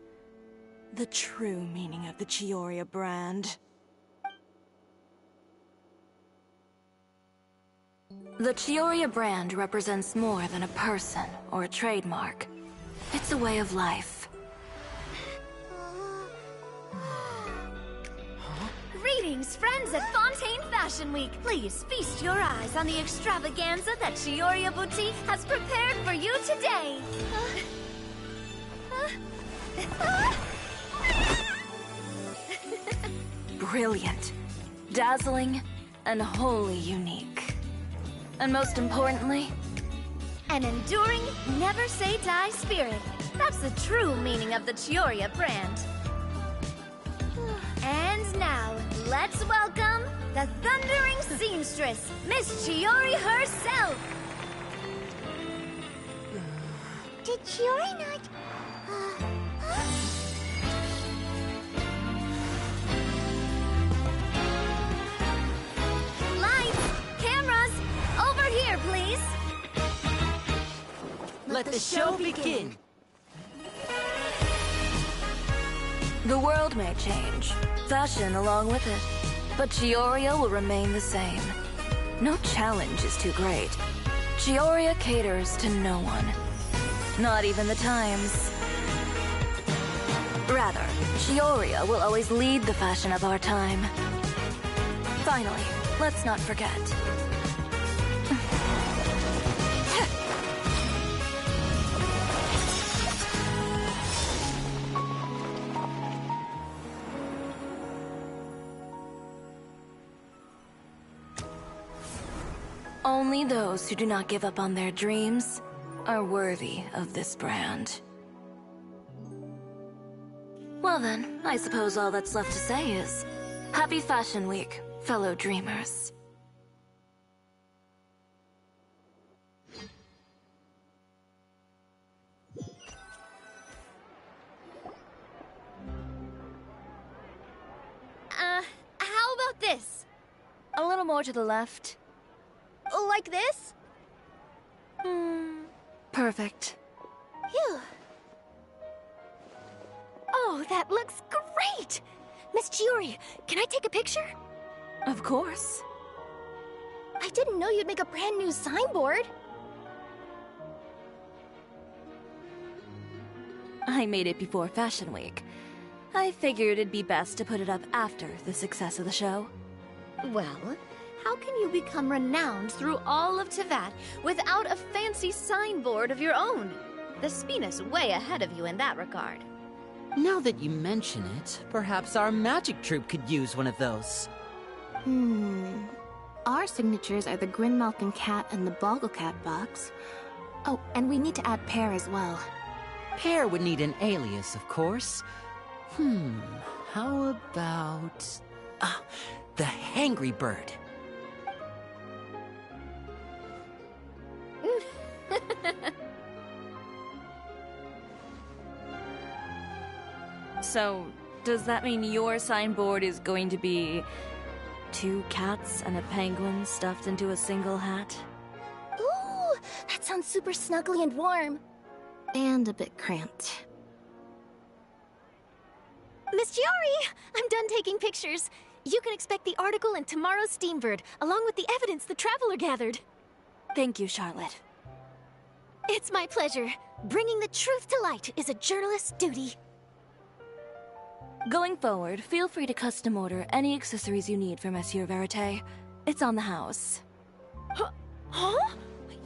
the true meaning of the Chioria brand. The Chioria brand represents more than a person or a trademark. It's a way of life. Greetings, friends at Fontaine Fashion Week. Please feast your eyes on the extravaganza that Chioria Boutique has prepared for you today. Brilliant, dazzling, and wholly unique. And most importantly, an enduring, never-say-die spirit. That's the true meaning of the Chioria brand. And now, let's welcome the thundering seamstress, Miss Chiori herself! Did Chiori not... Lights! Cameras! Over here, please! Let the show begin! the world may change, fashion along with it, but Chioria will remain the same. No challenge is too great. Chioria caters to no one. Not even the times. Rather, Chioria will always lead the fashion of our time. Finally, let's not forget. Only those who do not give up on their dreams are worthy of this brand. Well then, I suppose all that's left to say is, Happy Fashion Week, fellow dreamers. How about this? A little more to the left. Like this? Perfect. Phew. Oh, that looks great! Miss Chiori, can I take a picture? Of course. I didn't know you'd make a brand new signboard. I made it before Fashion Week. I figured it'd be best to put it up after the success of the show. Well, how can you become renowned through all of Tevat without a fancy signboard of your own? The Spina's way ahead of you in that regard. Now that you mention it, perhaps our magic troupe could use one of those. Our signatures are the Grinmalkin cat and the Bogglecat box. Oh, and we need to add Pear as well. Pear would need an alias, of course. How about... the Hangry Bird. So, does that mean your signboard is going to be 2 cats and a penguin stuffed into a single hat? Ooh, that sounds super snuggly and warm. And a bit cramped. Miss Chiori, I'm done taking pictures. You can expect the article in tomorrow's Steambird, along with the evidence the Traveler gathered. Thank you, Charlotte. It's my pleasure. Bringing the truth to light is a journalist's duty. Going forward, feel free to custom order any accessories you need for Monsieur Verite. It's on the house. Huh?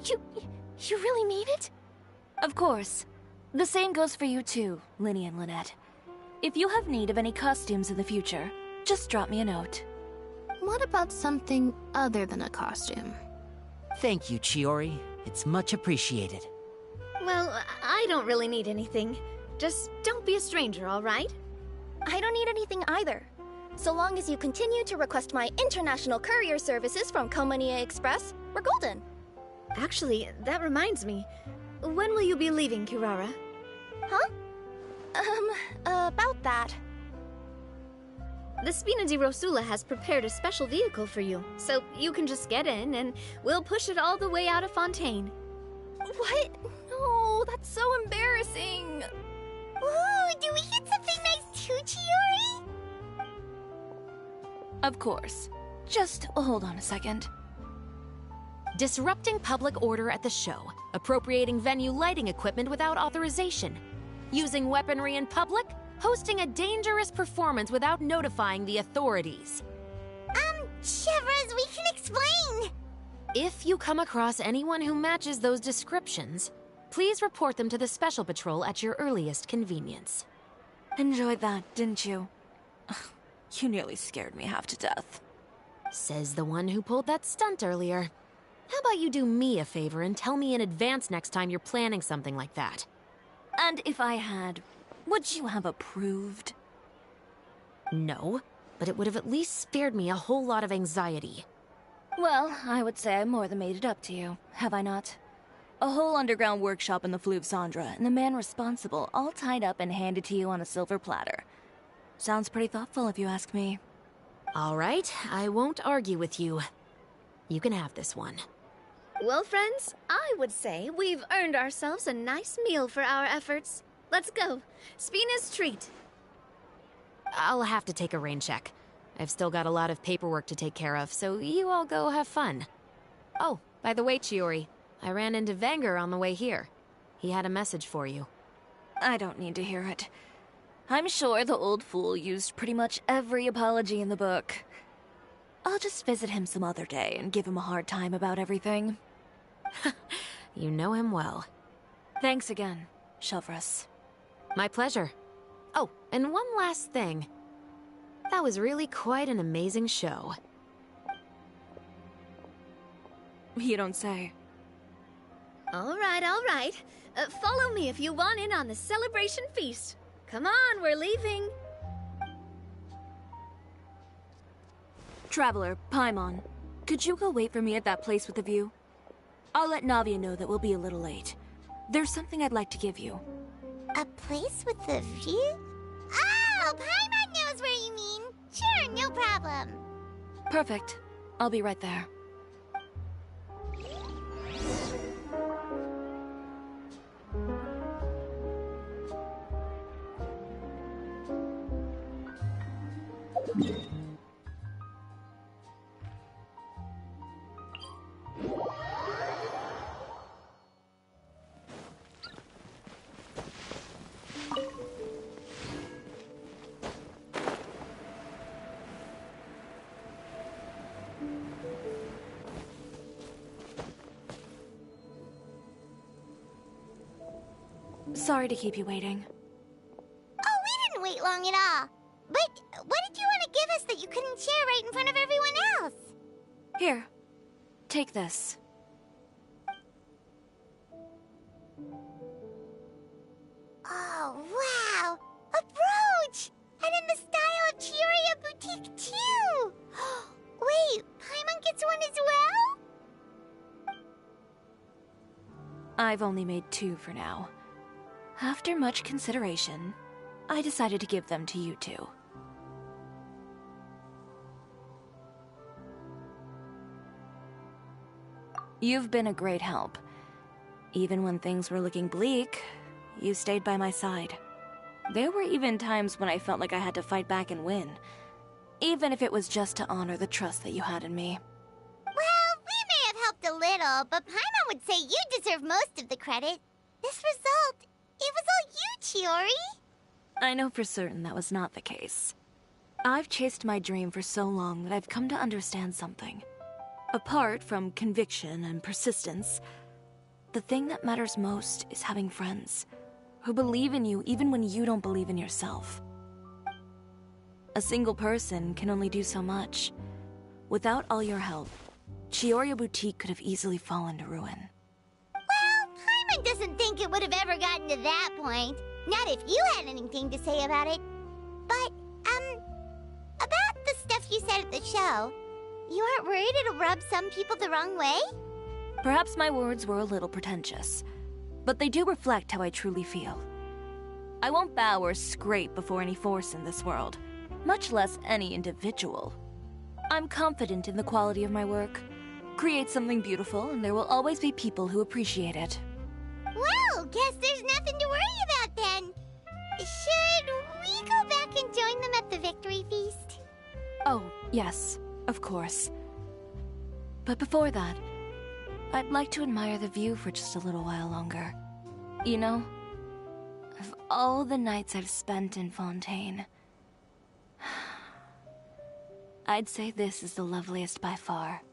You really mean it? Of course. The same goes for you too, Linny and Lynette. If you have need of any costumes in the future, just drop me a note. What about something other than a costume? Thank you, Chiori. It's much appreciated. Well, I don't really need anything. Just don't be a stranger, all right? I don't need anything either. So long as you continue to request my international courier services from Komania Express, we're golden. Actually, that reminds me. When will you be leaving, Kirara? Huh? About that. The Spina di Rosula has prepared a special vehicle for you, so you can just get in and we'll push it all the way out of Fontaine. What? No, that's so embarrassing. Ooh, do we get something nice too, Chiori? Of course. Just hold on a second. Disrupting public order at the show, appropriating venue lighting equipment without authorization, using weaponry in public, hosting a dangerous performance without notifying the authorities. Shivers, we can explain! If you come across anyone who matches those descriptions, please report them to the Special Patrol at your earliest convenience. Enjoyed that, didn't you? You nearly scared me half to death. Says the one who pulled that stunt earlier. How about you do me a favor and tell me in advance next time you're planning something like that? And if I had, would you have approved? No, but it would have at least spared me a whole lot of anxiety. Well, I would say I more than made it up to you, have I not? A whole underground workshop in the Fleuve Cendra, and the man responsible all tied up and handed to you on a silver platter. Sounds pretty thoughtful if you ask me. All right, I won't argue with you. You can have this one. Well, friends, I would say we've earned ourselves a nice meal for our efforts. Let's go. Spina's treat. I'll have to take a rain check. I've still got a lot of paperwork to take care of, so you all go have fun. Oh, by the way, Chiori, I ran into Vanger on the way here. He had a message for you. I don't need to hear it. I'm sure the old fool used pretty much every apology in the book. I'll just visit him some other day and give him a hard time about everything. You know him well. Thanks again, Shelvrus. My pleasure. Oh, and one last thing. That was really quite an amazing show. You don't say. All right. Follow me if you want in on the celebration feast. Come on, we're leaving. Traveler, Paimon, could you go wait for me at that place with the view? I'll let Navia know that we'll be a little late. There's something I'd like to give you. A place with a view? Oh, Paimon knows where you mean. Sure, no problem. Perfect. I'll be right there. Sorry to keep you waiting. Oh, we didn't wait long at all. But what did you want to give us that you couldn't share right in front of everyone else? Here, take this. Oh, wow! A brooch! And in the style of Chioria Boutique, too! Wait, Paimon gets one as well? I've only made 2 for now. After much consideration, I decided to give them to you two. You've been a great help. Even when things were looking bleak, you stayed by my side. There were even times when I felt like I had to fight back and win, even if it was just to honor the trust that you had in me. Well, we may have helped a little, but Paimon would say you deserve most of the credit. This result, it was all you, Chiori. I know for certain that was not the case. I've chased my dream for so long that I've come to understand something. Apart from conviction and persistence, the thing that matters most is having friends who believe in you even when you don't believe in yourself. A single person can only do so much. Without all your help, Chioria Boutique could have easily fallen to ruin. Well, Paimon doesn't think it would have ever gotten to that point. Not if you had anything to say about it. But, about the stuff you said at the show, you aren't worried it'll rub some people the wrong way? Perhaps my words were a little pretentious, but they do reflect how I truly feel. I won't bow or scrape before any force in this world, much less any individual. I'm confident in the quality of my work. Create something beautiful, and there will always be people who appreciate it. Well, guess there's nothing to worry about then. Should we go back and join them at the victory feast? Oh, yes, of course. But before that, I'd like to admire the view for just a little while longer. You know, of all the nights I've spent in Fontaine, I'd say this is the loveliest by far.